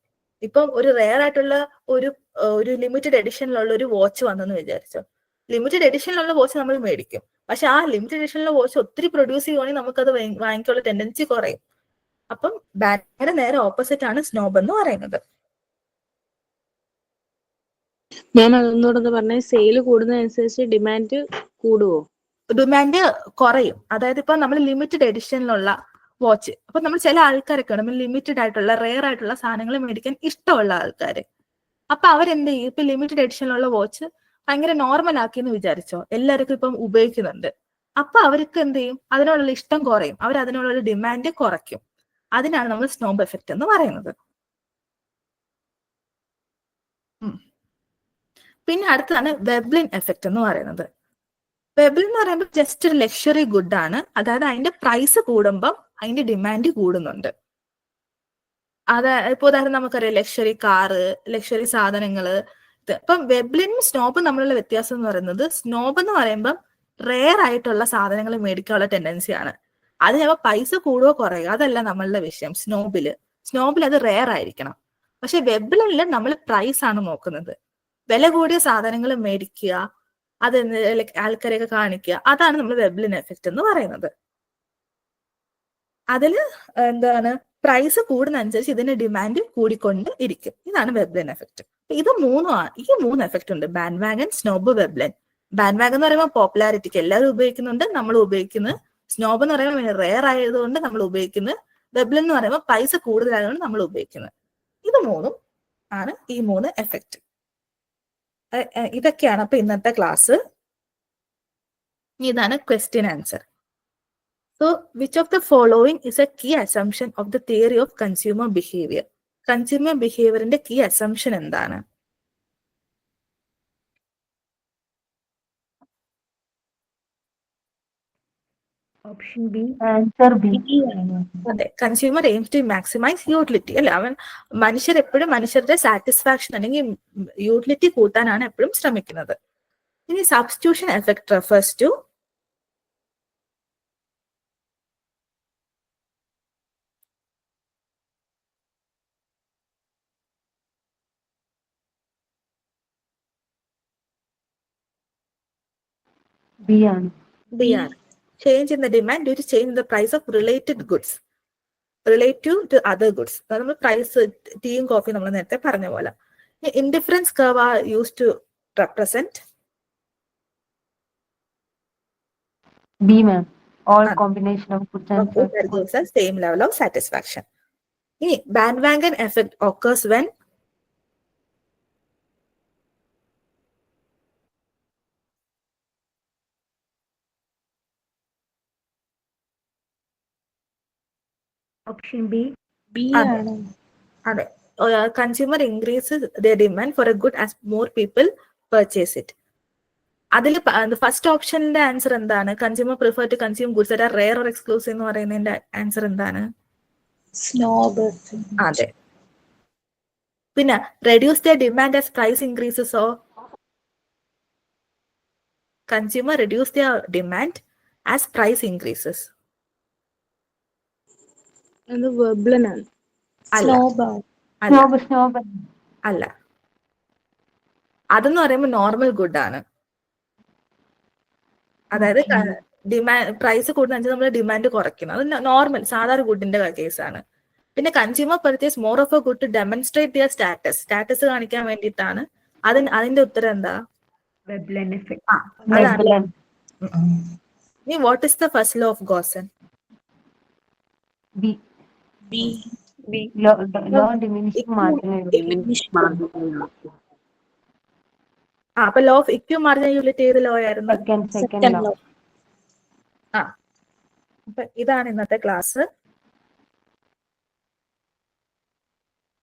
ഇപ്പം ഒരു റെയർ ആയിട്ടുള്ള ഒരു ലിമിറ്റഡ് എഡിഷനിലുള്ള ഒരു വാച്ച് വന്നെന്ന് വിചാരിച്ചോ, ലിമിറ്റഡ് എഡിഷനിലുള്ള വാച്ച് നമ്മൾ മേടിക്കും. പക്ഷെ ആ ലിമിറ്റഡ് എഡിഷനിലുള്ള വാച്ച് ഒത്തിരി പ്രൊഡ്യൂസ് ചെയ്യുവാണെങ്കിൽ നമുക്കത് വാങ്ങിക്കാനുള്ള ടെൻഡൻസി കുറയും. അപ്പം ബാൻവാഗന്റെ നേരെ ഓപ്പോസിറ്റ് ആണ് സ്നോബ് എന്ന് പറയുന്നത്. മാം അതൊന്നുകൂടെ പറഞ്ഞേ, സെയിൽ കൂടുന്നതനുസരിച്ച് ഡിമാൻഡ് കൂടുവോ? ഡിമാൻഡ് കുറയും. അതായത് ഇപ്പൊ നമ്മൾ ലിമിറ്റഡ് എഡിഷനിലുള്ള വാച്ച്, അപ്പൊ നമ്മൾ ചില ആൾക്കാരൊക്കെ നമ്മൾ ലിമിറ്റഡ് ആയിട്ടുള്ള റെയർ ആയിട്ടുള്ള സാധനങ്ങൾ മേടിക്കാൻ ഇഷ്ടമുള്ള ആൾക്കാര്, അപ്പൊ അവരെന്ത് ചെയ്യും, ഇപ്പൊ ലിമിറ്റഡ് എഡിഷനിലുള്ള വാച്ച് ഭയങ്കര നോർമൽ ആക്കിയെന്ന് വിചാരിച്ചോ, എല്ലാവർക്കും ഇപ്പം ഉപയോഗിക്കുന്നുണ്ട്. അപ്പൊ അവർക്ക് എന്ത് ചെയ്യും, അതിനോടുള്ള ഇഷ്ടം കുറയും, അവർ അതിനോടുള്ള ഡിമാൻഡ് കുറയ്ക്കും. അതിനാണ് നമ്മൾ സ്നോബ് എഫക്റ്റ് എന്ന് പറയുന്നത്. പിന്നെ അടുത്തതാണ് വെബ്ലിൻ എഫക്റ്റ് എന്ന് പറയുന്നത്. വെബ്ലിൻ എന്ന് പറയുമ്പോൾ ജസ്റ്റ് ഒരു ലക്ഷറി ഗുഡ് ആണ്. അതായത് അതിന്റെ പ്രൈസ് കൂടുമ്പം അതിന്റെ ഡിമാൻഡ് കൂടുന്നുണ്ട്. ഇപ്പൊ ഉദാഹരണം നമുക്കറിയാം, ലക്ഷറി കാറ്, ലക്ഷറി സാധനങ്ങള്. ഇപ്പം വെബ്ലിനും സ്നോബും തമ്മിലുള്ള വ്യത്യാസം എന്ന് പറയുന്നത്, സ്നോബ് എന്ന് പറയുമ്പം റെയർ ആയിട്ടുള്ള സാധനങ്ങൾ മേടിക്കാനുള്ള ടെൻഡൻസിയാണ്. അത് ചിലപ്പോൾ പൈസ കൂടുകയോ കുറയോ, അതല്ല നമ്മളുടെ വിഷയം. സ്നോബിൽ അത് റെയർ ആയിരിക്കണം. പക്ഷെ വെബ്ലിനിൽ നമ്മൾ പ്രൈസ് ആണ് നോക്കുന്നത്. വില കൂടിയ സാധനങ്ങൾ മേടിക്കുക, അത് ആൾക്കാരെയൊക്കെ കാണിക്കുക, അതാണ് നമ്മൾ വെബ്ലിൻ എഫക്റ്റ് എന്ന് പറയുന്നത്. അതില് എന്താണ്, പ്രൈസ് കൂടുന്നതനുസരിച്ച് ഇതിന്റെ ഡിമാൻഡ് കൂടിക്കൊണ്ട് ഇരിക്കും. ഇതാണ് വെബ്ലിൻ എഫക്റ്റ്. ഈ മൂന്ന് എഫക്റ്റ് ഉണ്ട്: ബാൻവാഗൻ, സ്നോബ്, വെബ്ലിൻ. ബാൻവാഗൻ എന്ന് പറയുമ്പോൾ പോപ്പുലാരിറ്റിക്ക് എല്ലാവരും ഉപയോഗിക്കുന്നുണ്ട്, നമ്മൾ ഉപയോഗിക്കുന്നത്. സ്നോബ് എന്ന് പറയുമ്പോൾ റെയർ ആയതുകൊണ്ട് നമ്മൾ ഉപയോഗിക്കുന്നത്. വെബ്ലിൻ എന്ന് പറയുമ്പോൾ പൈസ കൂടുതലായതുകൊണ്ട് നമ്മൾ ഉപയോഗിക്കുന്നത്. ഇത് മൂന്നും ആണ് ഈ മൂന്ന് എഫക്റ്റ്. ഇതൊക്കെയാണ് അപ്പൊ ഇന്നത്തെ ക്ലാസ്. ഇതാണ് question answer. So, which of the following is a key assumption of the theory of consumer behavior? Consumer behaviorന്റെ key assumption എന്താണ്? Option B, answer B. അതെ, consumer aims to maximise utility. അല്ലെ, മനുഷ്യർ എപ്പോഴും മനുഷ്യരുടെ സാറ്റിസ്ഫാക്ഷൻ അല്ലെങ്കിൽ utility കൂട്ടാനാണ് എപ്പോഴും ശ്രമിക്കുന്നത്. ഇനി substitution effect refers to B ആണ്. ബി ആണ്. Change in the demand due to change in the price of related goods, relative to other goods. നമ്മൾ പ്രൈസ്, ടീയും കോഫി നമ്മൾ നേരത്തെ പറഞ്ഞ പോലെ. Indifference curve are use to represent B ma'am. All combination of goods and that gives us same level of satisfaction. ഇനി bandwagon effect occurs when option B. B അതെ. ആണ്. അതെ, consumer increases the demand for a good as more people purchase it. അതിൽ first ഓപ്ഷനിന്റെ answer എന്താണ്? Consumer prefer to consume goods that are rare or exclusive എന്ന് പറയുന്നതിന്റെ answer എന്താണ്? Snob. അതെ. പിന്നെ reduce the demand as price ഇൻക്രീസസോ? Consumer reduce the demand as price increases. അത് വെബ്ലിൻ ആണ്. അല്ല, സ്നോബ്. അല്ല. അതെന്ന് പറയുമ്പോൾ നോർമൽ ഗുഡ് ആണ്. അതായത് പ്രൈസ് കൂടുന്ന നമ്മൾ ഡിമാൻഡ് കുറയ്ക്കണം. അത് നോർമൽ സാധാരണ ഗുഡിന്റെ കേസാണ്. പിന്നെ consumer purchase more of a good to demonstrate their status കാണിക്കാൻ വേണ്ടിയിട്ടാണ്. അതിന്റെ ഉത്തരം എന്താ? Veblen effect. അതാണ്. ഇനി what is the first law of Gossen? B. Law diminishing marginal. അപ്പൊ ലോ ഓഫ് ഇക്യു മാർജിനൽ ഏത് ലോ ആയിരുന്നു? Second law. അപ്പൊ ഇതാണ് ഇന്നത്തെ ക്ലാസ്.